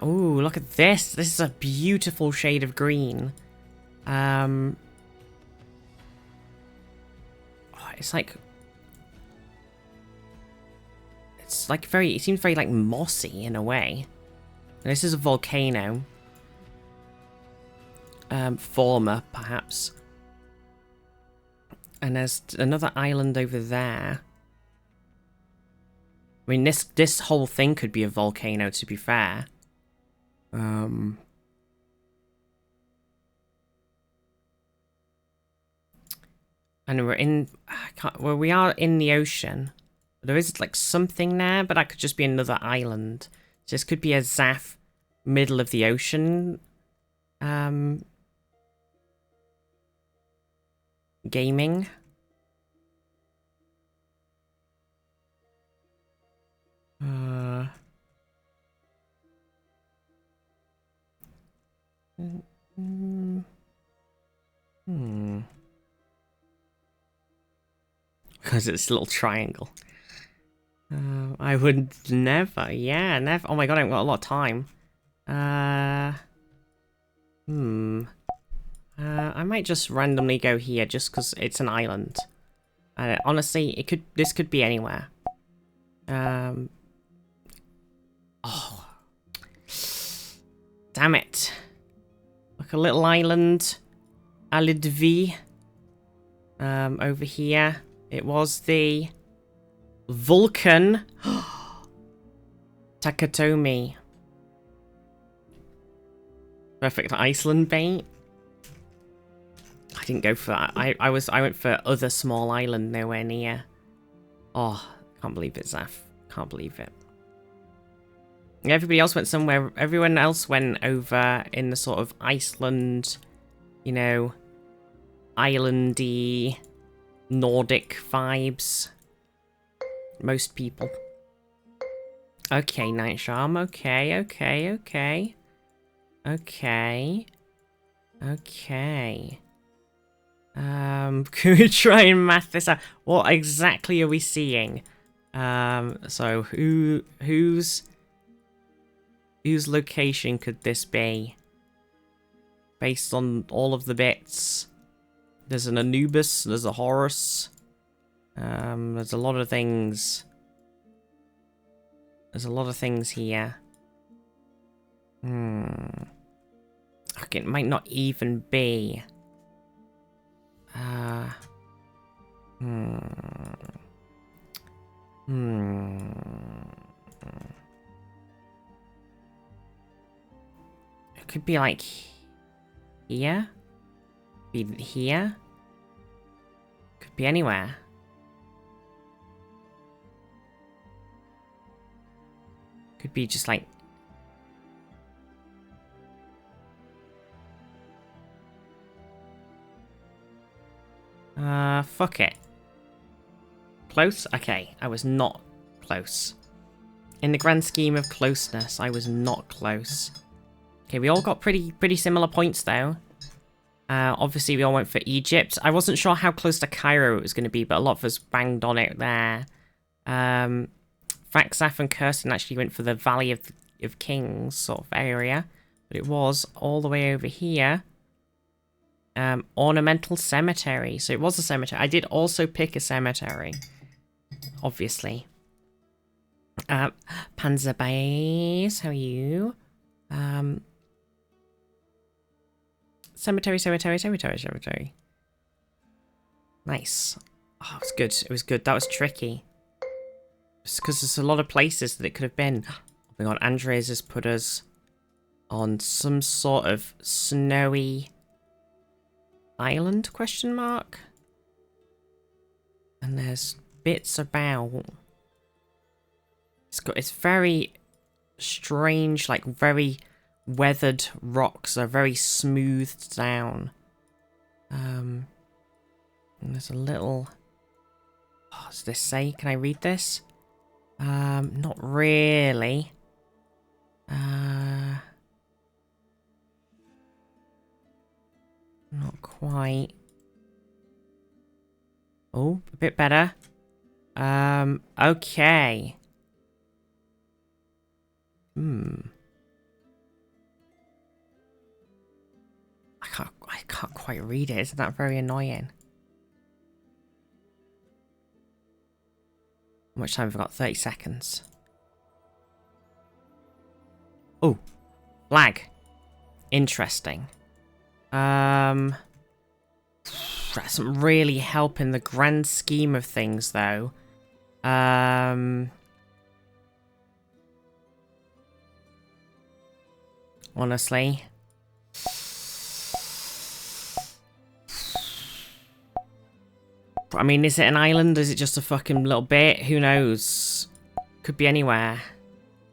Ooh, look at this. This is a beautiful shade of green. Oh, it's like... It's like very... It seems very, like, mossy in a way. And this is a volcano. Former, perhaps. And there's another island over there. I mean, this whole thing could be a volcano, to be fair. And we're in... well, we are in the ocean. There is, like, something there, but that could just be another island. So this could be a Zaf middle of the ocean. Gaming. Because it's a little triangle. I would never, yeah, never. Oh my god, I haven't got a lot of time. I might just randomly go here just because it's an island. Honestly, this could be anywhere. Oh. Damn it. Like a little island. Isle de Vie. Over here. It was the Vulcan Takatomi. Perfect Iceland bait. I didn't go for that. I went for other small island nowhere near. Oh, can't believe it, Zaf. Can't believe it. Everybody else went somewhere. Everyone else went over in the sort of Iceland, you know, islandy, Nordic vibes. Most people. Okay, Night Charm. Okay. Can we try and math this out? What exactly are we seeing? So whose location could this be? Based on all of the bits. There's an Anubis, there's a Horus. There's a lot of things. There's a lot of things here. Okay, it might not even be. It could be like here. Be here. Could be anywhere. Could be just like. Fuck it. Close? Okay, I was not close. In the grand scheme of closeness, I was not close. Okay, we all got pretty similar points though. Obviously we all went for Egypt. I wasn't sure how close to Cairo it was going to be, but a lot of us banged on it there. Faxaf and Kirsten actually went for the Valley of Kings sort of area, but it was all the way over here. Ornamental cemetery. So it was a cemetery. I did also pick a cemetery, obviously. Panzer Base, how are you? Cemetery. Nice. Oh, it was good. It was good. That was tricky. Just because there's a lot of places that it could have been. Oh my god, Andres has put us on some sort of snowy island, question mark? And there's bits about. It's very strange, like very weathered rocks are very smoothed down. And there's a little. Oh, does this say? Can I read this? Not really. Not quite. Oh, a bit better. Okay. I can't quite read it. Isn't that very annoying? How much time have I got? 30 seconds. Oh, lag. Interesting. That doesn't really help in the grand scheme of things, though. Honestly. I mean, is it an island? Is it just a fucking little bit? Who knows? Could be anywhere.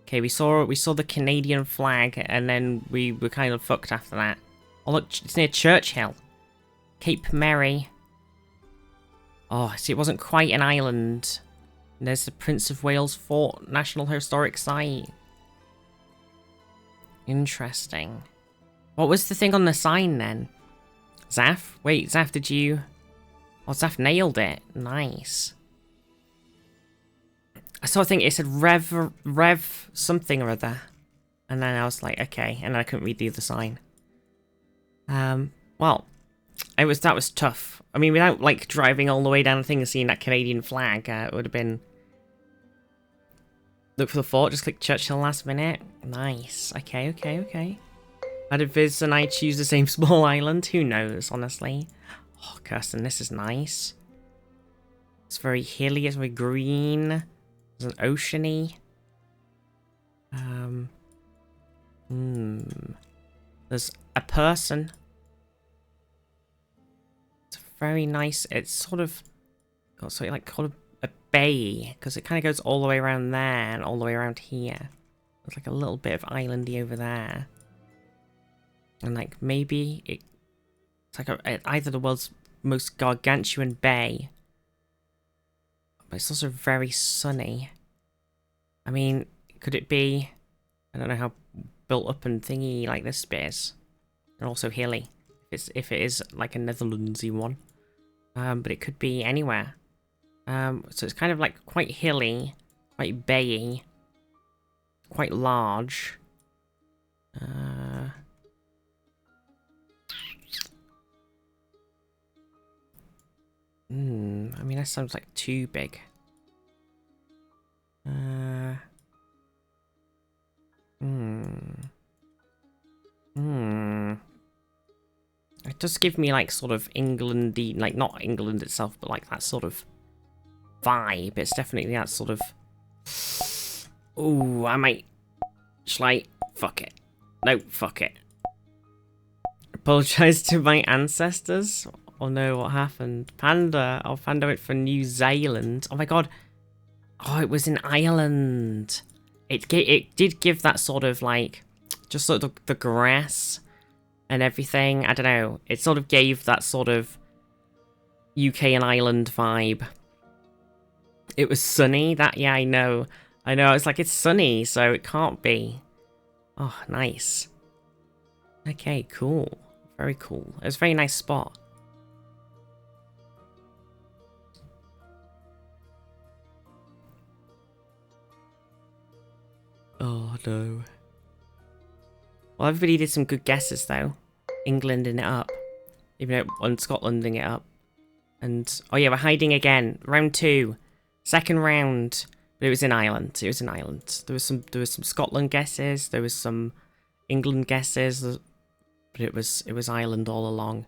Okay, we saw the Canadian flag, and then we were kind of fucked after that. Oh look, it's near Churchill. Cape Mary. Oh, see, it wasn't quite an island. And there's the Prince of Wales Fort, National Historic Site. Interesting. What was the thing on the sign then? Zaf? Wait, Zaf, did you... Oh, Zaf nailed it. Nice. I sort of think it said Rev something or other. And then I was like, okay. And I couldn't read the other sign. Well, that was tough. I mean, without, like, driving all the way down the thing and seeing that Canadian flag, it would have been Look for the fort, just click Churchill last minute. Nice. Okay, okay, okay. How did Viz and I choose the same small island? Who knows, honestly. Oh, Kirsten, this is nice. It's very hilly, it's very green. There's an oceany. There's a person. It's very nice. It's sort of got something like called a bay, because it kind of goes all the way around there and all the way around here. There's like a little bit of islandy over there. And like maybe it's like either the world's most gargantuan bay. But it's also very sunny. I mean, could it be... I don't know how built up and thingy like this bit is. And also hilly. If it is like a Netherlandsy one. But it could be anywhere. So it's kind of like quite hilly, quite bayy, quite large. I mean, that sounds like too big. It does give me like sort of Englandy, like not England itself, but like that sort of vibe. It's definitely that sort of... Ooh, I might... Shall I? Fuck it. No, fuck it. Apologise to my ancestors? Oh no, what happened? Panda. Oh, Panda went for New Zealand. Oh my god. Oh, it was in Ireland. It did give that sort of like... Just sort of the grass and everything. I don't know. It sort of gave that sort of UK and Ireland vibe. It was sunny. That, yeah, I know. I know. It's like, it's sunny, so it can't be. Oh, nice. Okay, cool. Very cool. It was a very nice spot. Oh, no. Well, everybody did some good guesses, though. Englanding it up. Even though on Scotlanding it up. And, oh yeah, we're hiding again. Round 2. Second round. But it was in Ireland. It was in Ireland. There was some Scotland guesses. There was some England guesses. But it was Ireland all along.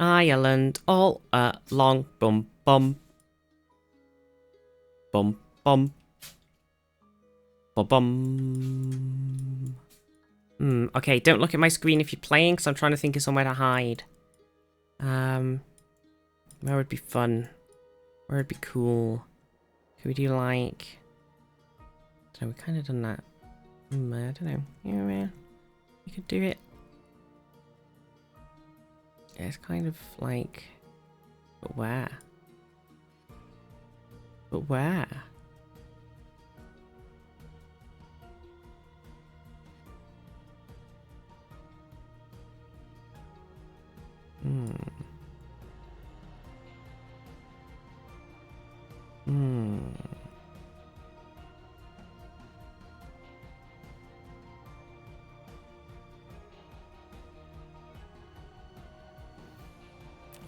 Ireland all along. Bum bum. Bum bum. Bum bum. Okay, don't look at my screen if you're playing, because I'm trying to think of somewhere to hide. Where would be fun? Where would be cool? Could we do like... So we kind of done that. I don't know. Yeah, man. You could do it. Yeah, it's kind of like... But where? But where?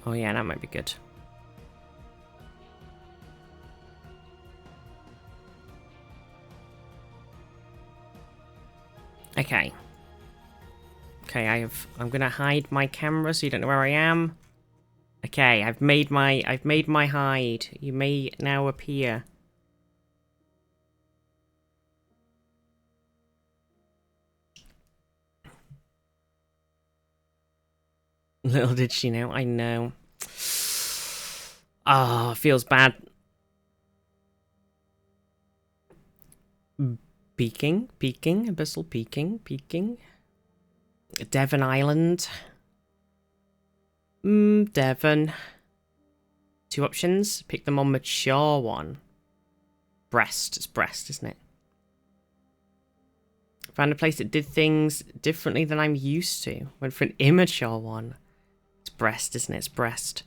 Oh yeah, that might be good. Okay. Okay, I'm gonna hide my camera so you don't know where I am. Okay, I've made my hide. You may now appear. Little did she know. I know. Ah, oh, feels bad. Peeking, abyssal peeking. Devon Island. Devon. 2 options. Pick the more mature one. Brest. It's Brest, isn't it? Found a place that did things differently than I'm used to. Went for an immature one. It's Brest, isn't it? It's Brest.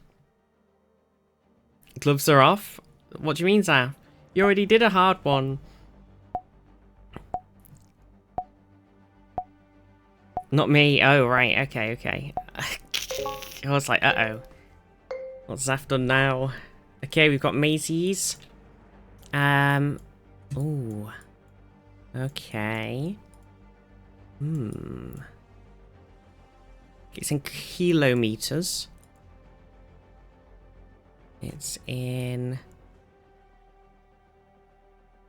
Gloves are off? What do you mean, Zaf? You already did a hard one. Not me. Oh, right. Okay. I was like, uh-oh. What's Zaf done now? Okay, we've got Maisie's. Oh. Okay. It's in kilometers. It's in...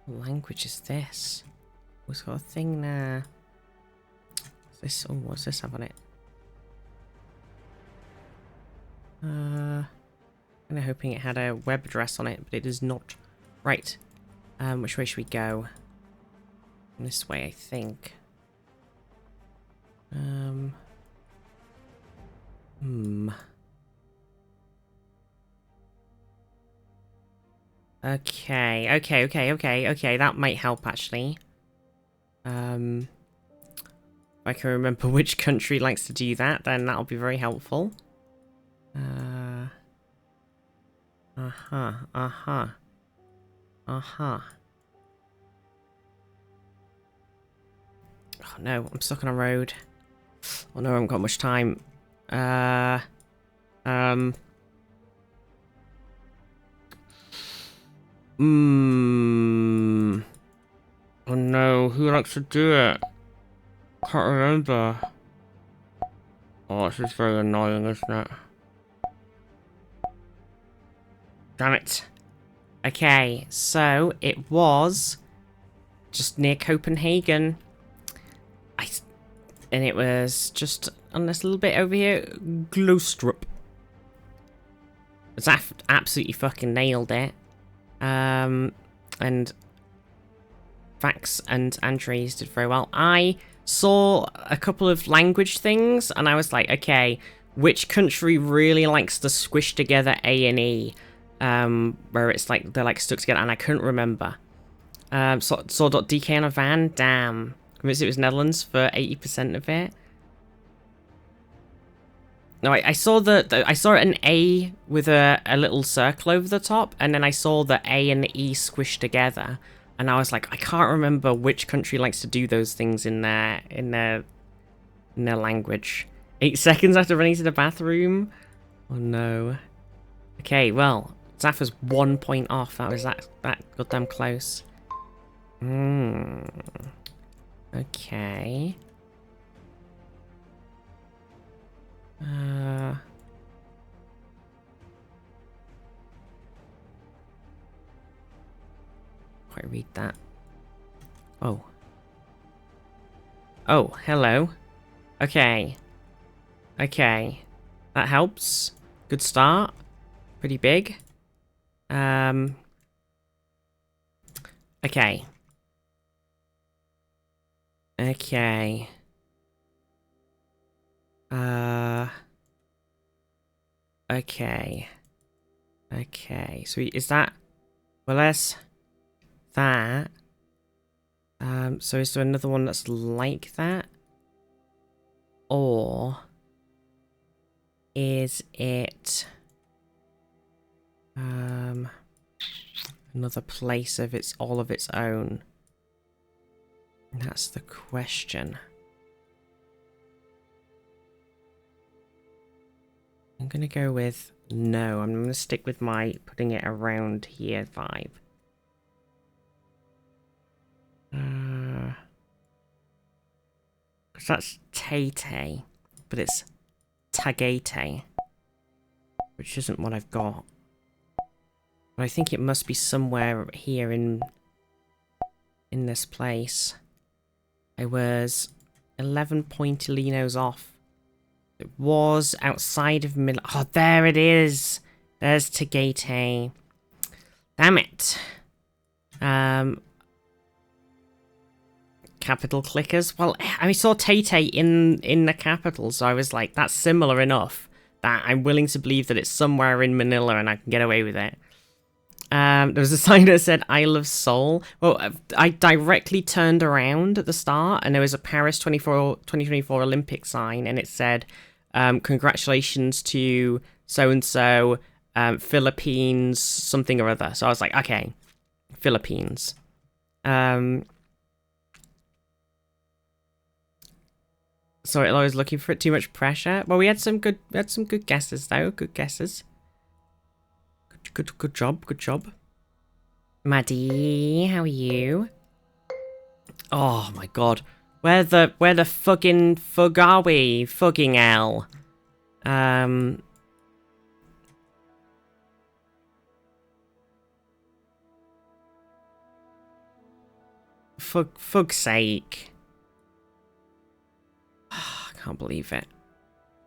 What language is this? Oh, it's got a thing there. What's this? Oh, what's this have on it? I'm kind of hoping it had a web address on it, but it does not. Right. Which way should we go? This way, I think. Okay. That might help, actually. If I can remember which country likes to do that, then that'll be very helpful. Uh-huh. Oh no, I'm stuck on a road. Oh no, I haven't got much time. Oh no, who likes to do it? Can't remember. Oh, this is very annoying, isn't it? Damn it. Okay, so it was just near Copenhagen. And it was just on this little bit over here, Glostrup. Zaf absolutely fucking nailed it. And Vax and Andres did very well. I saw a couple of language things, and I was like, okay, which country really likes to squish together A and E? Where it's like, they're like stuck together, and I couldn't remember. Saw .dk on a van, damn. Convinced it was Netherlands for 80% of it. No, I saw I saw an A with a little circle over the top, and then I saw the A and the E squished together, and I was like, I can't remember which country likes to do those things in their language. 8 seconds after running to the bathroom. Oh no. Okay, well, Zaffa's 1 point off. That was that goddamn close. Okay. Quite read that. Oh. Oh, hello. Okay. Okay. That helps. Good start. Pretty big. Okay. Okay. Okay. Okay. So is that... Well, there's that. So is there another one that's like that? Or... is it... another place of all of its own? And that's the question. I'm gonna go with no. I'm gonna stick with my putting it around here vibe. Because that's Tay-Tay, but it's Tagate, which isn't what I've got. But I think it must be somewhere here in this place. I was 11 pointilinos off. It was outside of Milan. Oh, there it is. There's Tagate. Damn it. Capital clickers. Well, I saw Tay-Tay in the capital, so I was like, that's similar enough that I'm willing to believe that it's somewhere in Manila and I can get away with it. There was a sign that said Isle of Seoul. Well, I directly turned around at the start and there was a Paris 2024 Olympic sign and it said, congratulations to so-and-so, Philippines, something or other. So I was like, okay, Philippines. Sorry, I was looking for it. Too much pressure. Well, we had some good guesses though. Good guesses. Good job. Good job. Maddie, how are you? Oh my god. Where the fucking fug are we? Fucking hell. Fug's sake. I can't believe it.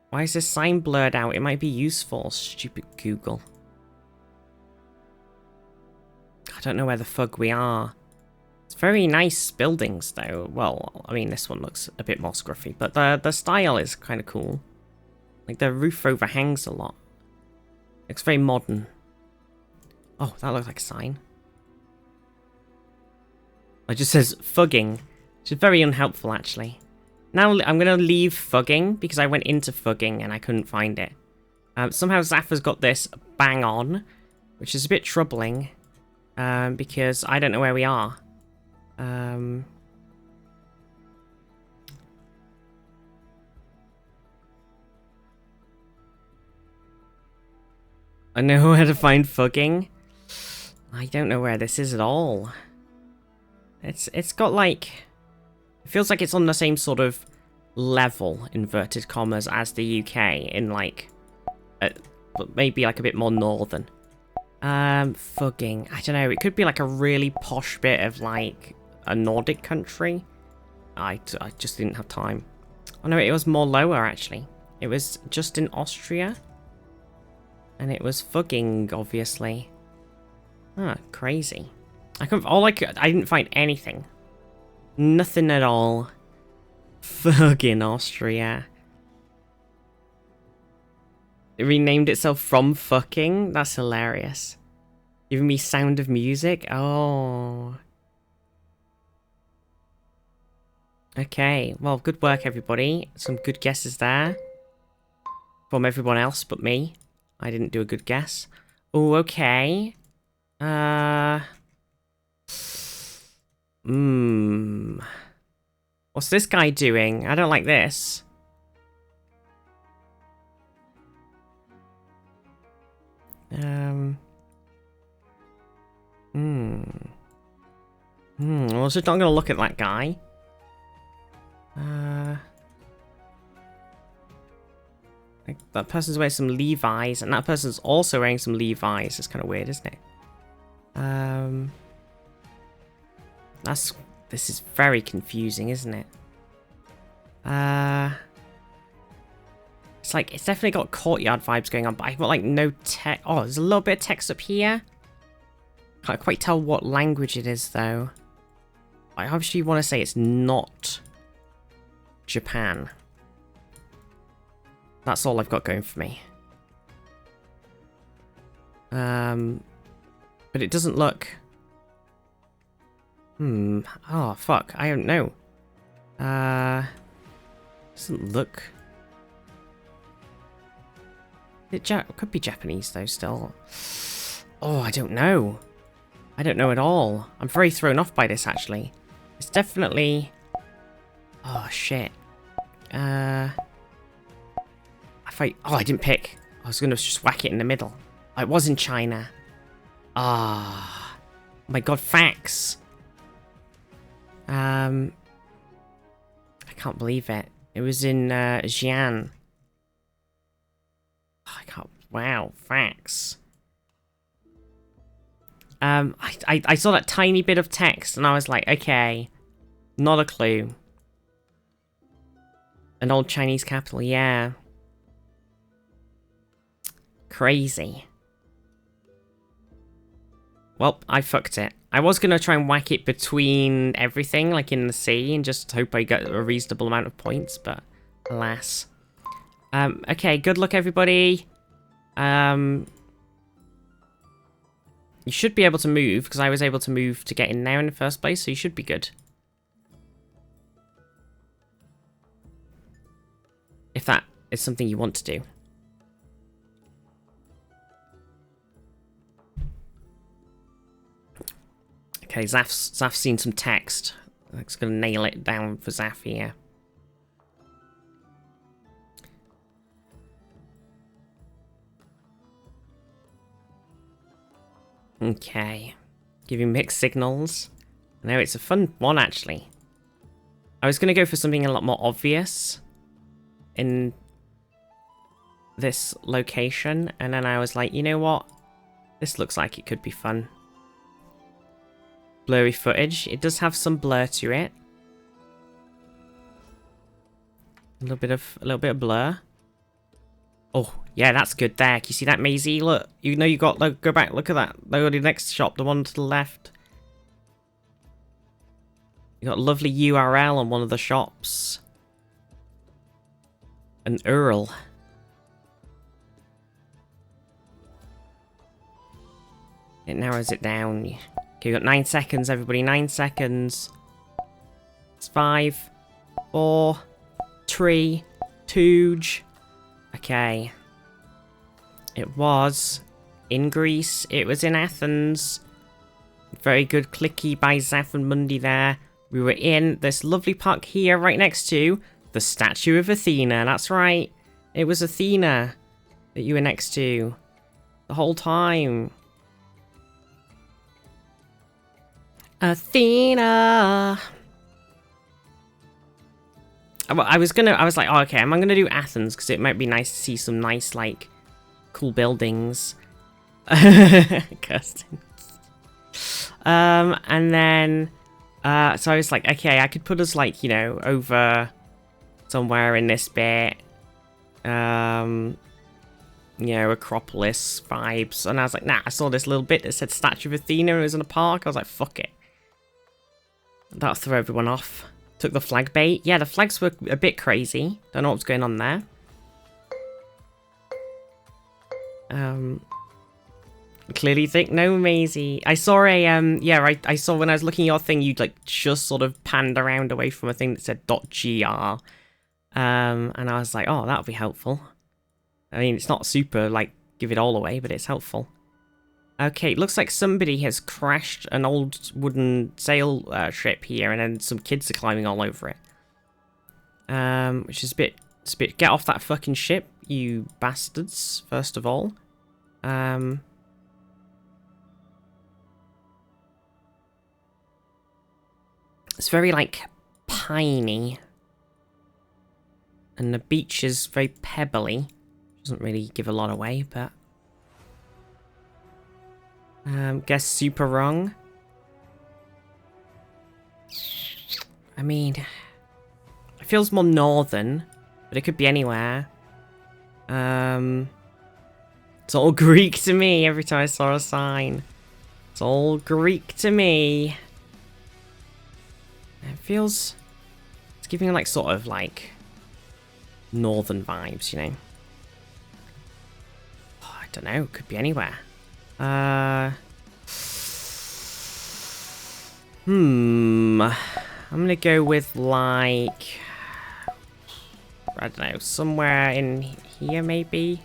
Why is this sign blurred out? It might be useful, stupid Google. I don't know where the fug we are. It's very nice buildings, though. Well, I mean, this one looks a bit more scruffy, but the style is kind of cool. Like, the roof overhangs a lot. Looks very modern. Oh, that looks like a sign. It just says fugging, which is very unhelpful, actually. Now I'm going to leave fugging because I went into fugging and I couldn't find it. Somehow Zaffa's got this bang on, which is a bit troubling because I don't know where we are. I know where to find fugging. I don't know where this is at all. It's got like... It feels like it's on the same sort of level, inverted commas, as the UK in like... but maybe like a bit more northern. Fugging. I don't know, it could be like a really posh bit of like a Nordic country. I just didn't have time. Oh no, it was more lower actually. It was just in Austria. And it was fugging, obviously. Ah, crazy. I didn't find anything. Nothing at all. Fucking Austria. It renamed itself from fucking? That's hilarious. Giving me Sound of Music? Oh. Okay, well, good work, everybody. Some good guesses there. From everyone else but me. I didn't do a good guess. Oh, okay. What's this guy doing? I don't like this. I was just not gonna look at that guy. Like, that person's wearing some Levi's, and that person's also wearing some Levi's. It's kind of weird, isn't it? This is very confusing, isn't it? It's like, it's definitely got courtyard vibes going on, but I've got like no text. Oh, there's a little bit of text up here. Can't quite tell what language it is though. I obviously want to say it's not Japan. That's all I've got going for me. But it doesn't look... Oh, fuck. I don't know. Doesn't look... It could be Japanese, though, still. Oh, I don't know. I don't know at all. I'm very thrown off by this, actually. It's definitely... Oh, shit. Oh, I didn't pick. I was going to just whack it in the middle. It was in China. Ah. Oh my god, facts. I can't believe it. It was in Xi'an. Oh, I can't... Wow, facts. I saw that tiny bit of text and I was like, okay, not a clue. An old Chinese capital, yeah. Crazy. Well, I fucked it. I was going to try and whack it between everything, like in the sea, and just hope I get a reasonable amount of points, but alas. Okay, good luck, everybody. You should be able to move, because I was able to move to get in there in the first place, so you should be good. If that is something you want to do. Okay, Zaf's seen some text. It's gonna nail it down for Zaf here. Okay. Giving mixed signals. No, it's a fun one, actually. I was going to go for something a lot more obvious in this location, and then I was like, you know what? This looks like it could be fun. Blurry footage. It does have some blur to it. A little bit of blur. Oh, yeah, that's good there. Can you see that, Maisie? Look, you know you got, like, go back, look at that. Look at the next shop, the one to the left. You got a lovely URL on one of the shops. An URL. It narrows it down. Okay, we got 9 seconds, everybody. 9 seconds. It's 5, 4, 3, 2. Okay. It was in Greece. It was in Athens. Very good clicky by Zaf and Mundi there. We were in this lovely park here right next to the statue of Athena. That's right. It was Athena that you were next to the whole time. Athena. I was like, oh, okay, I'm gonna do Athens because it might be nice to see some nice, like, cool buildings. Kirsten. And then, so I was like, okay, I could put us, like, you know, over somewhere in this bit. You know, Acropolis vibes. And I was like, nah, I saw this little bit that said Statue of Athena and it was in a park. I was like, fuck it. That'll throw everyone off. Took the flag bait. Yeah, the flags were a bit crazy. Don't know what's going on there. Clearly think no, Maisie. I saw a, yeah, I saw when I was looking at your thing, you'd, like, just sort of panned around away from a thing that said .gr. And I was like, oh, that'll be helpful. I mean, it's not super, like, give it all away, but it's helpful. Okay, it looks like somebody has crashed an old wooden sail ship here, and then some kids are climbing all over it. Which is a bit, get off that fucking ship, you bastards, first of all. It's very, like, piney. And the beach is very pebbly. Doesn't really give a lot away, but... guess super wrong. I mean... It feels more northern, but it could be anywhere. It's all Greek to me every time I saw a sign. It's all Greek to me. It feels... It's giving, like, sort of, like... northern vibes, you know? Oh, I don't know, could be anywhere. I'm gonna go with, like... I don't know, somewhere in here, maybe?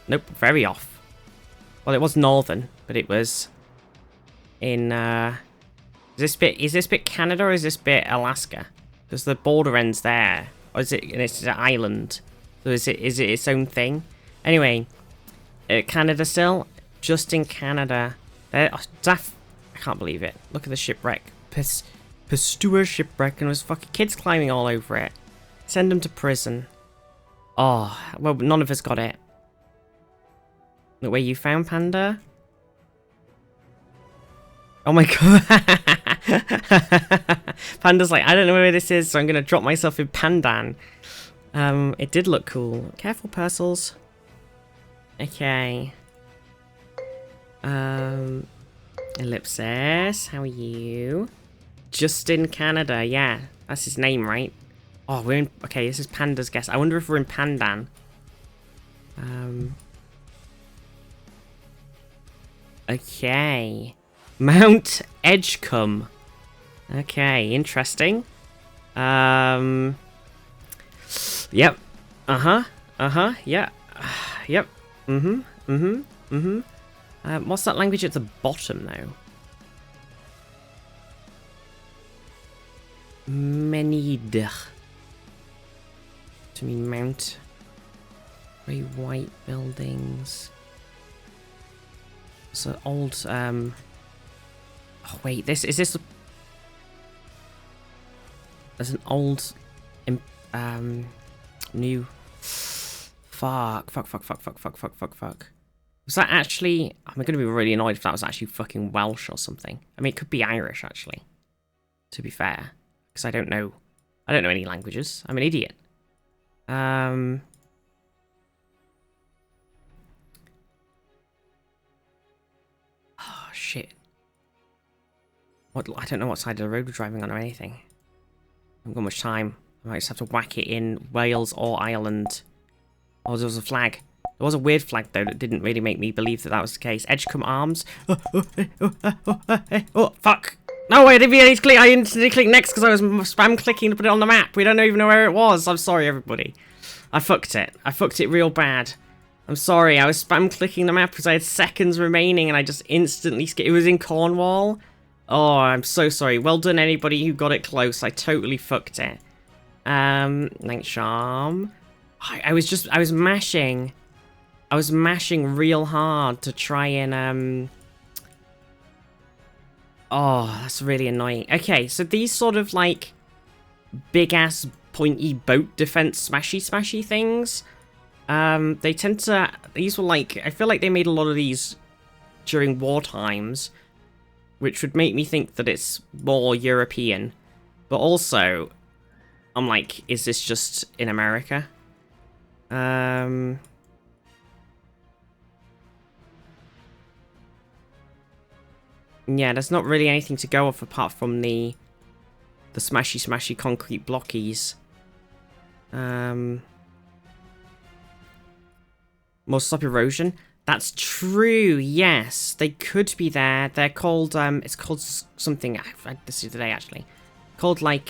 Nope, very off. Well, it was northern, but it was... in, is this bit Canada or is this bit Alaska? Because the border ends there. Or is it, and it's an island. So is it its own thing? Anyway, Canada still? Just in Canada. There, oh, I can't believe it. Look at the shipwreck. Pastua shipwreck, and there's fucking kids climbing all over it. Send them to prison. Oh, well, none of us got it. Look where you found Panda. Oh my god. Panda's like, I don't know where this is, so I'm gonna drop myself in Pandan. It did look cool. Careful, Purcels. Okay. Ellipsis, how are you? Just in Canada, yeah. That's his name, right? Oh, we're in... Okay, this is Panda's guess. I wonder if we're in Pandan. Okay. Mount Edgecombe. Okay, interesting. Yep. Yeah. Yep. What's that language at the bottom, though? Menid. To mean mount. Very white buildings. It's an old, oh wait, is this... There's an old, new... Fuck. Was that actually... I'm going to be really annoyed if that was actually fucking Welsh or something. I mean, it could be Irish, actually. To be fair. Because I don't know any languages. I'm an idiot. Oh, shit. What? I don't know what side of the road we're driving on or anything. I haven't got much time. I might just have to whack it in Wales or Ireland. Oh, there was a flag. There was a weird flag, though, that didn't really make me believe that that was the case. Edgecombe Arms. Oh, fuck. No, I didn't need to click. I instantly clicked next because I was spam clicking to put it on the map. We don't even know where it was. I'm sorry, everybody. I fucked it. I fucked it real bad. I'm sorry. I was spam clicking the map because I had seconds remaining and I just instantly skipped. It was in Cornwall. Oh, I'm so sorry. Well done, anybody who got it close. I totally fucked it. Thanks, Charm. I was mashing real hard to try and, oh, that's really annoying. Okay, so these sort of, like, big-ass, pointy boat defense smashy things, they tend to, these were, like, I feel like they made a lot of these during war times, which would make me think that it's more European. But also, I'm like, is this just in America? Yeah, there's not really anything to go off apart from the smashy concrete blockies. More stop erosion. That's true, yes. They could be there. They're called, it's called something, I read this the other day, actually. Called, like,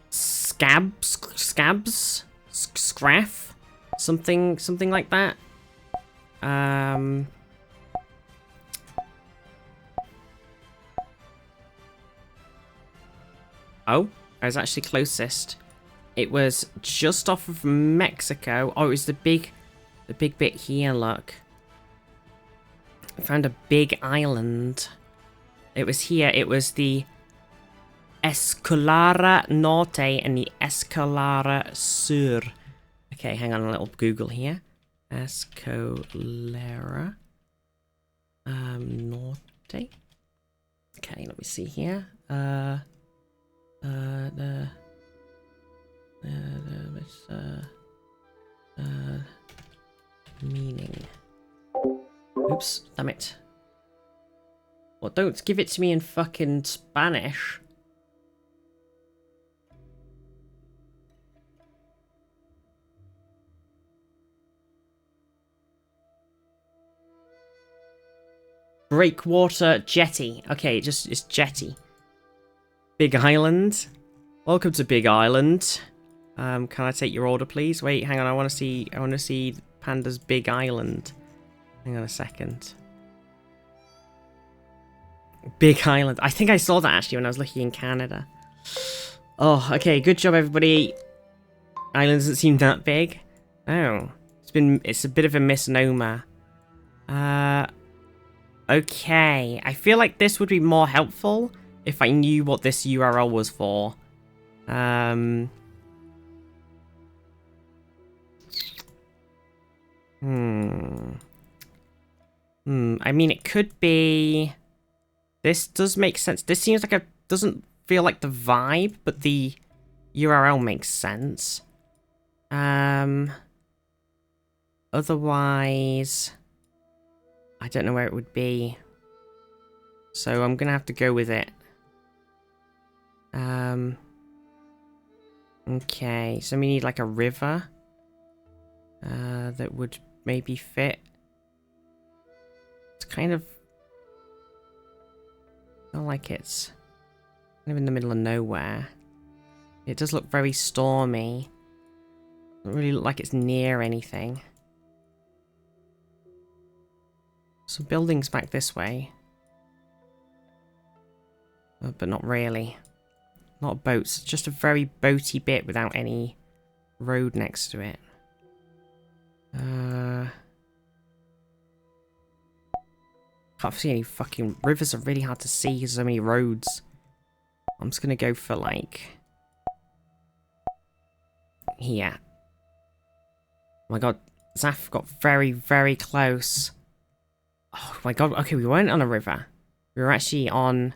scabs? Scraff? Something like that. Oh, I was actually closest. It was just off of Mexico. Oh, it was the big bit here, look. I found a big island. It was here. It was the Escolara Norte and the Escolara Sur. Okay, hang on, a little Google here. Escolara Norte. Okay, let me see here. Meaning. Oops, damn it. Well, don't give it to me in fucking Spanish. Breakwater Jetty. Okay, it's jetty. Big Island. Welcome to Big Island. Can I take your order, please? Wait, hang on. I want to see Panda's Big Island. Hang on a second. Big Island. I think I saw that actually when I was looking in Canada. Oh, okay. Good job, everybody. Island doesn't seem that big. Oh, it's a bit of a misnomer. Okay. I feel like this would be more helpful if I knew what this URL was for. I mean, it could be... This does make sense. This seems like doesn't feel like the vibe, but the URL makes sense. Otherwise, I don't know where it would be. So I'm gonna have to go with it. Okay, so we need like a river that would maybe fit. It's kind of... I feel like it's kind of in the middle of nowhere. It does look very stormy. Doesn't really look like it's near anything. Some buildings back this way. But not really. Not boats, just a very boaty bit without any road next to it. Can't see any fucking... Rivers are really hard to see because so many roads. I'm just gonna go for, like... here. Oh my god. Zaf got very, very close. Oh my god. Okay, we weren't on a river. We were actually on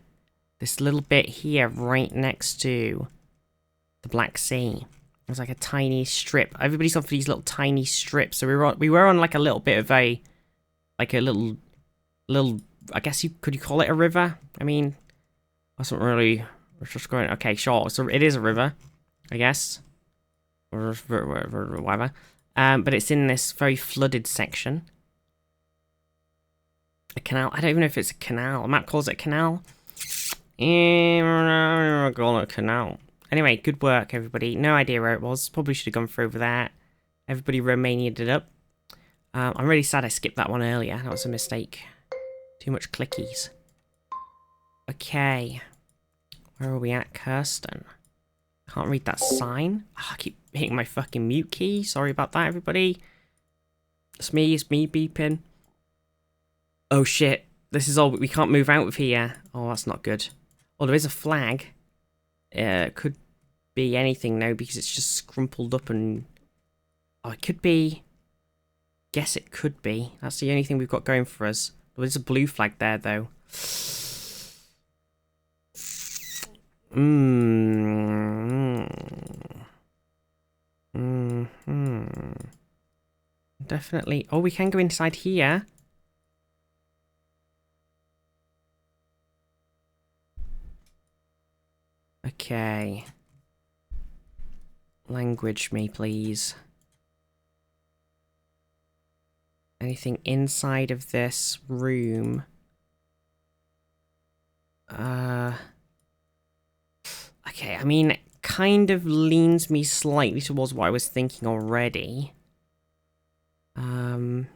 this little bit here right next to the Black Sea. It was like a tiny strip. Everybody's on for these little tiny strips. So we were on like a little bit of a... like a little... I guess could you call it a river? I mean... wasn't really... we're just going... okay, sure. So it is a river. I guess. Or whatever. But it's in this very flooded section. A canal. I don't even know if it's a canal. The map calls it a canal. I'm call it a canal. Anyway, good work, everybody. No idea where it was. Probably should have gone through over there. Everybody Romania'd it up. I'm really sad I skipped that one earlier. That was a mistake. Too much clickies. Okay. Where are we at, Kirsten? Can't read that sign. Oh, I keep hitting my fucking mute key. Sorry about that, everybody. It's me beeping. Oh shit. This is all we can't move out of here. Oh, that's not good. Oh, there is a flag. Could be anything now because it's just scrumpled up and... oh, it could be... guess it could be. That's the only thing we've got going for us. There's a blue flag there, though. Definitely. Oh, we can go inside here. Okay. Language me, please. Anything inside of this room? Okay, I mean, it kind of leans me slightly towards what I was thinking already. Could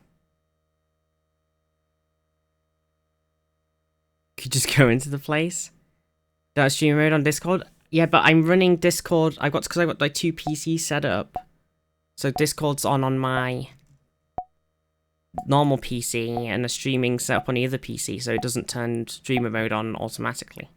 just go into the place. That's stream mode on Discord. Yeah, but I'm running Discord. Because I got like 2 PCs set up. So Discord's on my normal PC and the streaming set up on the other PC, so it doesn't turn streamer mode on automatically.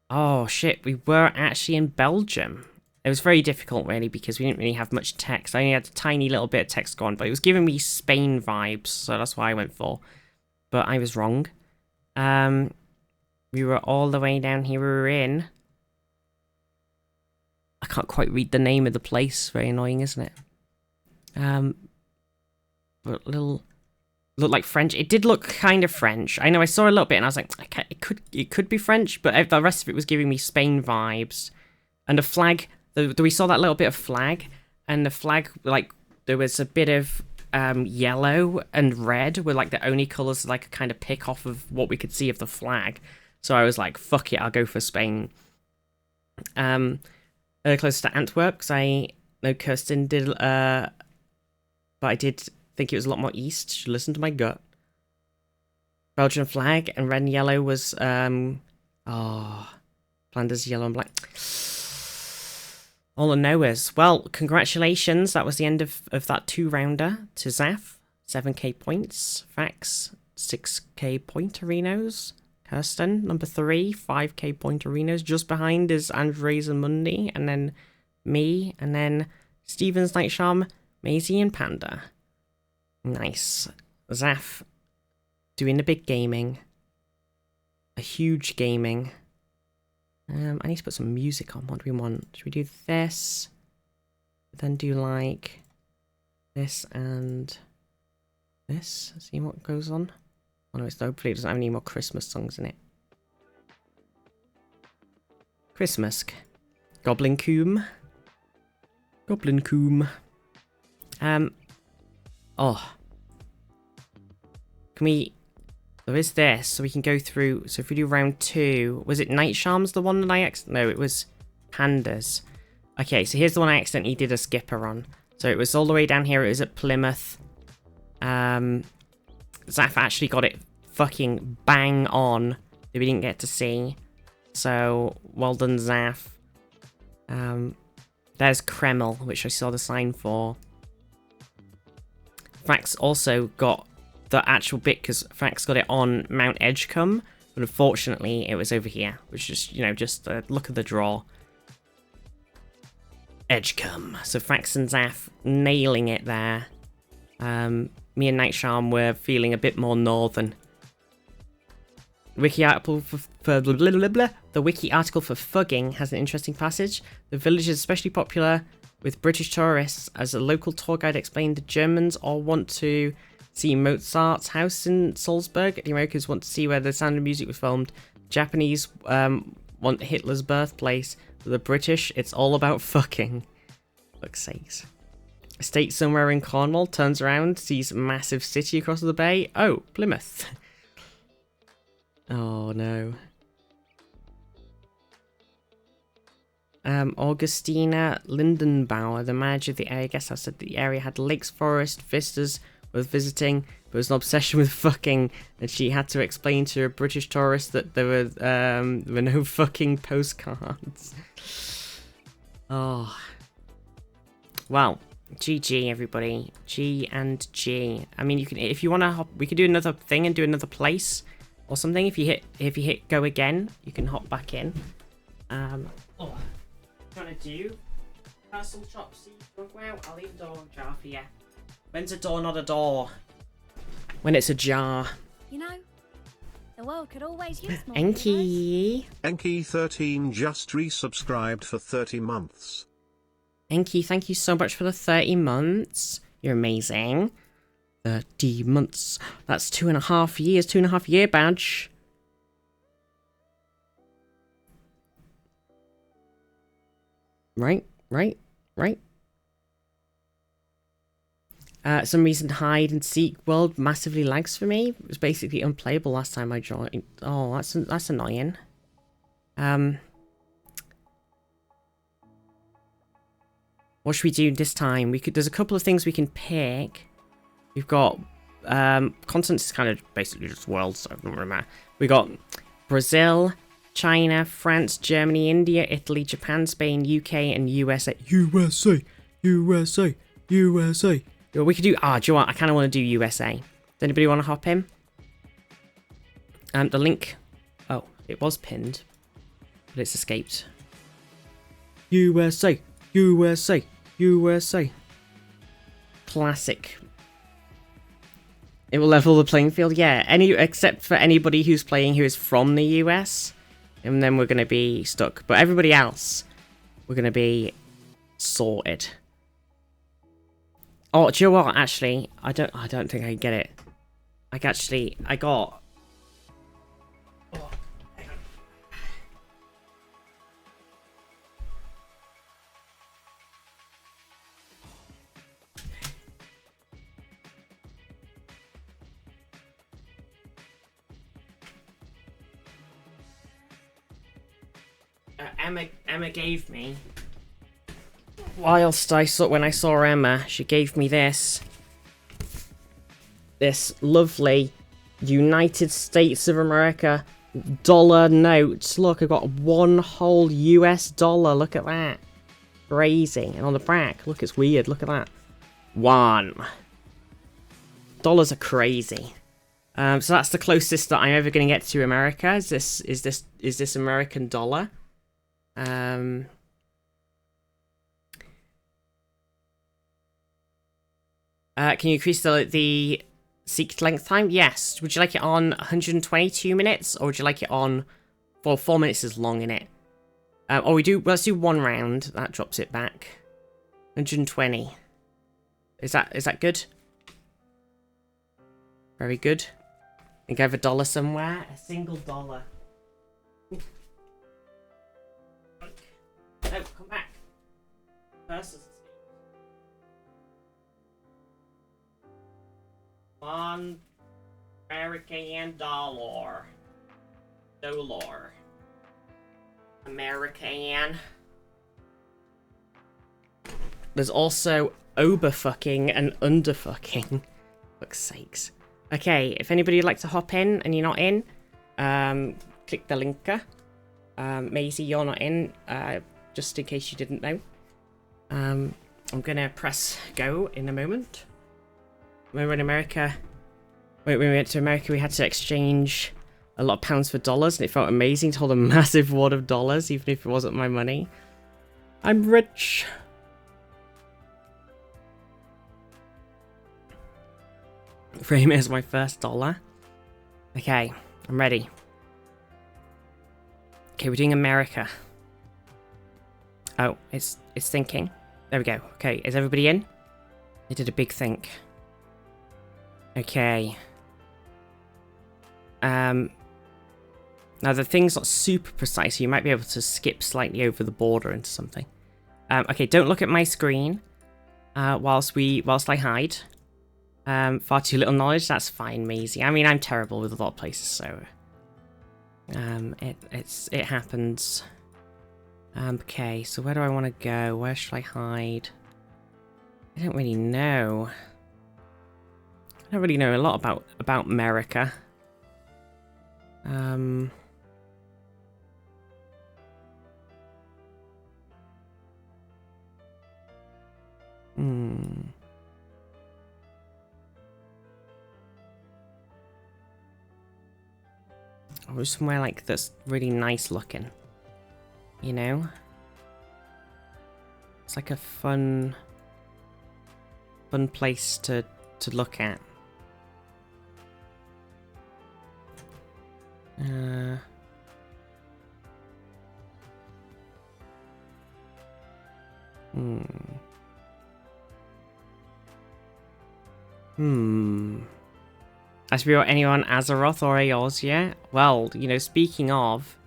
Oh shit, we were actually in Belgium. It was very difficult really because we didn't really have much text. I only had a tiny little bit of text going, but it was giving me Spain vibes, so that's why I went for. But I was wrong. We were all the way down here. We were in... I can't quite read the name of the place. Very annoying, isn't it? But looked like French. It did look kind of French. I know I saw a little bit and I was like, it could be French, but the rest of it was giving me Spain vibes. And the flag, we saw that little bit of flag, and the flag, like, there was a bit of yellow and red were like the only colours that I could kind of pick off of what we could see of the flag. So I was like, fuck it, I'll go for Spain. Close to Antwerp, because I know Kirsten did, but I did think it was a lot more east. Should listen to my gut. Belgian flag and red and yellow was Flanders yellow and black. All I know is, well, congratulations. That was the end of that 2-rounder to Zaf. 7k points. Fax 6k pointerinos. Kirsten number 3, 5k pointerinos. Just behind is Andres and Mundy, and then me, and then Stevens, Nightsham, Maisie, and Panda. Nice. Zaf doing the big gaming. A huge gaming. I need to put some music on. What do we want? Should we do this? Then do like this and this? See what goes on. Oh no, hopefully it doesn't have any more Christmas songs in it. Christmas. Goblin Coombe. Goblin Coombe. Oh. Can we... There is this, so we can go through... So if we do round 2... Was it Night Charms, the one that I... No, it was Pandas. Okay, so here's the one I accidentally did a skipper on. So it was all the way down here. It was at Plymouth. Zaf actually got it fucking bang on that we didn't get to see. So, well done, Zaf. There's Kreml, which I saw the sign for. Frax also got the actual bit because Frank's got it on Mount Edgecombe, but unfortunately it was over here, which is, you know, just a look at the draw. Edgecombe. So Frax and Zaf nailing it there. Me and Night Charm were feeling a bit more northern. Wiki article for blah, blah, blah, blah. The wiki article for Fugging has an interesting passage. The village is especially popular with British tourists. As a local tour guide explained, the Germans all want to see Mozart's house in Salzburg. The Americans want to see where the Sound of Music was filmed. Japanese want Hitler's birthplace. For the British, it's all about fucking. Fuck's sakes. A state somewhere in Cornwall turns around, sees a massive city across the bay. Oh, Plymouth. Oh no. Augustina Lindenbauer, the manager of the area, I guess I said the area had lakes, forest, visitors worth visiting, but it was an obsession with fucking, and she had to explain to a British tourist that there were no fucking postcards. Oh. Well, GG everybody. G and G. I mean, you can, if you want to hop, we could do another thing and do another place or something. If you hit go again, you can hop back in. Oh. Trying to do castle chop. See, don't go out. I'll leave a door jar for you. When's a door not a door? When it's a jar. You know, the world could always use more. Enki. Enki13 just resubscribed for 30 months. Enki, thank you so much for the 30 months. You're amazing. 30 months. That's 2.5 years. 2.5 year badge. Right. Some reason hide and seek world massively lags for me. It was basically unplayable last time I joined. Oh, that's annoying. What should we do this time? There's a couple of things we can pick. We've got continents is kind of basically just worlds, so it doesn't really matter. We got Brazil, China, France, Germany, India, Italy, Japan, Spain, UK, and USA. USA. Well, we could do. Do you know what? I kind of want to do USA. Does anybody want to hop in? The link. Oh, it was pinned, but it's escaped. USA. Classic. It will level the playing field. Yeah, except for anybody who's playing who is from the US, and then we're gonna be stuck. But everybody else, we're gonna be sorted. Oh, do you know what? Actually, I don't think I can get it. I got. Oh, hang on. Emma gave me. Whilst when I saw Emma, she gave me this lovely United States of America dollar note. Look, I've got one whole US dollar. Look at that. Crazy. And on the back, look, it's weird. Look at that. $1. Dollars are crazy. So that's the closest that I'm ever going to get to America. Is this American dollar? Can you increase the seek length time? Yes. Would you like it on 122 minutes, or would you like it on 4 minutes is long in it? Let's do 1 round. That drops it back. 120. Is that good? Very good. I think I have $1 somewhere. A single dollar. No, come back. Versus. $1 American dollar. Dollar. American. There's also overfucking and underfucking. Fuck's sakes. Okay, if anybody would like to hop in and you're not in, click the linker. Maisie, you're not in, just in case you didn't know. I'm gonna press go in a moment. Remember in America, When we went to America, we had to exchange a lot of pounds for dollars, and it felt amazing to hold a massive wad of dollars, even if it wasn't my money. I'm rich. Frame it as my first dollar. Okay, I'm ready. Okay, we're doing America. Oh, it's thinking. There we go. Okay, is everybody in? They did a big think. Okay. Now the thing's not super precise, so you might be able to skip slightly over the border into something. Okay, don't look at my screen whilst I hide. Far too little knowledge. That's fine, Maisie. I mean, I'm terrible with a lot of places, so it happens. Okay, so where do I want to go? Where should I hide? I don't really know. I don't really know a lot about America. Or somewhere like that's really nice looking. You know? It's like a fun place to look at. Has we got anyone Azeroth or Aoz yet? Well, you know, speaking of...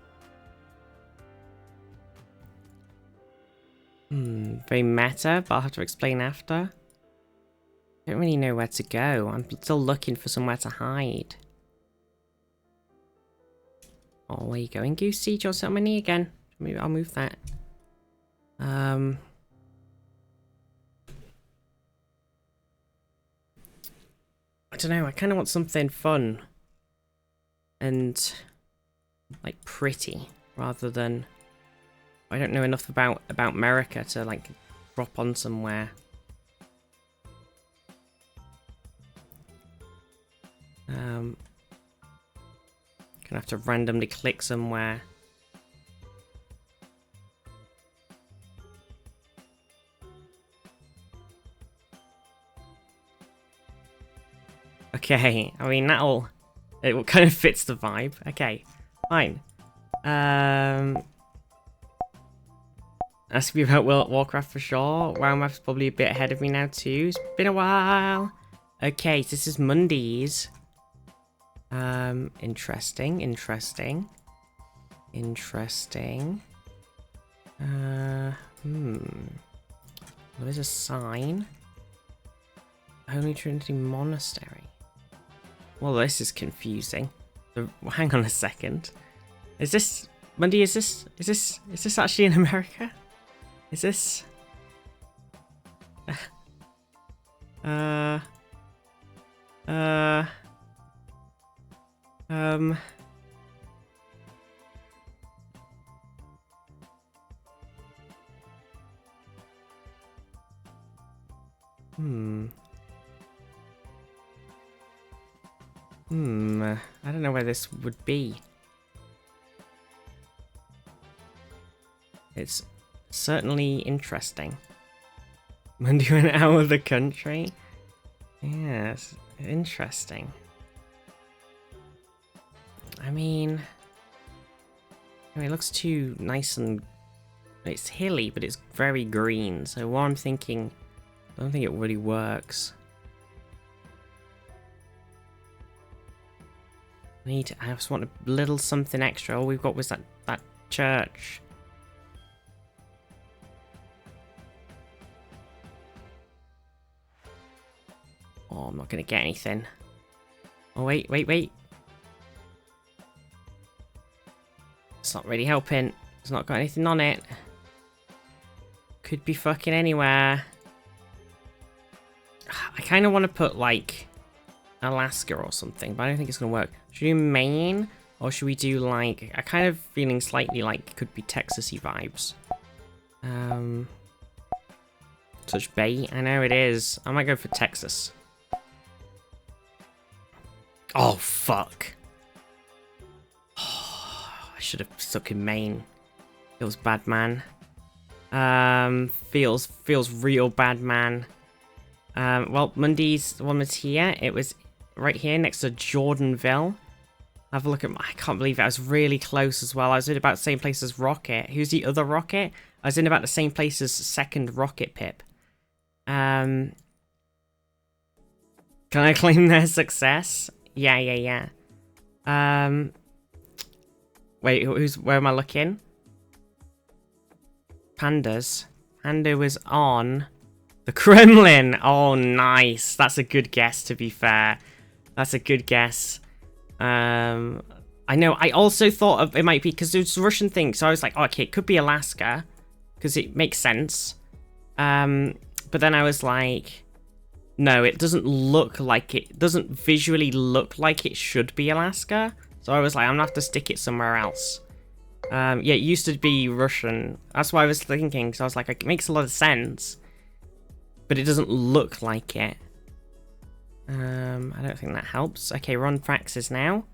very meta, but I'll have to explain after. I don't really know where to go. I'm still looking for somewhere to hide. Oh, where are you going, Goosey? Do you want to sit on my knee again? Maybe I'll move that. I don't know, I kind of want something fun and like pretty rather than I don't know enough about America to like drop on somewhere. Gonna have to randomly click somewhere. Okay, I mean it kind of fits the vibe. Okay, fine. Ask me about Warcraft for sure. WoW Map's probably a bit ahead of me now too. It's been a while. Okay, so this is Mondays. Interesting. There's a sign. Holy Trinity Monastery. Well, this is confusing. So, hang on a second. Is this Monday? Is this actually in America? Is this? I don't know where this would be. It's certainly interesting. Monday went out of the country? Yes, interesting. I mean, it looks too nice and... It's hilly, but it's very green. So what I'm thinking, I don't think it really works. I just want a little something extra. All we've got was that church. Oh, I'm not gonna get anything. Oh, wait. It's not really helping. It's not got anything on it. Could be fucking anywhere. I kind of want to put, like, Alaska or something, but I don't think it's gonna work. Should we do Maine? Or should we do, like... I'm kind of feeling slightly like it could be Texas-y vibes. Such bait. I know it is. I might go for Texas. Oh, fuck. I should have stuck in Maine. Feels bad, man. Feels real bad, man. Well, Mundy's one was here. It was right here next to Jordanville. Have a look at I can't believe it. I was really close as well. I was in about the same place as Rocket. Who's the other Rocket? I was in about the same place as second Rocket Pip. Can I claim their success? Yeah. Wait, where am I looking? Pandas. Panda was on the Kremlin. Oh, nice. That's a good guess, to be fair. That's a good guess. I know. I also thought of it might be because it's a Russian thing. So I was like, oh, okay, it could be Alaska because it makes sense. But then I was like, no, it doesn't look like it. Doesn't visually look like it should be Alaska. So I was like, I'm gonna have to stick it somewhere else. Yeah, it used to be Russian. That's why I was thinking. So I was like, it makes a lot of sense, but it doesn't look like it. I don't think that helps. Okay, we're on Praxis now.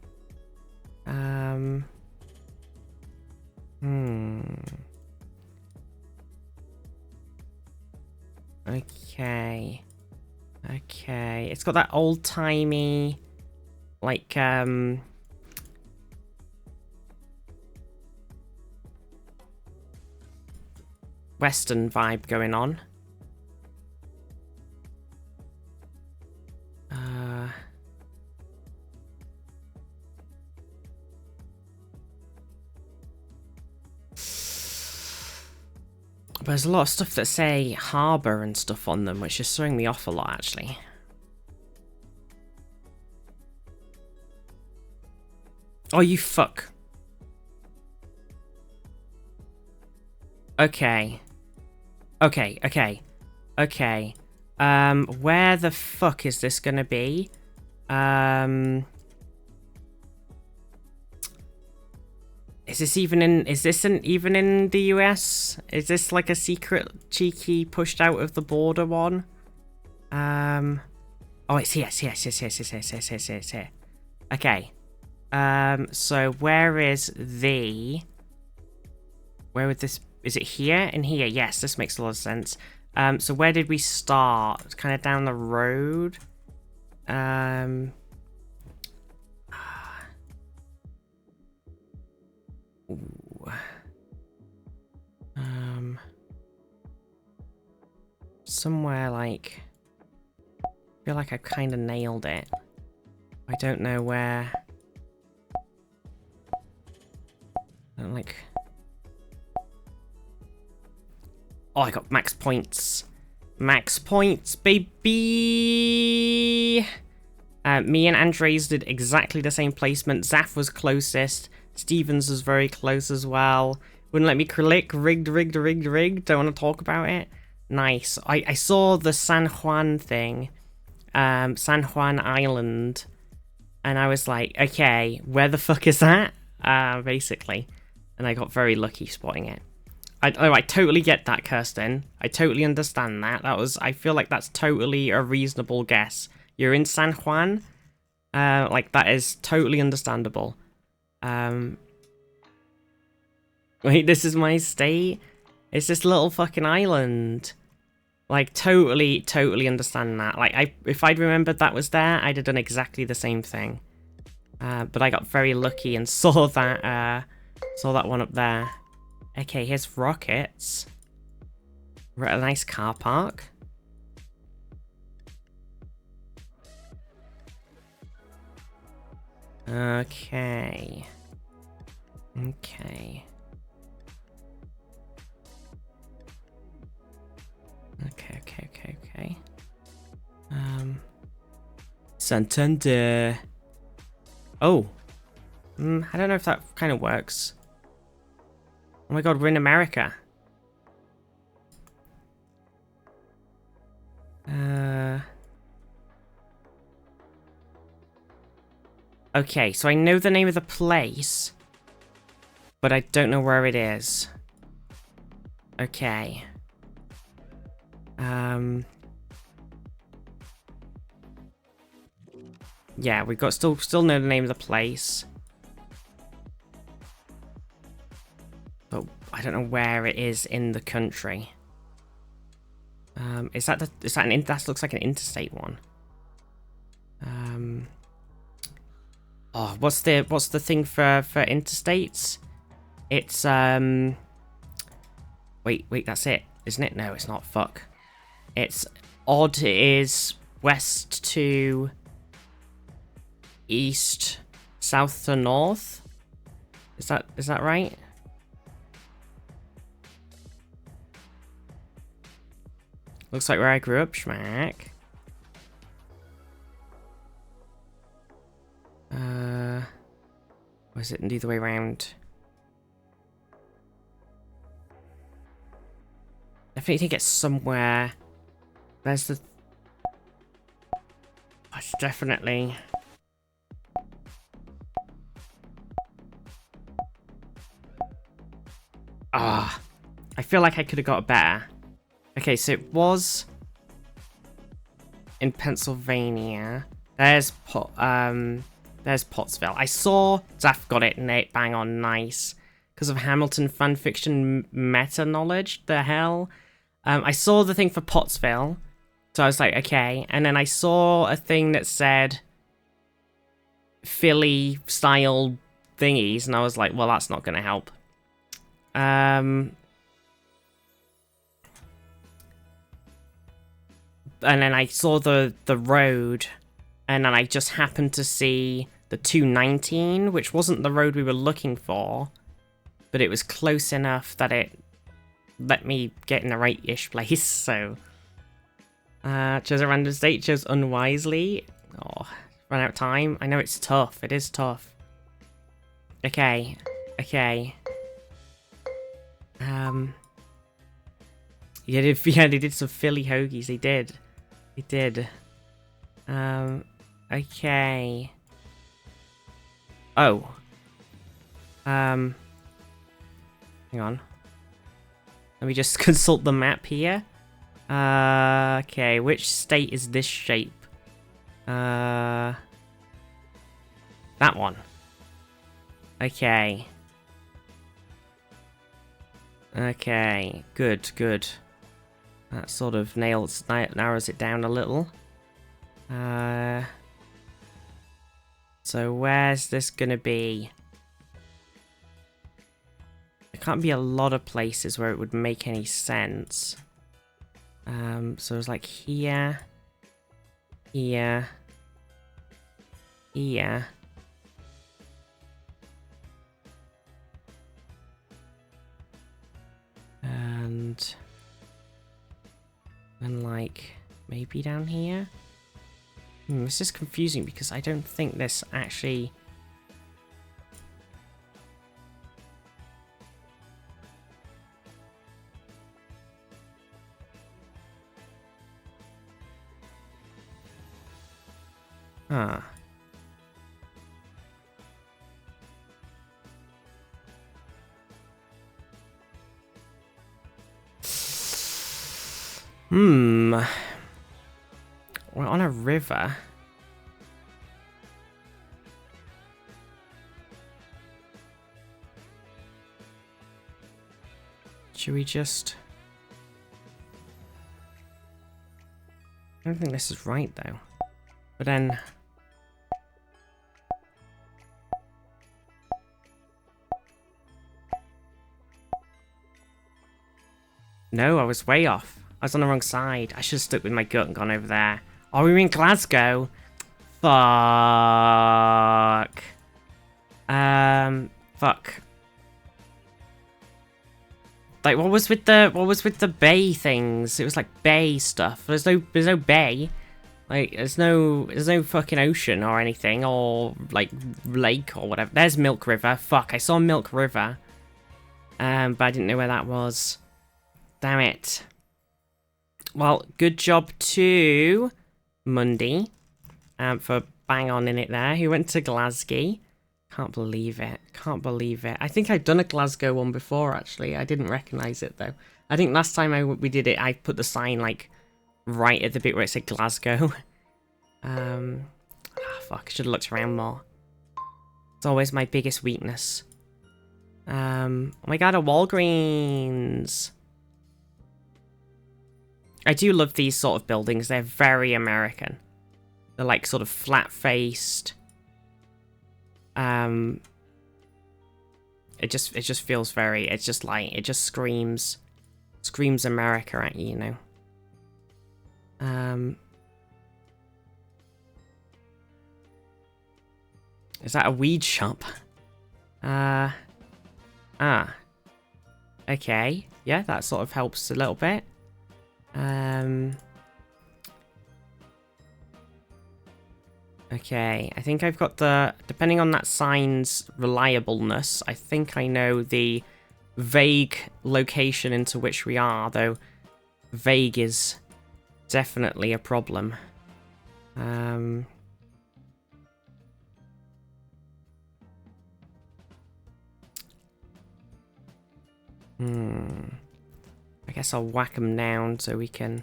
Okay. Okay. It's got that old-timey, like, Western vibe going on. But there's a lot of stuff that say harbour and stuff on them, which is throwing me off a lot, actually. Oh, you fuck. Okay. Okay. Where the fuck is this gonna be? Is this even in the US? Is this like a secret cheeky pushed out of the border one? Oh, it's here. It's here. Okay. So where would this, is it here? In here, yes, this makes a lot of sense. So where did we start? It's kind of down the road. Somewhere like, I feel like I kind of nailed it. I don't know where. Like, oh, I got max points. Max points, baby! Me and Andres did exactly the same placement. Zaf was closest. Stevens was very close as well. Wouldn't let me click. Rigged. Don't want to talk about it. Nice. I saw the San Juan thing. San Juan Island. And I was like, okay, where the fuck is that? Basically. And I got very lucky spotting it. I totally get that, Kirsten. I totally understand that. I feel like that's totally a reasonable guess. You're in San Juan. Like, that is totally understandable. Wait, this is my state? It's this little fucking island. Like, totally understand that. Like, if I'd remembered that was there, I'd have done exactly the same thing. But I got very lucky and saw that one up there. Okay, here's rockets. We're at a nice car park. Okay. Santander. Oh. I don't know if that kind of works. Oh my god, we're in America. Okay, so I know the name of the place, but I don't know where it is. Okay. Yeah, we've got still know the name of the place. But I don't know where it is in the country. Is that that looks like an interstate one. Oh, what's the thing for interstates? It's wait, that's it, isn't it? No, it's not. Fuck. It's odd is west to east, south to north. Is that right? Looks like where I grew up, schmack. Or is it the other way around? I think it's somewhere. There's the... It's definitely... Ah, I feel like I could have got better. Okay, so it was in Pennsylvania. There's Pottsville. I saw Zaf got it, Nate. Bang on, nice. Because of Hamilton fanfiction meta knowledge. The hell. I saw the thing for Pottsville, so I was like, okay. And then I saw a thing that said Philly style thingies, and I was like, well, that's not going to help. And then I saw the road, and then I just happened to see the 219, which wasn't the road we were looking for, but it was close enough that it let me get in the right-ish place, so... chose a random state, chose unwisely. Oh, run out of time. I know it's tough, it is tough. Okay, okay. Yeah, they did some Philly hoagies, they did. They did. Okay. Oh. Hang on. Let me just consult the map here. Okay, which state is this shape? That one. Okay. Okay, good, good. That sort of narrows it down a little. So where's this gonna be? There can't be a lot of places where it would make any sense. So it's like here, here, here. And like maybe down here. This is confusing because I don't think this actually... Huh. We're on a river. Should we just... I don't think this is right though. But then... No, I was way off. I was on the wrong side. I should have stuck with my gut and gone over there. Oh, we were in Glasgow? Fuck. Fuck. Like, what was with the bay things? It was like bay stuff. There's no bay. Like, there's no fucking ocean or anything, or like lake or whatever. There's Milk River. Fuck, I saw Milk River. But I didn't know where that was. Damn it. Well, good job to Mundy, for bang on in it there. He went to Glasgow. Can't believe it. Can't believe it. I think I've done a Glasgow one before, actually. I didn't recognise it, though. I think last time we did it, I put the sign, like, right at the bit where it said Glasgow. fuck. I should have looked around more. It's always my biggest weakness. Oh my god, a Walgreens. I do love these sort of buildings. They're very American. They're like sort of flat-faced. It just feels very, it's just like, it just screams America at you, you know. Is that a weed shop? Okay. Yeah, that sort of helps a little bit. Okay, I think I've got the, depending on that sign's reliableness, I think I know the vague location into which we are, though vague is definitely a problem. I guess I'll whack them down so we can...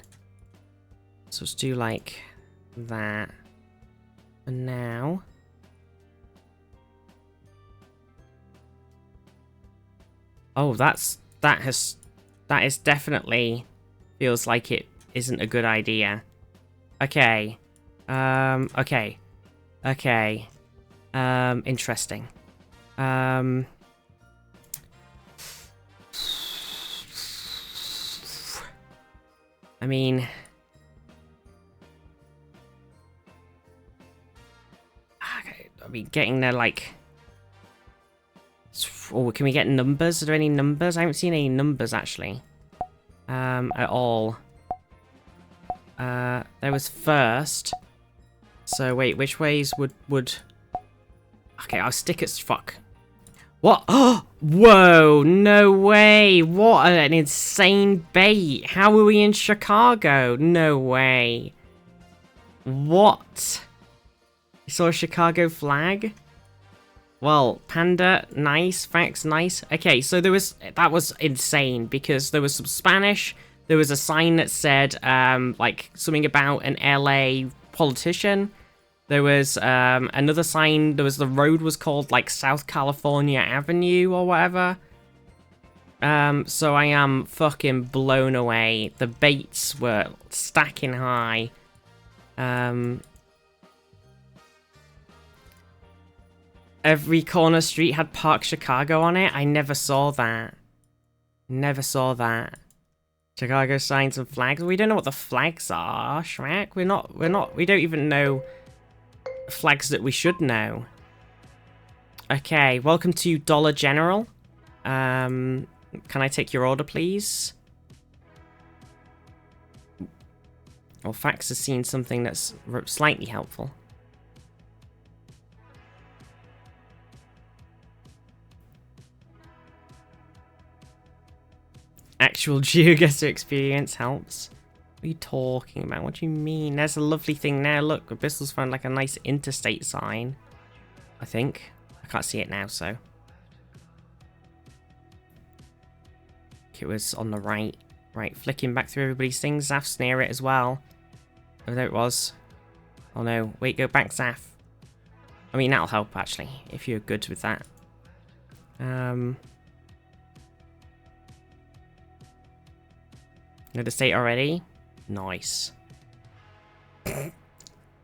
So let's do like that. And now... Oh, that is definitely feels like it isn't a good idea. Okay. Okay. Okay. Interesting. I mean... Okay, I mean, getting there, like... Oh, can we get numbers? Are there any numbers? I haven't seen any numbers, actually. At all. There was first. So, wait, which ways would... Okay, I'll stick at... Fuck. What? Oh! Whoa! No way! What an insane bait! How are we in Chicago? No way. What? You saw a Chicago flag? Well, Panda, nice. Facts, nice. Okay, so there was... That was insane, because there was some Spanish. There was a sign that said, like, something about an LA politician. There was another sign. There was the road was called, like, South California Avenue or whatever. So I am fucking blown away. The baits were stacking high. Every corner street had Park Chicago on it. I never saw that. Never saw that. Chicago signs and flags. We don't know what the flags are, Shrek. We don't even know flags that we should know. Okay, welcome to Dollar General. Can I take your order, please? Well, Fax has seen something that's slightly helpful. Actual GeoGuessr experience helps. What are you talking about? What do you mean? There's a lovely thing there. Look, Bristol's found like a nice interstate sign. I think. I can't see it now, so. It was on the right. Right, flicking back through everybody's things. Zaf's near it as well. Oh, there it was. Oh no. Wait, go back, Zaf. I mean, that'll help, actually, if you're good with that. Know the state already? Nice.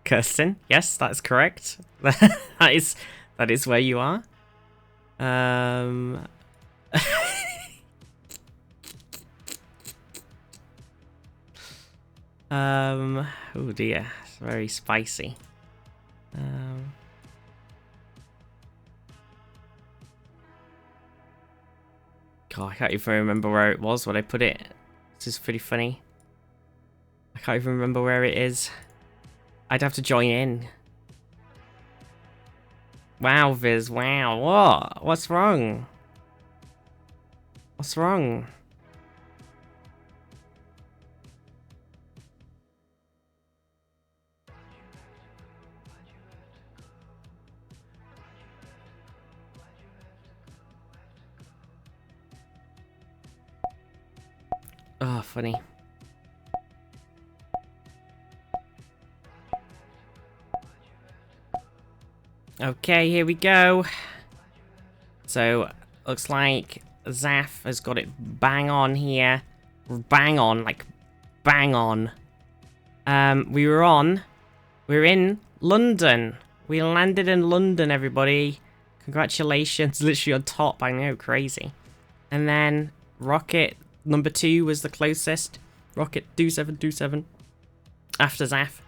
Kirsten, yes, that's correct. that is where you are. Oh dear, it's very spicy. God, I can't even remember where it was when I put it. This is pretty funny. I can't even remember where it is. I'd have to join in. Wow, Viz, wow. What? What's wrong? What's wrong? Oh, funny. Okay, here we go. So, looks like Zaf has got it bang on here. Bang on, like, bang on. We're in London. We landed in London, everybody. Congratulations, literally on top, I know, crazy. And then Rocket number 2 was the closest. Rocket 2727 after Zaf.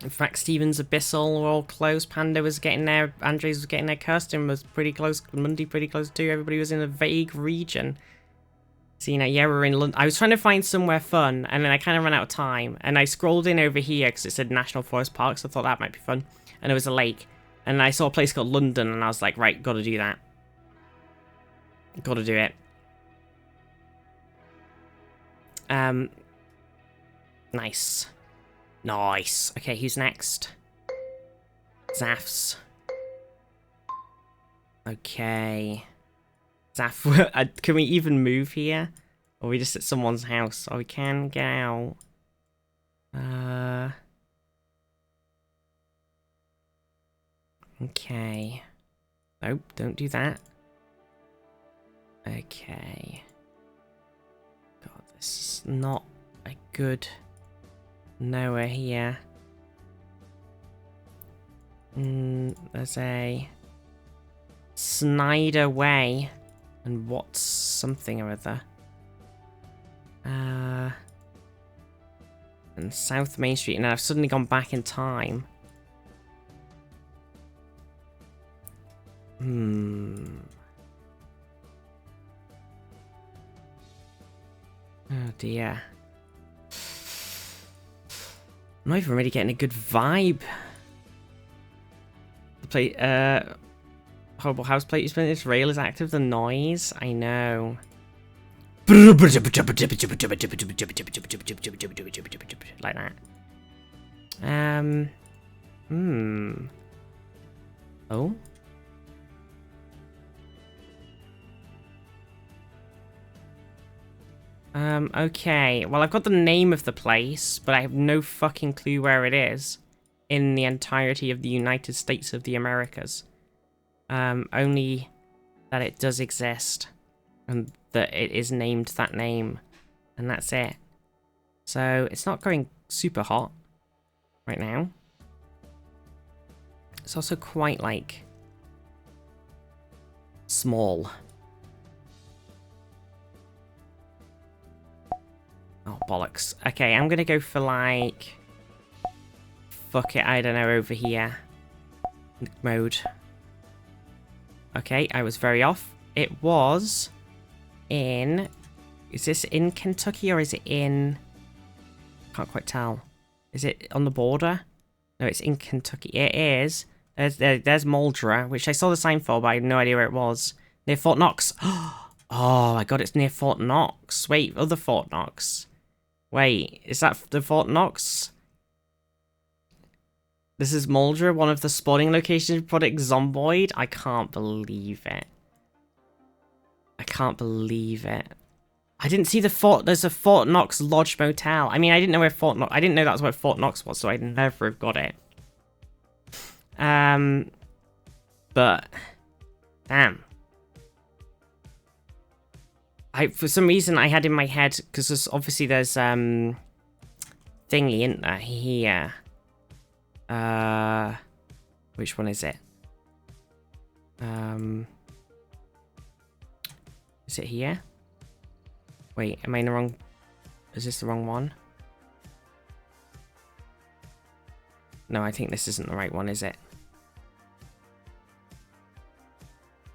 In fact, Stevens, Abyssal were all close. Panda was getting there. Andres was getting there. Kirsten was pretty close. Mundy pretty close too. Everybody was in a vague region. See, now, yeah, we're in London. I was trying to find somewhere fun, and then I kind of ran out of time. And I scrolled in over here because it said National Forest Park, so I thought that might be fun. And there was a lake. And I saw a place called London, and I was like, right, gotta do that. Gotta do it. Nice. Nice. Okay, who's next? Zaf's. Okay. Zaf, can we even move here? Or are we just at someone's house? Oh, we can get out. Okay. Nope, don't do that. Okay. God, this is not a good... Nowhere here. There's a... Snyder Way. And what's something or other. And South Main Street, and I've suddenly gone back in time. Oh dear. I'm not even really getting a good vibe. The plate, horrible house plate you spent. This rail is active. The noise, I know. Like that. Oh. Okay. Well, I've got the name of the place, but I have no fucking clue where it is in the entirety of the United States of the Americas. Only that it does exist and that it is named that name, and that's it. So it's not going super hot right now. It's also quite, like, small. Oh, bollocks. Okay, I'm gonna go for, like... Fuck it, I don't know, over here. Mode. Okay, I was very off. It was in... Is this in Kentucky or is it in... Can't quite tell. Is it on the border? No, it's in Kentucky. It is. There's Muldra, which I saw the sign for, but I had no idea where it was. Near Fort Knox. Oh my god, it's near Fort Knox. Wait, other Fort Knox. Wait, is that the Fort Knox? This is Muldra, one of the spawning locations of Project Zomboid. I can't believe it. I can't believe it. I didn't see the fort. There's a Fort Knox Lodge Motel. I mean, I didn't know where Fort Knox. I didn't know that was where Fort Knox was, so I'd never have got it. But damn. For some reason I had in my head, because obviously there's thingy in there here. Which one is it? Is it here? Wait, am I in the wrong... Is this the wrong one? No, I think this isn't the right one, is it?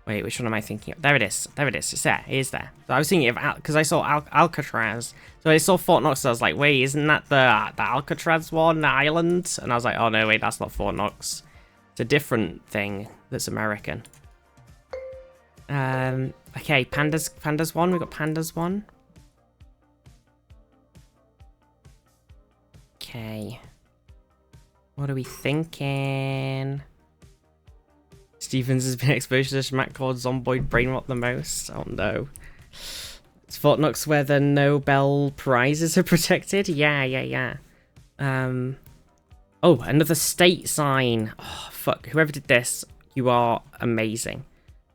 Wait, which one am I thinking of? There it is. There it is. It's there. It is there. So I was thinking of... Because I saw Alcatraz. So I saw Fort Knox, so I was like, wait, isn't that the Alcatraz one, the island? And I was like, oh no, wait, that's not Fort Knox. It's a different thing that's American. Okay, Pandas 1. We've got Pandas 1. Okay. What are we thinking? Stevens has been exposed to the schmack called Zomboid brain rot the most. Oh no. It's Fort Knox where the Nobel Prizes are protected? Yeah. Oh, another state sign. Oh, fuck. Whoever did this, you are amazing.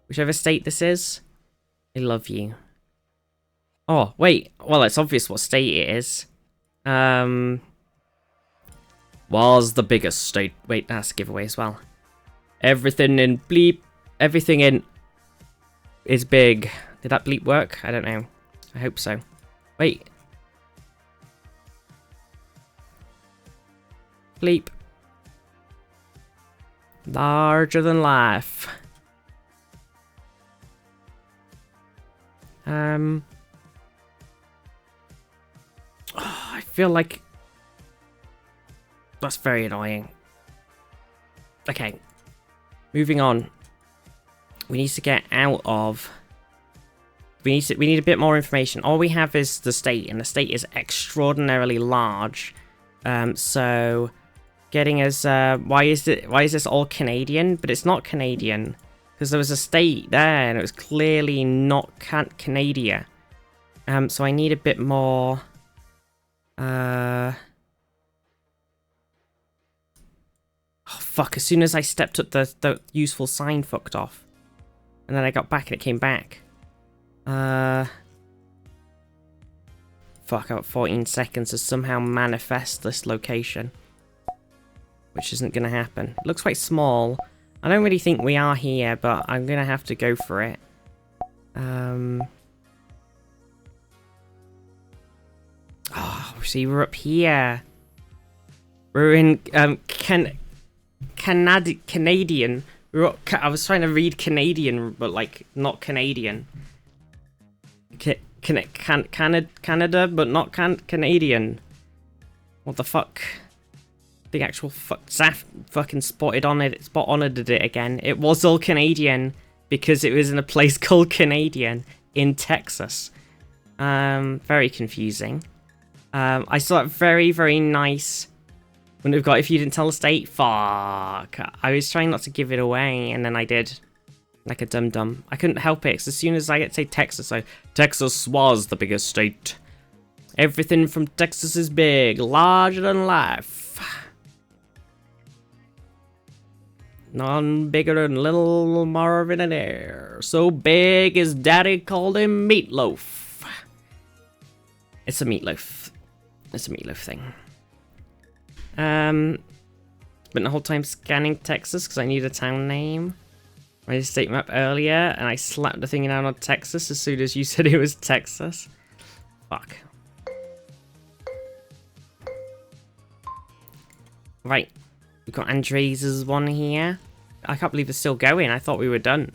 Whichever state this is, I love you. Oh, wait. Well, it's obvious what state it is. Was the biggest state. Wait, that's a giveaway as well. Everything in bleep. Everything in is big. Did that bleep work? I don't know. I hope so. Wait. Bleep. Larger than life. Oh, I feel like that's very annoying. Okay. Moving on. We need to get out of... We need a bit more information. All we have is the state, and the state is extraordinarily large. So getting us why is this all Canadian? But it's not Canadian. Because there was a state there and it was clearly not Canada. So I need a bit more oh fuck, as soon as I stepped up the useful sign fucked off. And then I got back and it came back. Fuck, I got 14 seconds to somehow manifest this location. Which isn't gonna happen. It looks quite small. I don't really think we are here, but I'm gonna have to go for it. Oh, see, we're up here. We're in Canadian. We're up, I was trying to read Canadian, but like not Canadian. Canada, but not Canadian. What the fuck? The actual Zaf fucking spot on it again. It was all Canadian because it was in a place called Canadian in Texas. Very confusing. I saw it very, very nice. Wouldn't have got if you didn't tell the state. Fuck. I was trying not to give it away, and then I did. Like a dum-dum. I couldn't help it, 'cause as soon as I get to say Texas, Texas was the biggest state. Everything from Texas is big, larger than life. None bigger than little Marvin and Air. So big his daddy called him Meatloaf. It's a meatloaf. It's a meatloaf thing. But the whole time scanning Texas because I need a town name. I did a state map earlier and I slapped the thing down on Texas as soon as you said it was Texas. Fuck. Right. We've got Andres' one here. I can't believe it's still going. I thought we were done.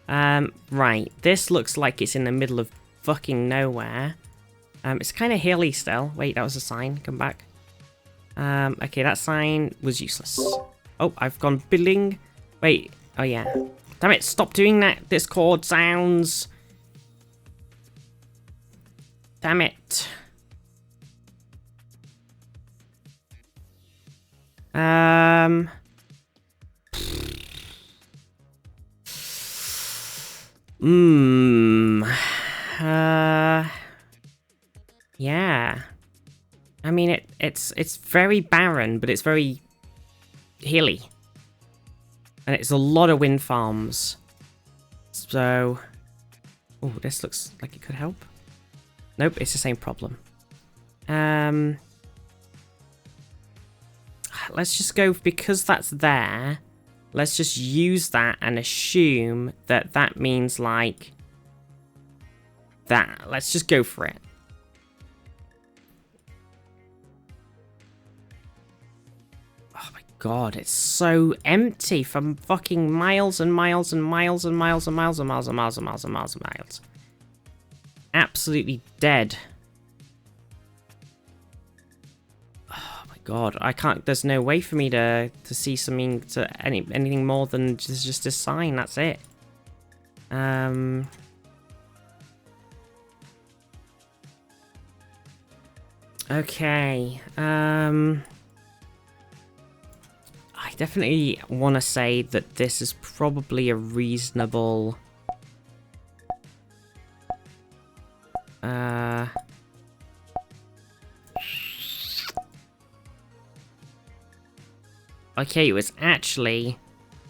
Right. This looks like it's in the middle of fucking nowhere. It's kind of hilly still. Wait, that was a sign. Come back. Okay, that sign was useless. Oh, I've gone billing. Wait. Oh, yeah. Damn it, stop doing that. Discord sounds. Damn it. Yeah. I mean, it's very barren, but it's very hilly. And it's a lot of wind farms. So... Oh, this looks like it could help. Nope, it's the same problem. Let's just go, because that's there, let's just use that and assume that that means, like, that. Let's just go for it. God, it's so empty from fucking miles and miles and miles and miles and miles and miles and miles and miles and miles and miles. Absolutely dead. Oh my god, I can't. There's no way for me to see something anything more than just a sign. That's it. Okay. I definitely want to say that this is probably a reasonable... Okay, it was actually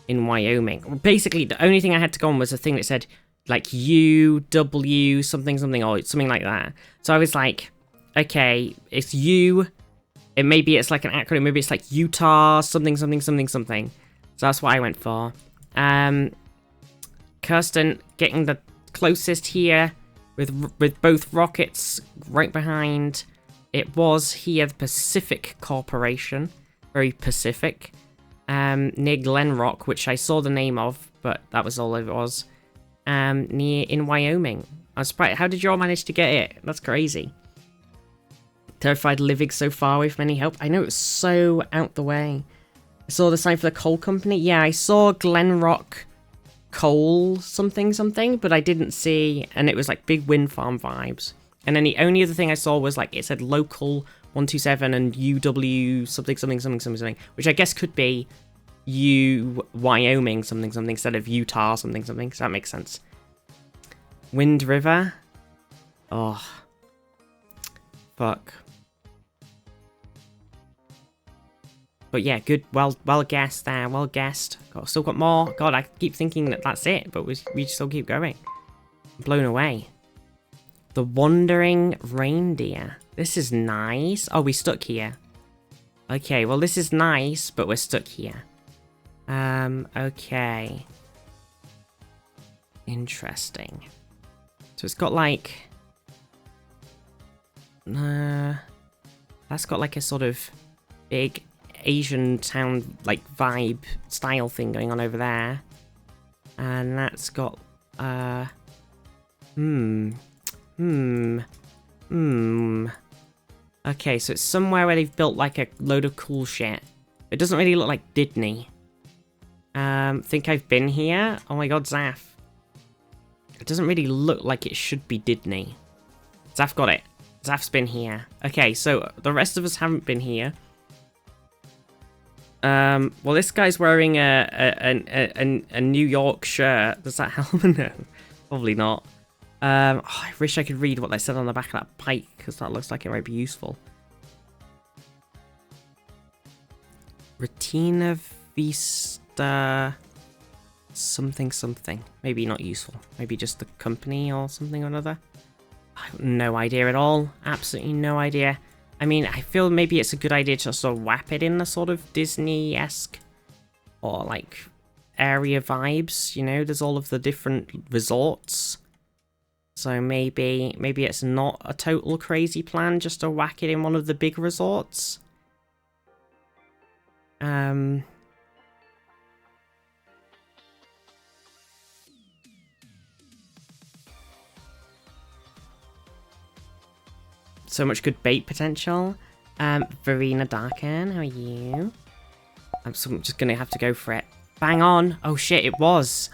in Wyoming. Basically, the only thing I had to go on was a thing that said, like, UW something something or something like that. So I was like, okay, it's U. Maybe it's like an acronym. Maybe it's like Utah something something something something. So that's what I went for. Kirsten getting the closest here with both rockets right behind. It was here the Pacific Corporation, very Pacific, near Glen Rock, which I saw the name of, but that was all it was. Near in Wyoming. I was surprised. How did you all manage to get it? That's crazy. Terrified living so far away from any help. I know it's so out the way. I saw the sign for the coal company. Yeah, I saw Glen Rock coal something something, but I didn't see, and it was like big wind farm vibes. And then the only other thing I saw was like it said local 127 and UW something something something something something, which I guess could be Wyoming something something instead of Utah something something. So that makes sense. Wind River. Oh, fuck. But yeah, good. Well guessed there. Well guessed. Still got more. God, I keep thinking that that's it, but we still keep going. I'm blown away. The Wandering Reindeer. This is nice. Oh, we stuck here. Okay, well this is nice, but we're stuck here. Okay. Interesting. So it's got like... that's got like a sort of big Asian town like vibe style thing going on over there. And that's got... Okay, so it's somewhere where they've built like a load of cool shit. It doesn't really look like Disney. Think I've been here? Oh my god, Zaf. It doesn't really look like it should be Disney. Zaf got it. Zaf's been here. Okay, so the rest of us haven't been here. Well, this guy's wearing a New York shirt. Does that help? No, probably not. Oh, I wish I could read what they said on the back of that bike, because that looks like it might be useful. Retina Vista... something something. Maybe not useful. Maybe just the company or something or another. I have no idea at all. Absolutely no idea. I mean, I feel maybe it's a good idea to sort of wrap it in the sort of Disney-esque or like area vibes, you know? There's all of the different resorts. So maybe it's not a total crazy plan just to whack it in one of the big resorts. So much good bait potential. Verena Darken, how are I'm just gonna have to go for it. Bang on! Oh shit, it was!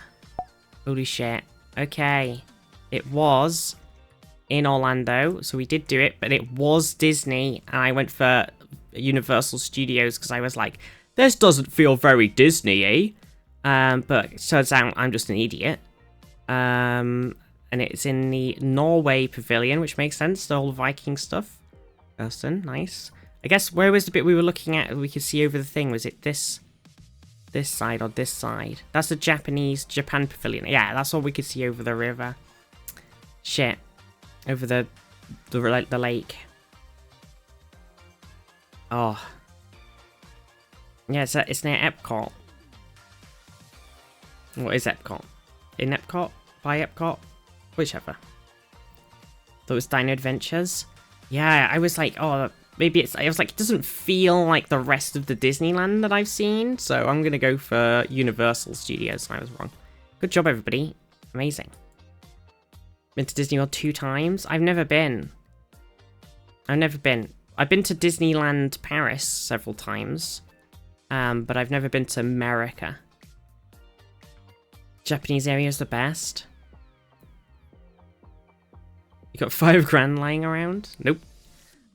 Holy shit. Okay. It was in Orlando, so we did do it, but it was Disney, and I went for Universal Studios because I was like, this doesn't feel very Disney-y. But it turns out I'm just an idiot. And it's in the Norway Pavilion, which makes sense, the whole Viking stuff. Kirsten, nice. I guess, where was the bit we were looking at we could see over the thing? Was it this side or this side? That's the Japan Pavilion. Yeah, that's all we could see over the river. Shit. Over the lake. Oh. Yeah, it's near Epcot. What is Epcot? In Epcot? By Epcot? Whichever. Those Dino Adventures. Yeah, I was like, oh, maybe it's... I was like, it doesn't feel like the rest of the Disneyland that I've seen, so I'm gonna go for Universal Studios, and I was wrong. Good job, everybody. Amazing. Been to Disney World 2 times? I've never been. I've been to Disneyland Paris several times, but I've never been to America. Japanese area is the best. You got $5 lying around? Nope.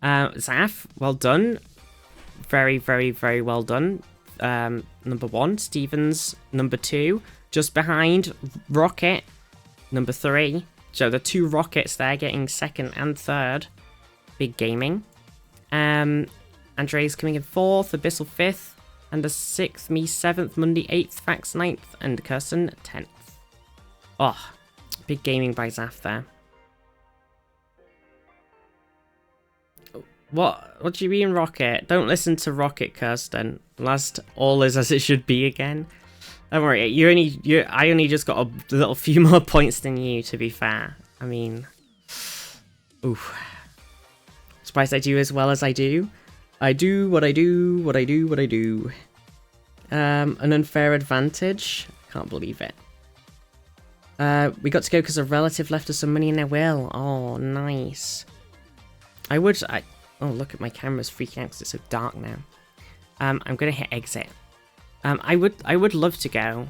Zaf, well done. Very, very, very well done. Number 1. Stevens, number 2. Just behind Rocket, number 3. So the 2 rockets there getting 2nd and 3rd. Big gaming. Andre's coming in 4th, Abyssal 5th. And the 6th, me 7th, Monday 8th, Fax 9th, and Kirsten 10th. Oh, big gaming by Zaf there. What do you mean, Rocket? Don't listen to Rocket, Kirsten. Last all is as it should be again. Don't worry, I only just got a little few more points than you, to be fair. I mean, oof. Surprised I do as well as I do. I do what I do, what I do, what I do. An unfair advantage. Can't believe it. We got to go because a relative left us some money in their will. Oh, nice. Oh, look at my camera's freaking out because it's so dark now. I'm gonna hit exit. I would love to go,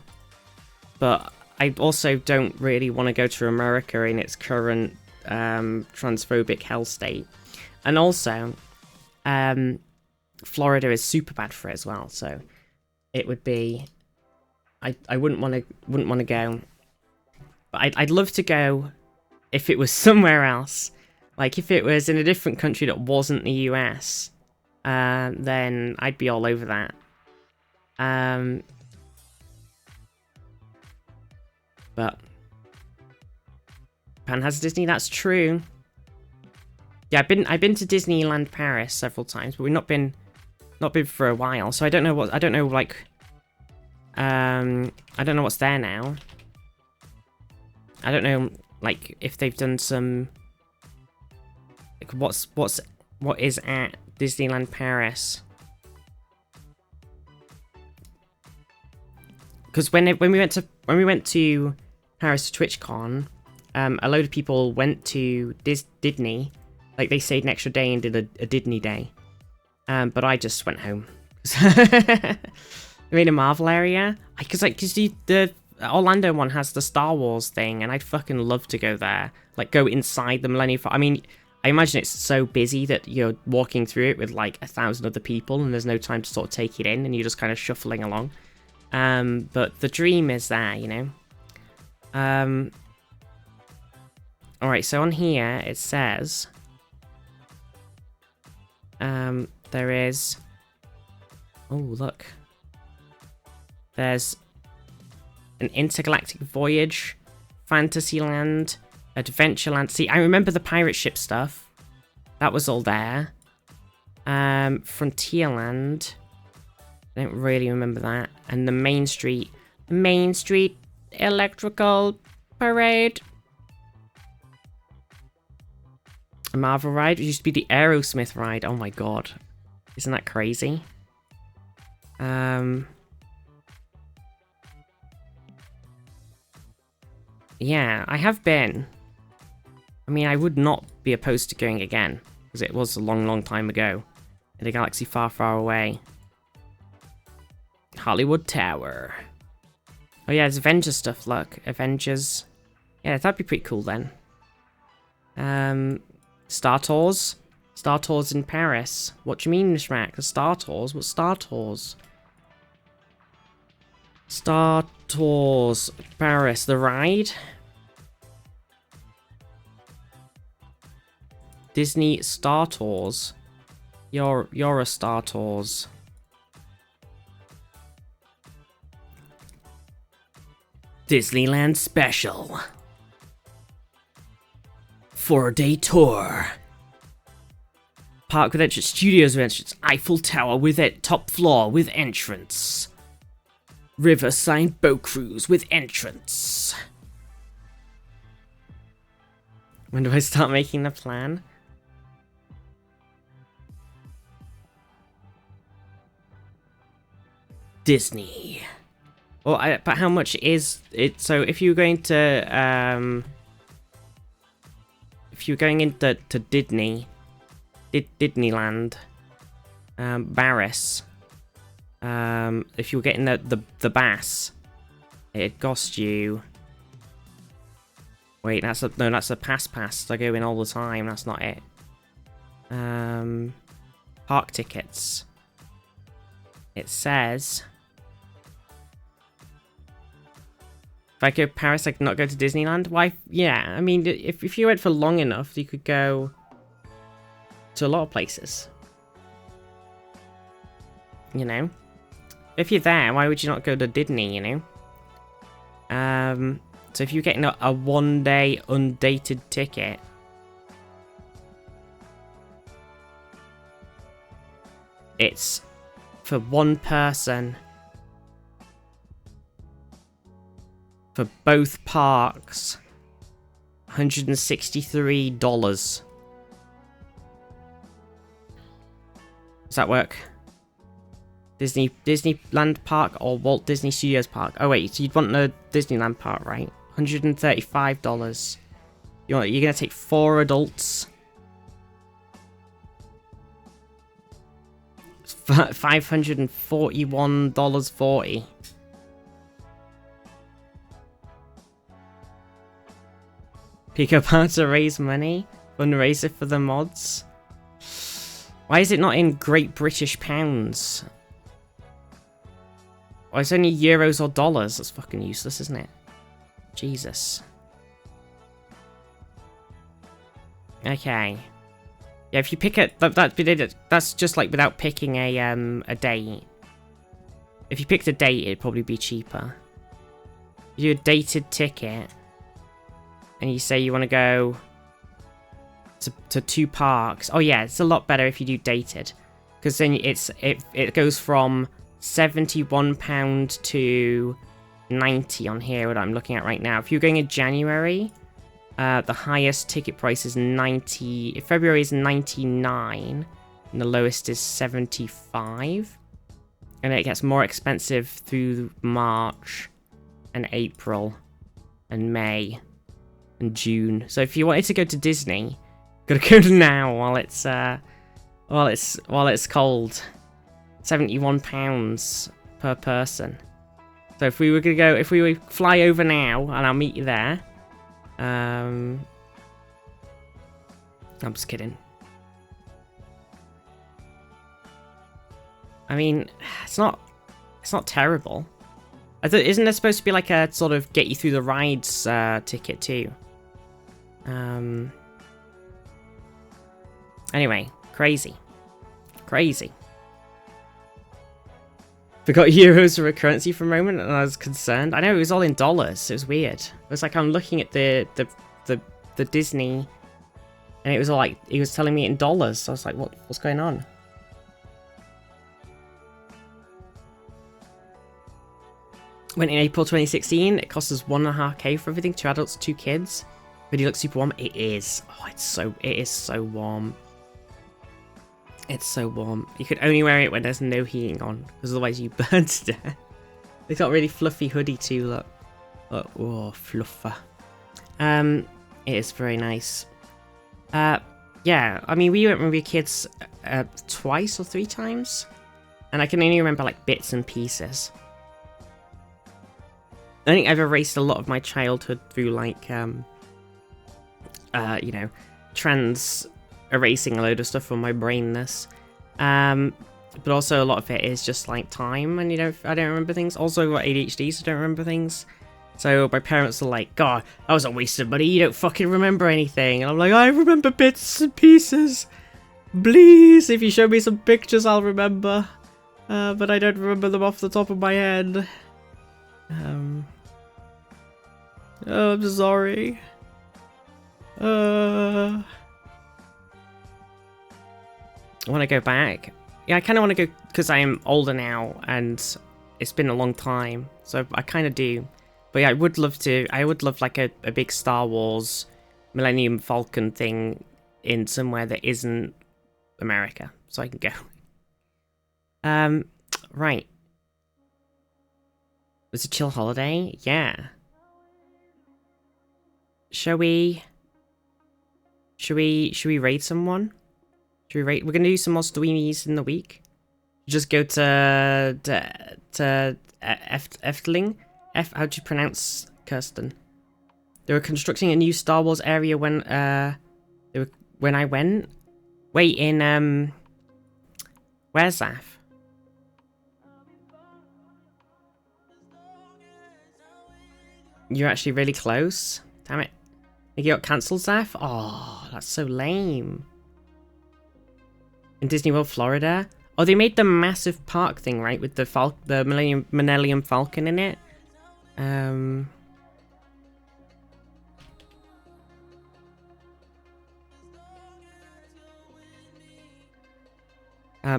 but I also don't really want to go to America in its current transphobic hell state, and also, Florida is super bad for it as well. So it would be, I wouldn't want to go, but I'd love to go if it was somewhere else. Like, if it was in a different country that wasn't the US, then I'd be all over that. But Japan has Disney, that's true. Yeah, I've been to Disneyland Paris several times, but we've not been for a while, so I don't know what's there now. I don't know, like, if they've done some, like, what is at Disneyland Paris? Because when we went to Paris to TwitchCon, a load of people went to Disney, like they stayed an extra day and did a Disney day, but I just went home. I mean, a Marvel area, because the Orlando one has the Star Wars thing, and I'd fucking love to go there, like go inside the Millennium Falcon. I mean, I imagine it's so busy that you're walking through it with like 1,000 other people, and there's no time to sort of take it in, and you're just kind of shuffling along. But the dream is there, you know. Alright, so on here it says there is, oh look, there's an intergalactic voyage, Fantasyland, Adventureland. See, I remember the pirate ship stuff. That was all there. Frontierland. I don't really remember that. And the Main Street Electrical Parade. A Marvel ride. It used to be the Aerosmith ride. Oh my god. Isn't that crazy? Yeah, I have been. I mean, I would not be opposed to going again, because it was a long, long time ago, in a galaxy far, far away. Hollywood Tower. Oh yeah, it's Avengers stuff, look. Avengers. Yeah, that'd be pretty cool then. Star Tours. Star Tours in Paris. What do you mean, Mishrak? The Star Tours? What Star Tours? Star Tours Paris, the ride. Disney Star Tours. You're a Star Tours. Disneyland Special. 4-day tour. Park with entrance, studios with entrance, Eiffel Tower with it, top floor with entrance. Riverside boat cruise with entrance. When do I start making the plan? Disney. Well, but how much is it? So if you're going to, if you're going into Disneyland, Paris, if you're getting the Bass, it'd cost you. Wait, that's a pass. I go in all the time. That's not it. Park tickets. It says. If I go to Paris, I could not go to Disneyland? Why? Yeah, I mean, if you went for long enough, you could go to a lot of places. You know? if you're there, why would you not go to Disney, you know? So if you're getting a 1-day undated ticket, it's for one person for both parks, $163. Does that work? Disneyland Park or Walt Disney Studios Park? Oh wait, so you'd want the Disneyland Park, right? $135. You're gonna take 4 adults. $541.40. Pico Park to raise money. Fundraiser for the mods. Why is it not in Great British Pounds? Well, it's only euros or dollars. That's fucking useless, isn't it? Jesus. Okay. Yeah, if you pick it, that's just like without picking a date. If you picked a date, it'd probably be cheaper. You do a dated ticket, and you say you want to go to 2 parks. Oh yeah, it's a lot better if you do dated, because then it goes from £71 to 90 on here. What I'm looking at right now. If you're going in January. The highest ticket price is 90. February is 99, and the lowest is 75. And it gets more expensive through March, and April, and May, and June. So if you wanted to go to Disney, gotta go now while it's cold. £71 per person. So if we were fly over now, and I'll meet you there. I'm just kidding. I mean, it's not terrible. Isn't there supposed to be like a sort of get you through the rides ticket too? Anyway, crazy. Forgot euros were a currency for a moment, and I was concerned. I know it was all in dollars. It was weird. It was like I'm looking at the Disney, and it was all like he was telling me in dollars. So I was like, what's going on? Went in April 2016. It cost us $1.5K for everything. 2 adults, 2 kids. Video looks super warm. It is. Oh, it is so warm. It's so warm. You could only wear it when there's no heating on, because otherwise you burn to death. It's got a really fluffy hoodie too, look. Oh, fluffer. It is very nice. Yeah, I mean, we went when we were kids twice or 3 times, and I can only remember like bits and pieces. I think I've erased a lot of my childhood through like, you know, erasing a load of stuff from my brainness. But also a lot of it is just like time, and I don't remember things. Also got ADHD, so I don't remember things. So my parents are like, God, that was a waste of money, you don't fucking remember anything. And I'm like, I remember bits and pieces. Please, if you show me some pictures, I'll remember. But I don't remember them off the top of my head. Oh, I'm sorry. I want to go back. Yeah, I kind of want to go because I am older now and it's been a long time. So I kind of do. But yeah, I would love to. I would love like a big Star Wars Millennium Falcon thing in somewhere that isn't America. So I can go. Right. It's a chill holiday? Yeah. Shall we raid someone? We're gonna do some more streamies in the week. Just go to Efteling. How do you pronounce Kirsten? They were constructing a new Star Wars area when I went. Wait, in where's Zaf? You're actually really close. Damn it. You got cancelled, Zaf? Oh, that's so lame. In Disney World, Florida? Oh, they made the massive park thing, right? With the Millennium Falcon in it.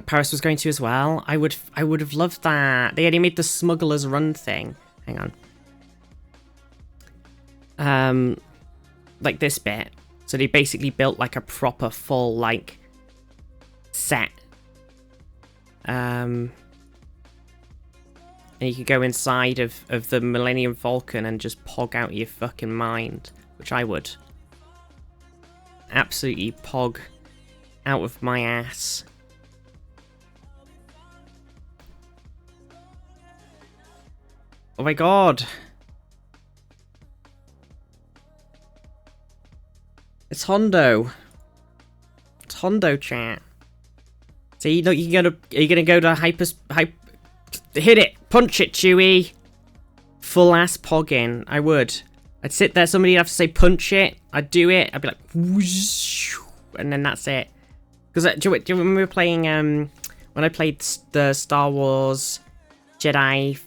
Paris was going to as well. I would have loved that. They made the Smuggler's Run thing. Hang on. Like this bit. So they basically built like a proper full like set. And you could go inside of the Millennium Falcon and just pog out your fucking mind, which I would. Absolutely pog out of my ass. Oh my god. It's Hondo. It's Hondo chat. So you know are you gonna go to hit it, punch it, Chewie. Full ass pogging. I would. I'd sit there. Somebody'd have to say punch it. I'd do it. I'd be like, whoosh, and then that's it. Because do you when we were playing when I played the Star Wars Jedi,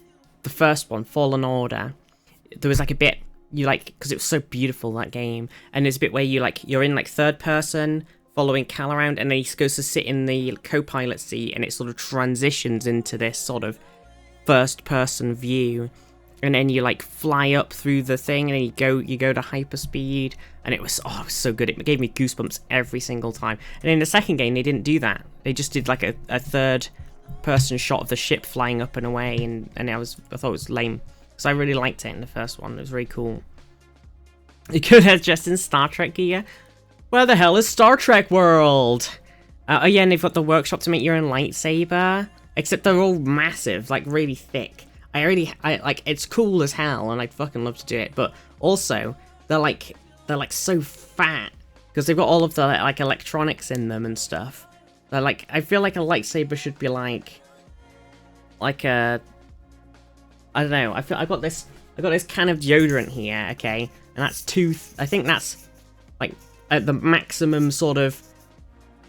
the first one, Fallen Order, there was like a bit you like because it was so beautiful, that game, and there's a bit where you're in like third person following Cal around, and then he goes to sit in the co-pilot seat, and it sort of transitions into this sort of first person view, and then you like fly up through the thing, and then you go to hyperspeed, and it was so good. It gave me goosebumps every single time. And in the second game they didn't do that. They just did like a third person shot of the ship flying up and away, and I thought it was lame because I really liked it in the first one. It was very cool. You could have just in Star Trek gear. Where the hell is Star Trek World? Oh yeah, and they've got the workshop to make your own lightsaber. Except they're all massive, like really thick. I like, it's cool as hell, and I'd fucking love to do it. But also, they're like so fat because they've got all of the like electronics in them and stuff. They're like, I feel like a lightsaber should be like a, I don't know. I got this can of deodorant here, okay, and that's I think that's like at the maximum sort of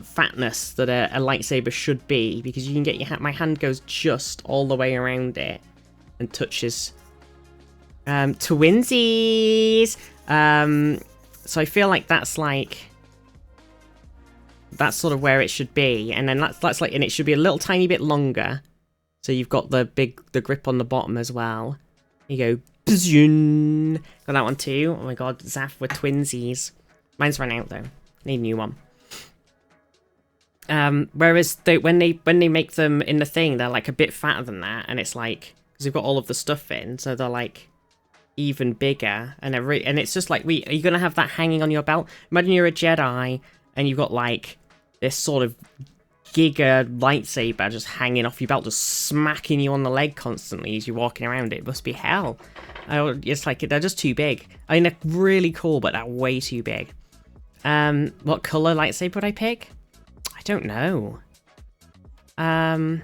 fatness that a lightsaber should be, because you can get my hand goes just all the way around it and touches twinsies. So I feel like that's sort of where it should be, and then that's like, and it should be a little tiny bit longer, so you've got the grip on the bottom as well. You go got that one too. Oh my god, Zaf with twinsies. Mine's run out though. Need a new one. Whereas when they make them in the thing, they're like a bit fatter than that, and it's like because they've got all of the stuff in, so they're like even bigger, and and it's just like, are you gonna have that hanging on your belt? Imagine you're a Jedi and you've got like this sort of giga lightsaber just hanging off your belt, just smacking you on the leg constantly as you're walking around. It must be hell. It's like they're just too big. I mean, they're really cool, but they're way too big. What color lightsaber would I pick? I don't know. I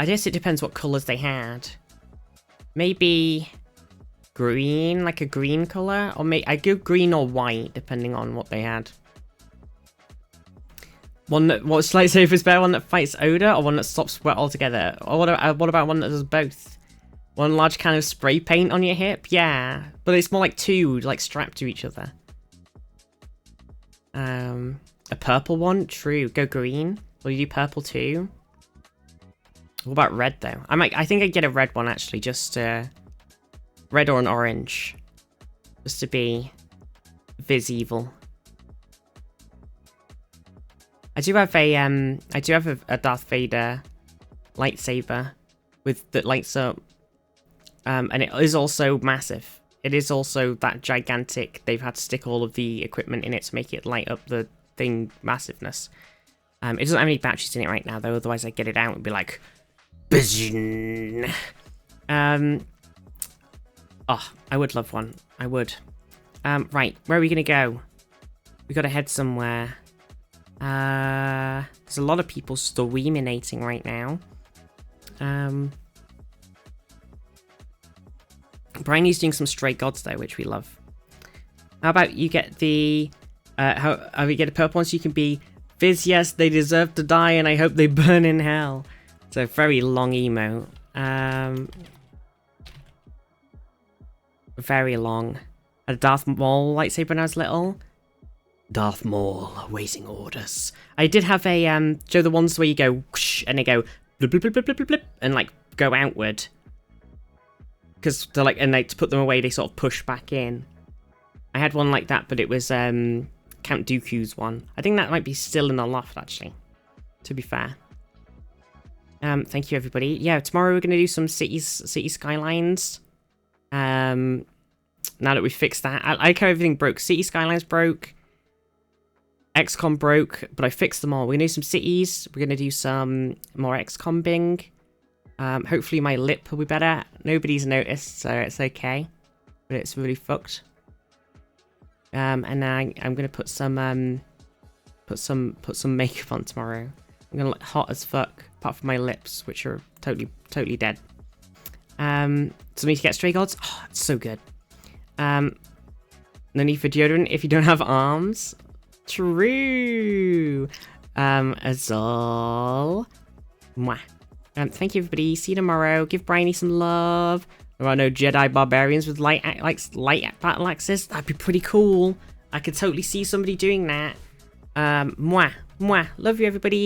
guess it depends what colors they had. Maybe green, like a green color, or I'd go green or white depending on what they had. What's lightsaber's better? One that fights odor, or one that stops sweat altogether? Or what about one that does both? One large can of spray paint on your hip? Yeah, but it's more like two, like strapped to each other. A purple one? True. Go green. Will you do purple too? What about red though? I think I'd get a red one actually, just red or an orange, just to be Viz evil. I do have a Darth Vader lightsaber that lights up, and it is also massive. It is also that gigantic. They've had to stick all of the equipment in it to make it light up the thing massiveness. It doesn't have any batteries in it right now though, otherwise I'd get it out and be like, Bizz. Oh, I would love one. I would. Right, where are we gonna go? We gotta head somewhere. There's a lot of people streaminating right now. Briney's doing some Stray Gods though, which we love. How about you get the how we get a purple one so you can be Fizz, yes, they deserve to die, and I hope they burn in hell. It's a very long emote. Very long. A Darth Maul lightsaber when I was little. Darth Maul awaiting orders. I did have a Joe, the ones where you go whoosh, and they go blip, blip, blip, blip, blip, blip, and like go outward. Because they're like, and like to put them away, they sort of push back in. I had one like that, but it was Count Dooku's one. I think that might be still in the loft, actually. To be fair. Thank you, everybody. Yeah, tomorrow we're gonna do some city skylines. Now that we've fixed that, I like how everything broke. City skylines broke. XCOM broke, but I fixed them all. We're gonna do some cities. We're gonna do some more XCOM-bing. Hopefully my lip will be better. Nobody's noticed, so it's okay. But it's really fucked. And then I'm gonna put some makeup on tomorrow. I'm gonna look hot as fuck, apart from my lips, which are totally dead. So need to get Stray Gods. Oh, it's so good. No need for deodorant if you don't have arms. True. Azul. Mwah. Thank you, everybody. See you tomorrow. Give Bryony some love. There are no Jedi barbarians with light battle axes. That'd be pretty cool. I could totally see somebody doing that. Mwah. Mwah. Love you, everybody.